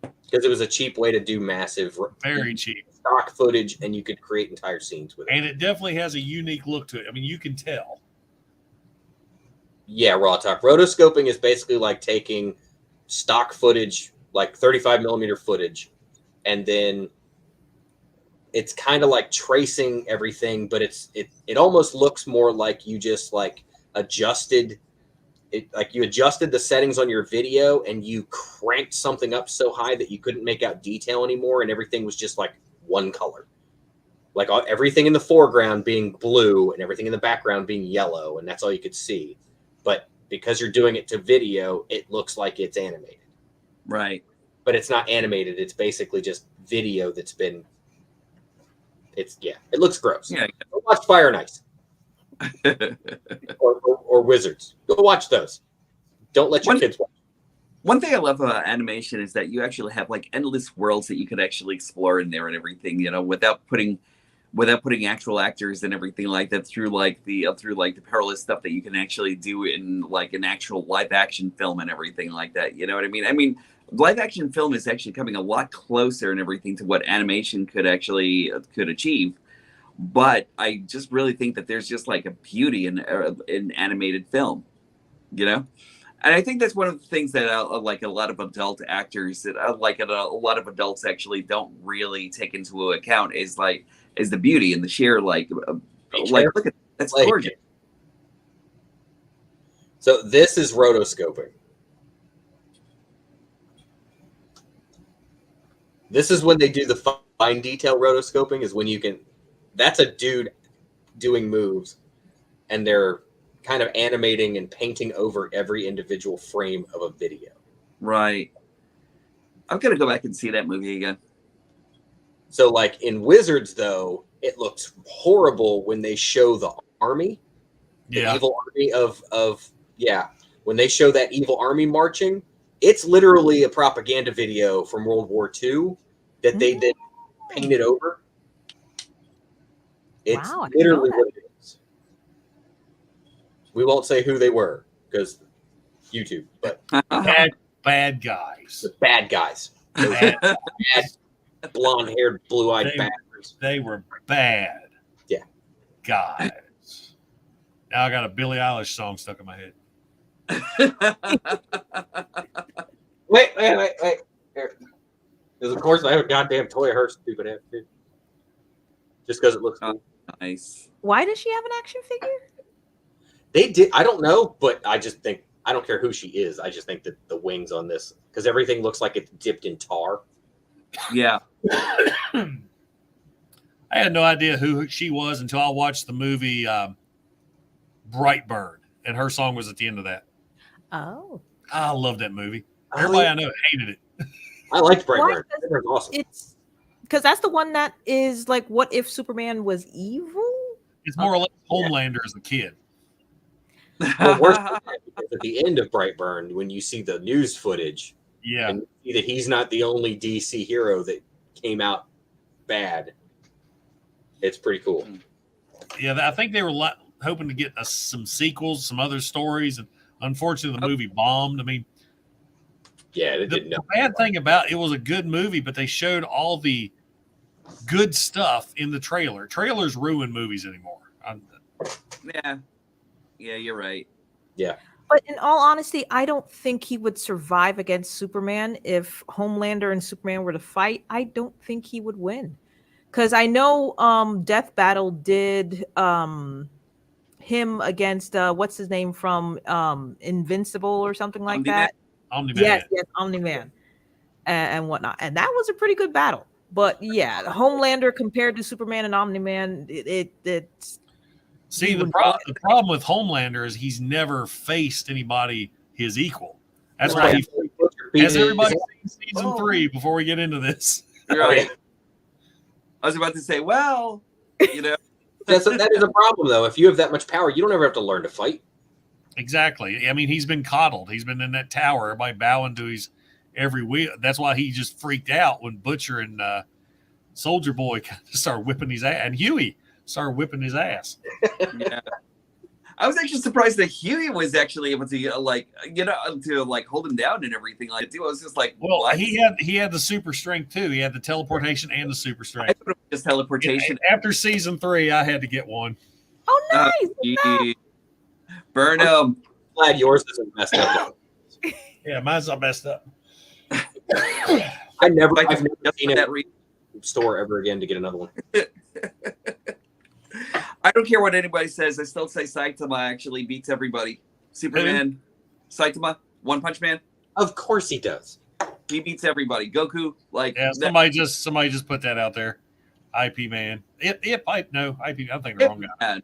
Because it was a cheap way to do massive. Very cheap. stock footage, and you could create entire scenes with it. And it definitely has a unique look to it. I mean, you can tell. Yeah, raw talk. Rotoscoping is basically like taking stock footage, like 35 millimeter footage, and then it's kind of like tracing everything, but it almost looks more like you just like adjusted it, like you adjusted the settings on your video and you cranked something up so high that you couldn't make out detail anymore, and everything was just like one color, like everything in the foreground being blue and everything in the background being yellow, and that's all you could see. But because you're doing it to video, it looks like it's animated. Right. But it's not animated. It's basically just video that's been, it looks gross. Yeah. Go watch Fire and Ice. or Wizards. Go watch those. Don't let your kids watch. One thing I love about animation is that you actually have like endless worlds that you could actually explore in there and everything, you know, without putting actual actors and everything like that through the perilous stuff that you can actually do in like an actual live action film and everything like that. You know what I mean? I mean, live action film is actually coming a lot closer and everything to what animation could achieve. But I just really think that there's just like a beauty in animated film, you know? And I think that's one of the things that like a lot of adult actors that a lot of adults actually don't really take into account is the beauty and the sheer like look at that's gorgeous. So this is rotoscoping. This is when they do the fine detail rotoscoping, is when you can, that's a dude doing moves and they're kind of animating and painting over every individual frame of a video. Right. I'm going to go back and see that movie again. So like in Wizards though, it looks horrible when they show the army, the evil army when they show that evil army marching, it's literally a propaganda video from World War II that they then painted over. It's literally what it is. We won't say who they were because YouTube, but bad guys. The bad guys. Bad blonde-haired, blue-eyed bastards. They were bad. Yeah. Guys. Now I got a Billie Eilish song stuck in my head. Wait. Here. Because of course I have a goddamn Toyhax stupid ass too. Just because it looks cool. Nice. Why does she have an action figure? They did. I don't know, but I just think, I don't care who she is. I just think that the wings on this, because everything looks like it's dipped in tar. Yeah. I had no idea who she was until I watched the movie Brightburn, and her song was at the end of that. Oh. I love that movie. Everybody I know hated it. I liked Brightburn. It was awesome. It's because that's the one that is like, what if Superman was evil? It's more or less Homelander as a kid. Well, worse than that, because at the end of Brightburn, when you see the news footage, and you see that he's not the only DC hero that came out bad, it's pretty cool. Yeah, I think they were hoping to get some sequels, some other stories, and unfortunately, the movie bombed. I mean, the bad thing about it was a good movie, but they showed all the good stuff in the trailer. Trailers ruin movies anymore. Yeah, you're right. Yeah. But in all honesty, I don't think he would survive against Superman if Homelander and Superman were to fight. I don't think he would win. Because I know Death Battle did him against what's his name from Invincible or something like that. Omni-Man. Yes, Omni-Man and whatnot. And that was a pretty good battle. But yeah, Homelander compared to Superman and Omni-Man, it's See, the problem with Homelander is he's never faced anybody his equal. That's why has everybody seen season 3 before we get into this? Right. I was about to say, well, you know. that is a problem, though. If you have that much power, you don't ever have to learn to fight. Exactly. I mean, he's been coddled. He's been in that tower, everybody bowing to his every wheel. That's why he just freaked out when Butcher and Soldier Boy kind of started whipping his ass, and Huey started whipping his ass. Yeah. I was actually surprised that Huey was actually able to to hold him down and everything like that. I was just like, well, what? he had the super strength too. He had the teleportation and the super strength. I thought it was just teleportation. After season 3, I had to get one. Oh, nice! Burn him. Glad yours isn't messed up. Yeah, mine's not messed up. I've never seen it at store ever again to get another one. I don't care what anybody says. I still say Saitama actually beats everybody. Superman, Saitama, One Punch Man. Of course he does. He beats everybody. Goku, somebody just put that out there. IP Man. IP. No, IP. I'm thinking the wrong guy.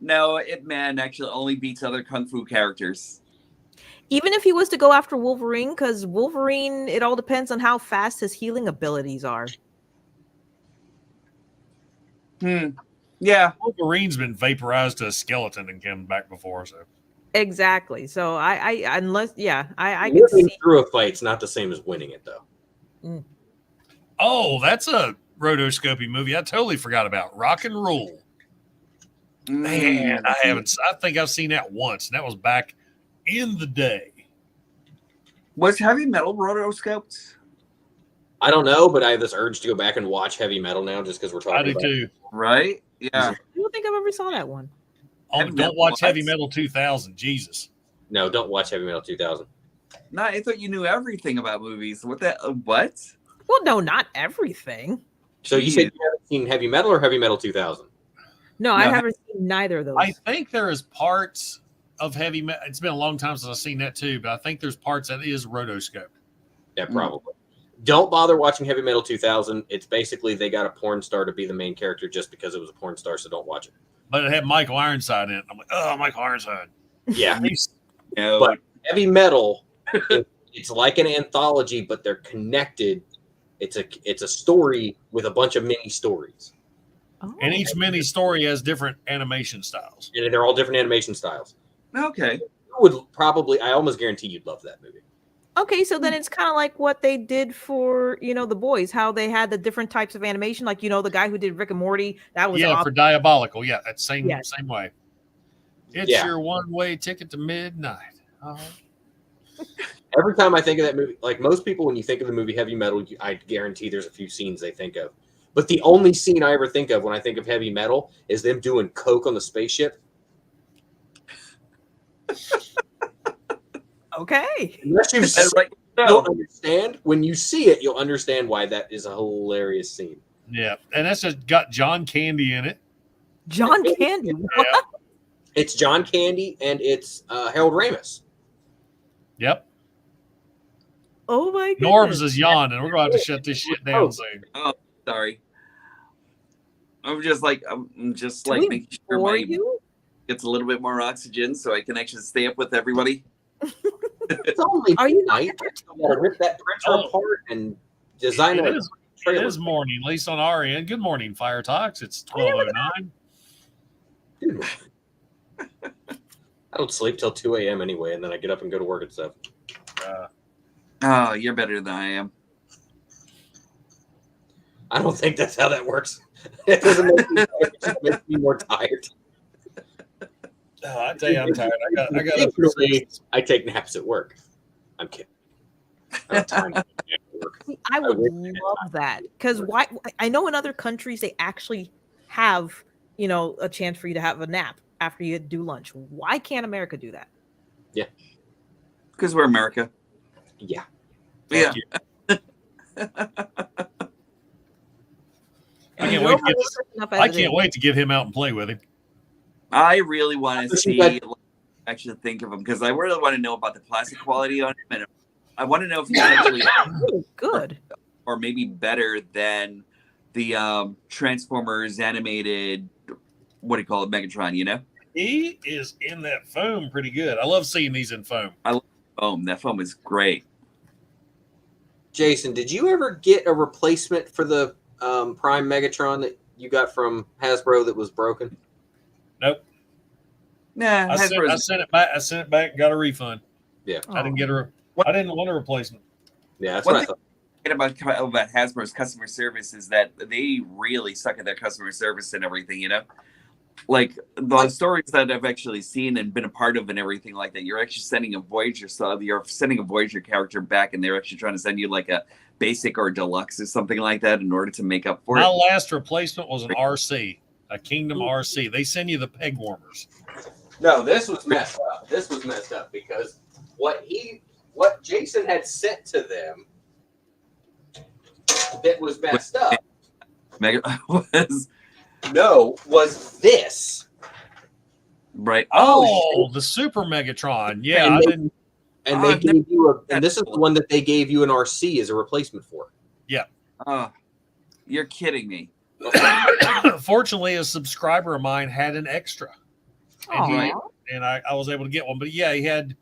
No, Ip Man actually only beats other kung fu characters. Even if he was to go after Wolverine, because Wolverine, it all depends on how fast his healing abilities are. Yeah. Wolverine's been vaporized to a skeleton and come back before, so. Exactly. So I can Living see through a fight's not the same as winning it, though. Oh, that's a rotoscopy movie I totally forgot about. Rock and Roll. Man, I think I've seen that once, and that was back in the day. Was Heavy Metal rotoscoped? I don't know, but I have this urge to go back and watch Heavy Metal now just because we're talking about it. I do too. Right? Yeah. I don't think I've ever saw that one. Oh, don't watch Heavy Metal 2000. Jesus. No, don't watch Heavy Metal 2000. No, I thought you knew everything about movies. What? Well, no, not everything. So you said you haven't seen Heavy Metal or Heavy Metal 2000? No, I haven't seen neither of those. I think there is parts of Heavy Metal. It's been a long time since I've seen that too, but I think there's parts that is rotoscoped. Yeah, probably. Don't bother watching Heavy Metal 2000. It's basically they got a porn star to be the main character just because it was a porn star, so don't watch it. But it had Michael Ironside in it. I'm like, oh, Michael Ironside. Yeah. But Heavy Metal, it's like an anthology, but they're connected. It's a story with a bunch of mini stories. And each mini story has different animation styles. And they're all different animation styles. Okay. I almost guarantee you'd love that movie. Okay, so then it's kind of like what they did for, The Boys, how they had the different types of animation. Like, the guy who did Rick and Morty, that was for Diabolical. Yeah, that same way. It's Yeah. your one-way ticket to midnight. Every time I think of that movie, like most people, when you think of the movie Heavy Metal, I guarantee there's a few scenes they think of. But the only scene I ever think of when I think of Heavy Metal is them doing coke on the spaceship. Okay. Unless you've don't understand, when you see it, you'll understand why that is a hilarious scene. Yeah, and that's just got John Candy in it. John Candy? What? Yeah. It's John Candy and it's Harold Ramis. Yep. Oh my goodness. Norbs is yawning. We're going to have to shut this shit down soon. Oh, sorry. I'm just making sure my gets a little bit more oxygen so I can actually stay up with everybody. It's only night. You gotta rip that printer apart and design it. It is morning, at least on our end. Good morning, Fire Talks. It's 12:09. I don't sleep till 2 a.m. anyway, and then I get up and go to work at 7. Oh, you're better than I am. I don't think that's how that works. It doesn't make me tired. It just makes me more tired. Oh, I tell you, I'm tired. I take naps at work. I'm kidding. I don't have time to take naps at work. I would love that because I know in other countries they actually have a chance for you to have a nap after you do lunch. Why can't America do that? Yeah, because we're America. Yeah, yeah. I can't wait to get him out and play with him. I really want to actually think of him because I really want to know about the plastic quality on him, and I want to know if he's actually good or maybe better than the Transformers animated. What do you call it, Megatron? He is in that foam pretty good. I love seeing these in foam. I love foam. That foam is great. Jason, did you ever get a replacement for the Prime Megatron that you got from Hasbro that was broken? Nope. Nah, I sent it back. I sent it back. Got a refund. Yeah, I didn't get I didn't want a replacement. Yeah, that's what I thought. About Hasbro's customer service is that they really suck at their customer service and everything. like the stories that I've actually seen and been a part of and everything like that, you're actually sending a Voyager, so you're sending a Voyager character back, and they're actually trying to send you like a basic or deluxe or something like that in order to make up for My it. last replacement was an RC, a Kingdom RC. They send you the peg warmers. No, this was messed up. This was messed up because what Jason had sent to them that was messed up was this. Right. Oh, the Super Megatron. Yeah, and they gave you and this is the one that they gave you an RC as a replacement for. Yeah. Oh, you're kidding me. Fortunately, a subscriber of mine had an extra. And I was able to get one. But yeah, he had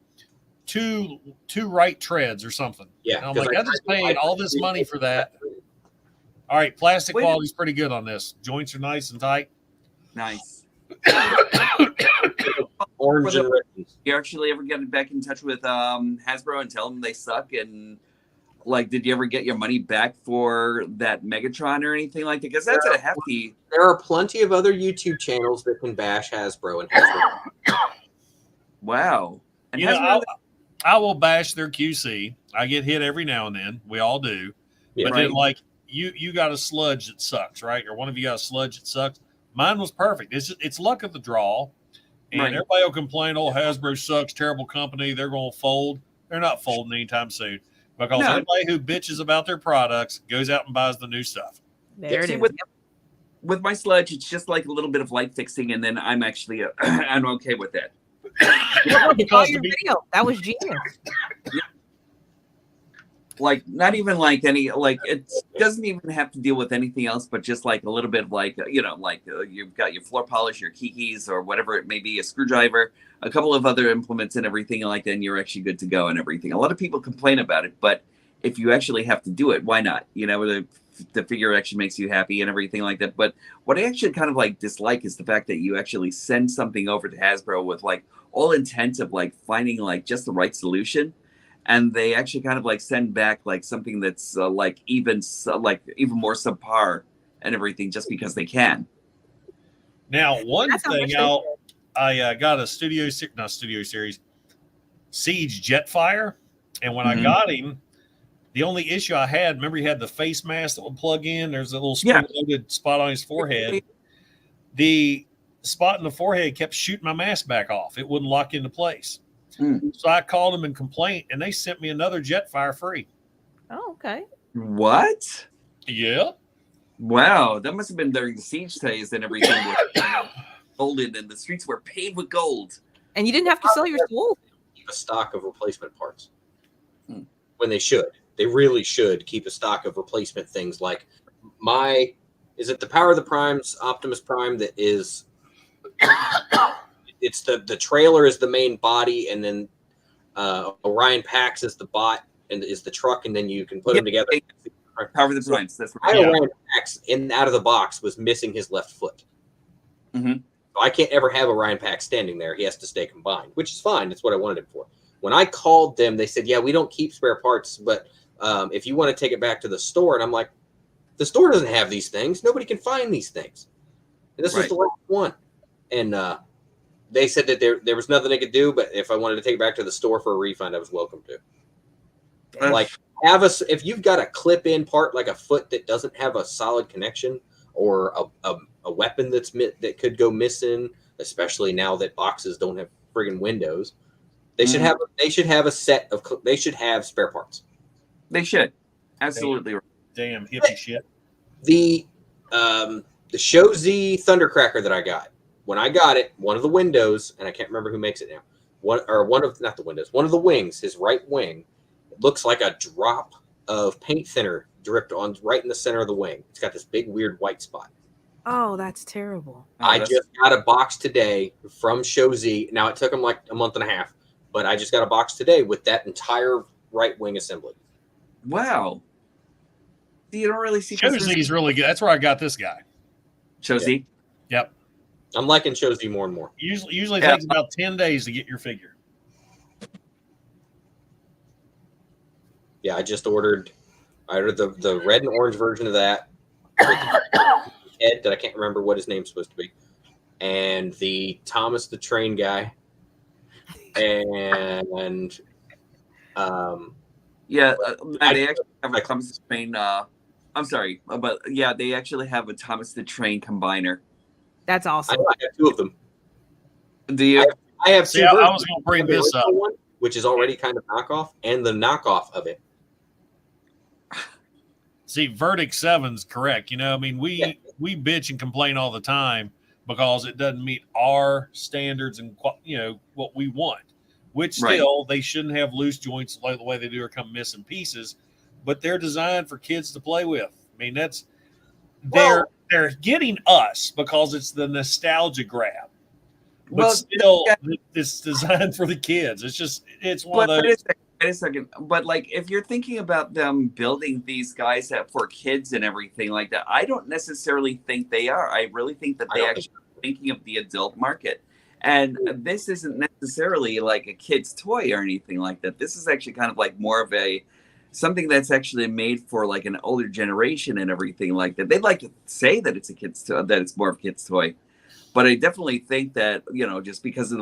two right treads or something. Yeah. And I'm like, I just paid all this money for that. All right, plastic quality's pretty good on this. Joints are nice and tight. Nice. Orange and red. You actually ever get back in touch with Hasbro and tell them they suck? And like, did you ever get your money back for that Megatron or anything like that? Because that's a hefty. There are plenty of other YouTube channels that can bash Hasbro and Hasbro. Wow. And You know, I will bash their QC. I get hit every now and then. We all do. Yeah, but then, like, you got a sludge that sucks, right? Or one of you got a sludge that sucks. Mine was perfect. It's luck of the draw. And everybody will complain, oh, Hasbro sucks, terrible company. They're going to fold. They're not folding anytime soon. Because anybody who bitches about their products goes out and buys the new stuff. There it is. With my sludge, it's just like a little bit of light fixing, and then I'm actually I'm okay with that. Because your video, that was genius. Like, not even like any, like, it doesn't even have to deal with anything else, but just like a little bit of like, you know, like you've got your floor polish, your keys, or whatever it may be, a screwdriver, a couple of other implements and everything like that, and you're actually good to go and everything. A lot of people complain about it, but if you actually have to do it, why not? You know, the figure actually makes you happy and everything like that. But what I actually kind of like dislike is the fact that you actually send something over to Hasbro with like all intent of like finding like just the right solution. And they actually kind of like send back like something that's like even more subpar and everything just because they can. Now, one thing I got a Studio Series Siege Jetfire, and when I got him, the only issue I had, remember he had the face mask that would plug in. There's a little spring-loaded spot on his forehead. The spot in the forehead kept shooting my mask back off. It wouldn't lock into place. So I called them and complained, and they sent me another Jetfire free. Oh, okay. What? Yeah. Wow, that must have been during the siege days and everything. Golden, and the streets were paved with gold. And you didn't have to sell your soul. Keep a stock of replacement parts when they should. They really should keep a stock of replacement things. Like is it the Power of the Primes, Optimus Prime that is? It's the trailer is the main body, and then Orion Pax is the bot and is the truck, and then you can put them together. Power of the Primes. That's right. Orion Pax out of the box was missing his left foot. So I can't ever have Orion Pax standing there. He has to stay combined, which is fine. That's what I wanted him for. When I called them, they said, "Yeah, we don't keep spare parts, but if you want to take it back to the store," and I'm like, "The store doesn't have these things. Nobody can find these things." And this was the last one, and they said that there was nothing they could do, but if I wanted to take it back to the store for a refund, I was welcome to. Like, if you've got a clip-in part like a foot that doesn't have a solid connection, or a weapon that could go missing, especially now that boxes don't have friggin' windows, they should have a set of they should have spare parts. They should absolutely. Damn hippie shit. The Show Z Thundercracker that I got. When I got it, one of the windows, and I can't remember who makes it now, one of the wings, his right wing, it looks like a drop of paint thinner dripped on right in the center of the wing. It's got this big weird white spot. Oh, that's terrible. I just got a box today from Show Z. Now, it took them like a month and a half, but I just got a box today with that entire right wing assembly. Wow. You don't really see Show Z is really good. That's where I got this guy. Show Z? Yep. I'm liking Show Z more and more. Usually takes about 10 days to get your figure. Yeah, I ordered the red and orange version of that. Head that I can't remember what his name's supposed to be. and the Thomas the Train guy, and they actually have a Thomas the Train. I'm sorry, but yeah, they actually have a Thomas the Train combiner. That's awesome. I have two of them. Do you? I have two. I versions. was going to bring this up, one, which is already kind of knockoff, and the knockoff of it. See, Verdict 7's correct. You know, I mean, we bitch and complain all the time because it doesn't meet our standards and, you know, what we want. Which still, they shouldn't have loose joints like the way they do or come missing pieces. But they're designed for kids to play with. I mean, they're getting us because it's the nostalgia grab. But still, it's designed for the kids. It's one of those. Wait a second. But like, if you're thinking about them building these guys for kids and everything like that, I don't necessarily think they are. I really think that they actually are thinking of the adult market. And this isn't necessarily like a kid's toy or anything like that. This is actually kind of like more of something that's actually made for like an older generation and everything like that. They'd like to say that it's a kid's toy, that it's more of a kid's toy. But I definitely think that, you know, just because of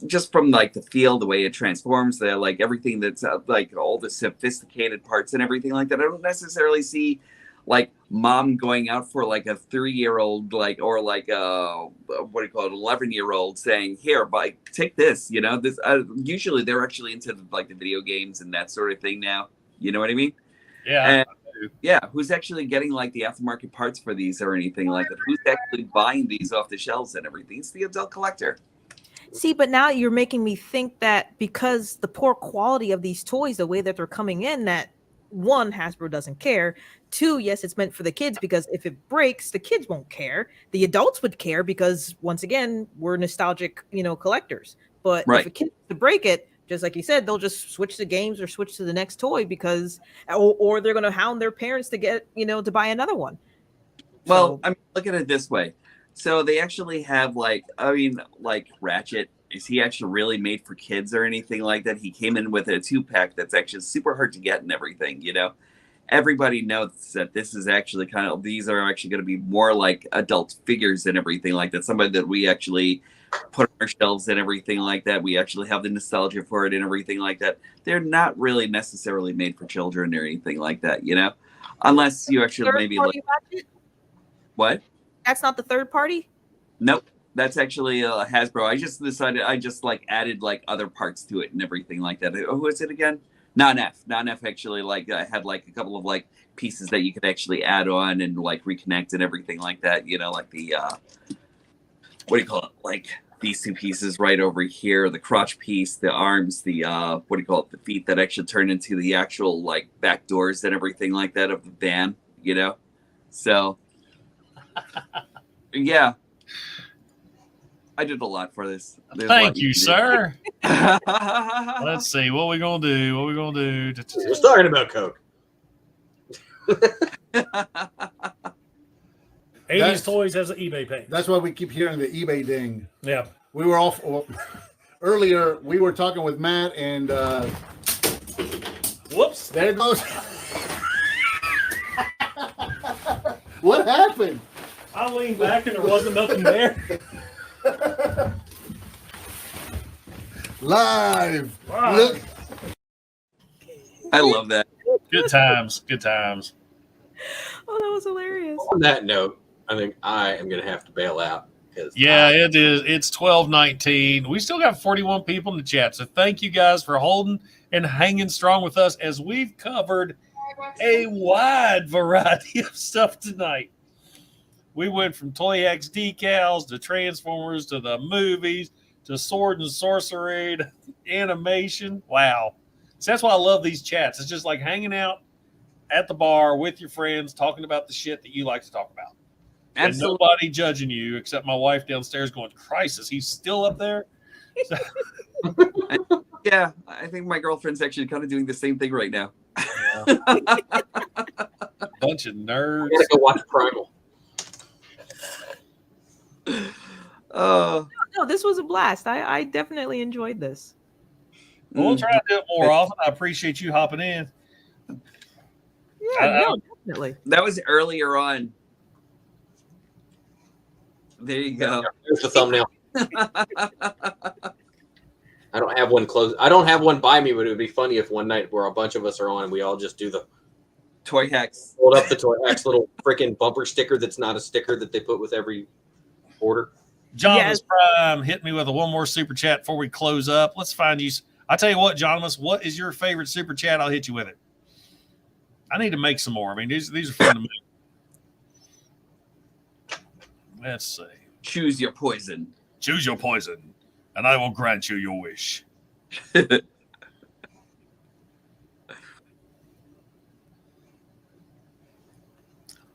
just from like the feel, the way it transforms, like everything that's like all the sophisticated parts and everything like that, I don't necessarily see like mom going out for like a 3-year-old, or like what do you call it, 11-year-old saying, here, take this, you know, this. Usually they're actually into like the video games and that sort of thing now. You know what I mean? Yeah. And, who's actually getting like the aftermarket parts for these or anything like that? Who's actually buying these off the shelves and everything? It's the adult collector. See, but now you're making me think that because the poor quality of these toys, the way that they're coming in, that one, Hasbro doesn't care. Two, yes, it's meant for the kids because if it breaks, the kids won't care. The adults would care because, once again, we're nostalgic, you know, collectors. But if a kid wants to break it, just like you said, they'll just switch the games or switch to the next toy because, or they're going to hound their parents to get, you know, to buy another one. Well, I mean, look at it this way. So they actually have like Ratchet. Is he actually really made for kids or anything like that? He came in with a 2-pack that's actually super hard to get and everything, you know? Everybody knows that this is actually these are actually going to be more like adult figures and everything like that. Somebody that we actually put on our shelves and everything like that. We actually have the nostalgia for it and everything like that. They're not really necessarily made for children or anything like that, you know? Unless you actually maybe like... What? That's not the third party? Nope. That's actually Hasbro. I just decided like added like other parts to it and everything like that. Who is it again? Non-F actually had like a couple of like pieces that you could actually add on and like reconnect and everything like that. You know, like the what do you call it? Like these two pieces right over here, the crotch piece, the arms, the what do you call it? The feet that actually turn into the actual like back doors and everything like that of the van. You know, so yeah. I did a lot for this. Thank you, sir. Let's see. What we going to do? We're talking about Coke. 80s Toys has an eBay page. That's why we keep hearing the eBay ding. Yeah. We were off earlier. We were talking with Matt and whoops. There it goes. What happened? I leaned back and there wasn't nothing there. Live. Wow. Look. I love that. Good times. Good times. Oh, that was hilarious. On that note, I think I am going to have to bail out. Yeah, it is. It's 12:19. We still got 41 people in the chat. So thank you guys for holding and hanging strong with us as we've covered a wide variety of stuff tonight. We went from Toyhax decals to Transformers to the movies to sword and sorcery to animation. Wow. So that's why I love these chats. It's just like hanging out at the bar with your friends, talking about the shit that you like to talk about. Absolutely. And nobody judging you except my wife downstairs going, Christ, is he still up there? So. Yeah, I think my girlfriend's actually kind of doing the same thing right now. Yeah. Bunch of nerds. I gotta go watch Primal. No, this was a blast. I definitely enjoyed this. Well, we'll try to do it more often. I appreciate you hopping in. Yeah, no, definitely. That was earlier on. There you go. There's the thumbnail. I don't have one close. I don't have one by me, but it would be funny if one night where a bunch of us are on and we all just do the Toyhax. Hold up the Toyhax little freaking bumper sticker that's not a sticker that they put with every order. Jonathan Prime hit me with one more super chat before we close up. Let's find you. I'll tell you what, Jonathan, what is your favorite super chat? I'll hit you with it. I need to make some more. I mean, these are fun to make. Let's see. Choose your poison. Choose your poison, and I will grant you your wish.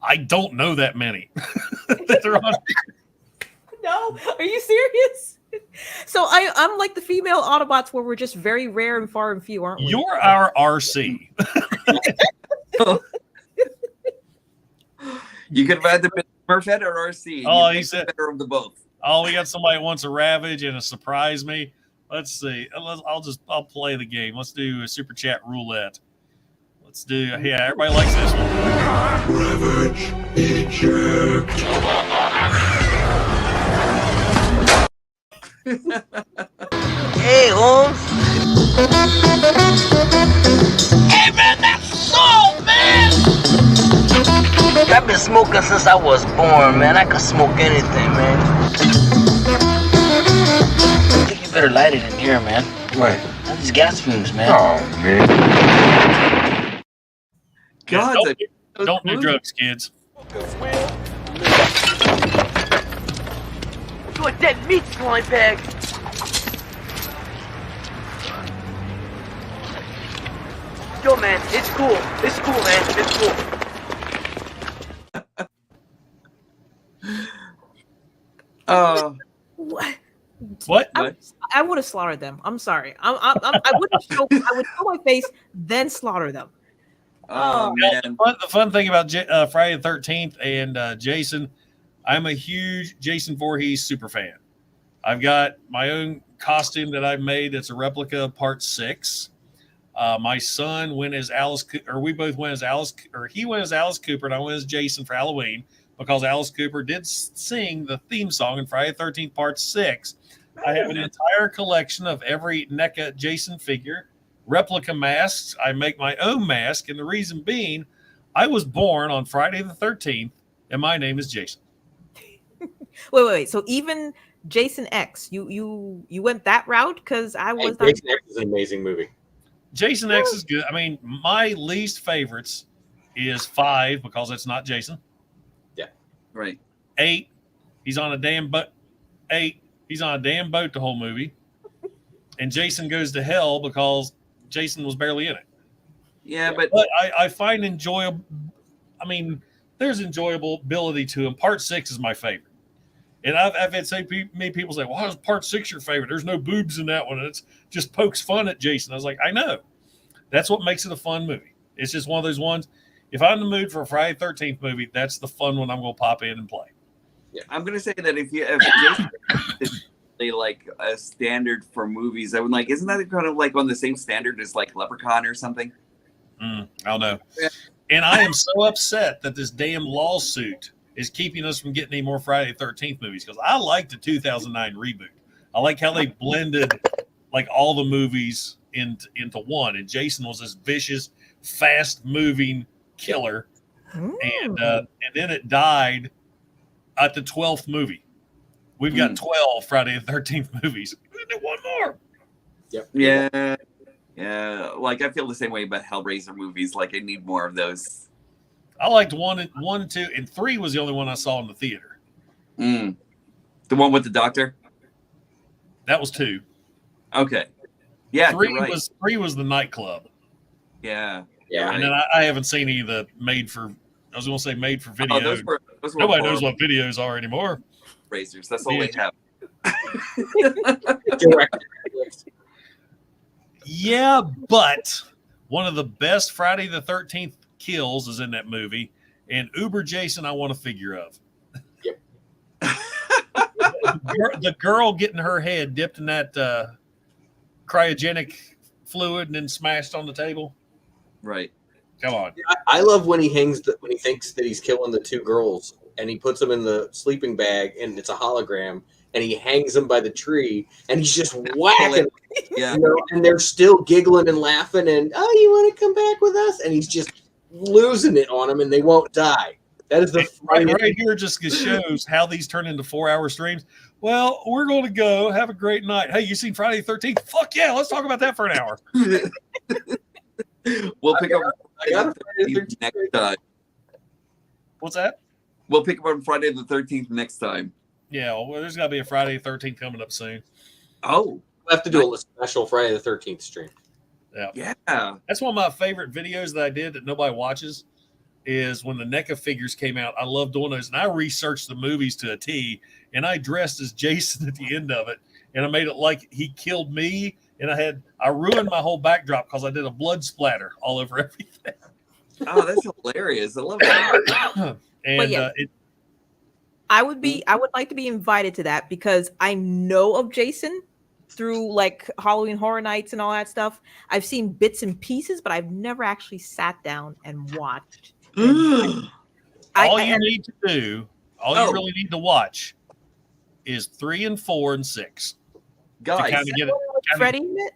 I don't know that many. No, are you serious? So I'm like the female Autobots where we're just very rare and far and few, aren't we? You're our RC. You could have had the Smurfette or RC. Oh, he said better of the both. Oh, we got somebody that wants a Ravage and a surprise me. Let's see. I'll play the game. Let's do a super chat roulette. Let's do. Yeah, everybody likes this one. Ravage eject. Hey, Holmes. Hey, man, that's so, man. I've been smoking since I was born, man. I could smoke anything, man. I think you better light it in here, man. What? All these gas fumes, man. Oh, man. God, don't do drugs, kids. You a dead meat slime bag. Yo, man, it's cool. It's cool, man. It's cool. What? I would have slaughtered them. I'm sorry. I wouldn't show. I would show my face, then slaughter them. Oh man! The fun thing about Friday the 13th and Jason, I'm a huge Jason Voorhees super fan. I've got my own costume that I've made. It's a replica of Part 6. My son went as Alice, or we both went as Alice, or he went as Alice Cooper, and I went as Jason for Halloween because Alice Cooper did sing the theme song in Friday the 13th Part 6. I have an entire collection of every NECA Jason figure, replica masks. I make my own mask, and the reason being, I was born on Friday the 13th, and my name is Jason. Wait. So even Jason X, you went that route? Because I was not. Jason X is an amazing movie. Jason X is good. I mean, my least favorites is 5 because it's not Jason. Yeah. Right. 8, he's on a damn boat. 8, he's on a damn boat the whole movie. And Jason Goes to Hell because Jason was barely in it. Yeah, but I find enjoyable. I mean, there's enjoyable ability to him. Part 6 is my favorite. And I've had many people say, "Why is Part 6 your favorite? There's no boobs in that one. And it's just pokes fun at Jason." I was like, I know. That's what makes it a fun movie. It's just one of those ones. If I'm in the mood for a Friday 13th movie, that's the fun one I'm going to pop in and play. Yeah, I'm going to say that if Jason is like a standard for movies, I would like, isn't that kind of like on the same standard as like Leprechaun or something? I don't know. Yeah. And I am so upset that this damn lawsuit is keeping us from getting any more Friday the 13th movies because I like the 2009 reboot. I like how they blended like all the movies into one. And Jason was this vicious, fast-moving killer. And then it died at the 12th movie. We've got 12 Friday the 13th movies. We can do one more. Yep. Yeah. Yeah. Like I feel the same way about Hellraiser movies. Like I need more of those. I liked 1, 2, and 3 was the only one I saw in the theater. The one with the doctor? That was 2. Okay. Yeah. 3 was the nightclub. Yeah. Yeah. And then I haven't seen any of the made for video. Those were Nobody knows what videos are anymore. Razors. That's all they have. Yeah, but one of the best Friday the 13th kills is in that movie, and Uber Jason I want a figure of. Yep. The girl getting her head dipped in that cryogenic fluid and then smashed on the table. Right. Come on. I love when he hangs when he thinks that he's killing the 2 girls and he puts them in the sleeping bag, and it's a hologram, and he hangs them by the tree, and he's just whacking. Yeah. And they're still giggling and laughing, and oh, you want to come back with us? And he's just losing it on them, and they won't die. That is the right here just shows how these turn into 4-hour streams. Well, we're going to go. Have a great night. Hey, you seen Friday the 13th? Fuck yeah, let's talk about that for an hour. We'll pick up I got Friday the 13th next time. What's that? We'll pick up on Friday the 13th next time. Yeah, well, there's got to be a Friday the 13th coming up soon. Oh. We'll have to do a special Friday the 13th stream. Yeah. Yeah. That's one of my favorite videos that I did that nobody watches is when the NECA figures came out. I love doing those. And I researched the movies to a T, and I dressed as Jason at the end of it. And I made it like he killed me. And I ruined my whole backdrop because I did a blood splatter all over everything. Oh, that's hilarious. I love that. And yeah. I would like to be invited to that because I know of Jason through like Halloween Horror Nights and all that stuff. I've seen bits and pieces, but I've never actually sat down and watched. All you really need to watch is 3 and 4 and 6. Guys, is that the one with Freddy in it?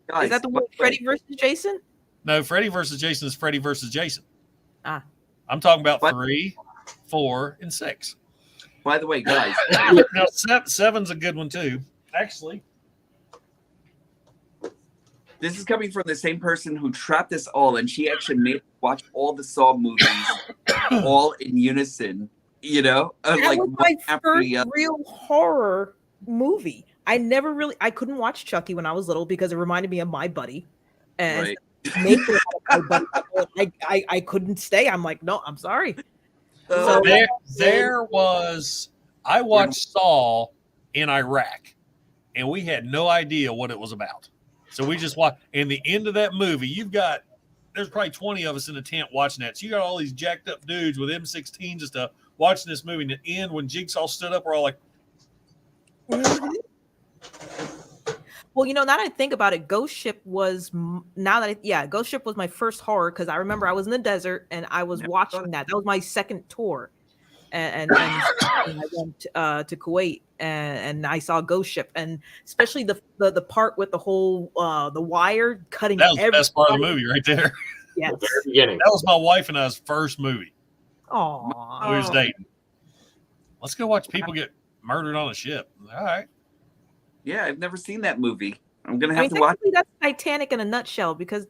Guys, is that the one with Freddy versus Jason? No, Freddy versus Jason is Freddy versus Jason. Ah. I'm talking about 3, 4, and 6. By the way, guys. Now, 7's a good one, too. Actually. This is coming from the same person who trapped us all, and she actually made us watch all the Saw movies all in unison. You know? That like was my first real horror movie. I couldn't watch Chucky when I was little because it reminded me of my buddy. And I couldn't stay. I'm like, no, I'm sorry. So I watched Saw in Iraq, and we had no idea what it was about. So we just watched. And the end of that movie, there's probably 20 of us in the tent watching that. So you got all these jacked up dudes with M16s and stuff watching this movie. And at the end, when Jigsaw stood up, we're all like, well, now that I think about it, Ghost Ship was Ghost Ship was my first horror because I remember I was in the desert and I was watching that. That was my second tour, and I went to Kuwait and I saw Ghost Ship, and especially the part with the whole the wire cutting. That was the best part of the movie right there. Yes, that was my wife and I's first movie. Aww, we was dating. Let's go watch people get murdered on a ship. All right. Yeah, I've never seen that movie. I'm gonna have to watch. That's Titanic in a nutshell. Because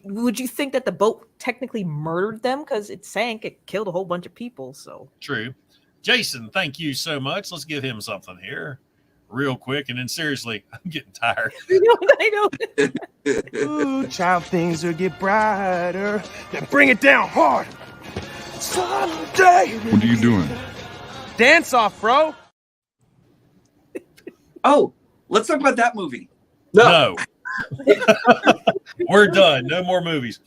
would you think that the boat technically murdered them because it sank? It killed a whole bunch of people. So true. Jason, thank you so much. Let's give him something here, real quick, and then seriously, I'm getting tired. I know. Ooh, child, things will get brighter. Then bring it down hard. Someday. What are you doing? Dance off, bro. Oh, let's talk about that movie. No. We're done. No more movies.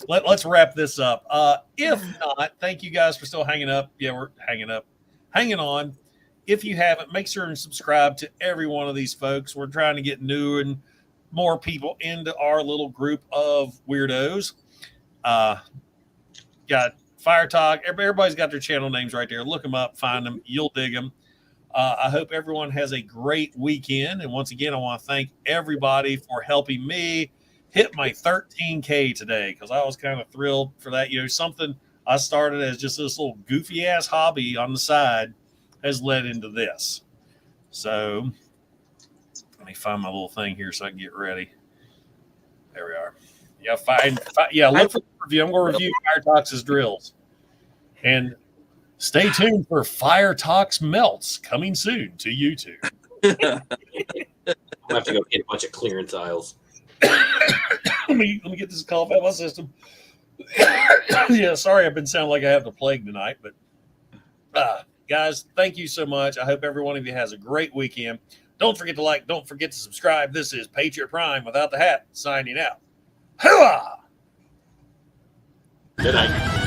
Let's wrap this up. If not, thank you guys for still hanging up. Yeah, we're hanging up. Hanging on. If you haven't, make sure and subscribe to every one of these folks. We're trying to get new and more people into our little group of weirdos. Got Fire Talk. Everybody's got their channel names right there. Look them up. Find them. You'll dig them. I hope everyone has a great weekend. And once again, I want to thank everybody for helping me hit my 13K today because I was kind of thrilled for that. Something I started as just this little goofy ass hobby on the side has led into this. So let me find my little thing here so I can get ready. There we are. Yeah, look for the review. I'm going to review Fire Talks' drills. And stay tuned for Fire Talks Melts coming soon to YouTube. I'll have to go get a bunch of clearance aisles. let me get this cough out of my system. Yeah, sorry I've been sounding like I have the plague tonight, but guys, thank you so much. I hope every one of you has a great weekend. Don't forget to like, don't forget to subscribe. This is Patriot Prime without the hat signing out. Hooah! Good night.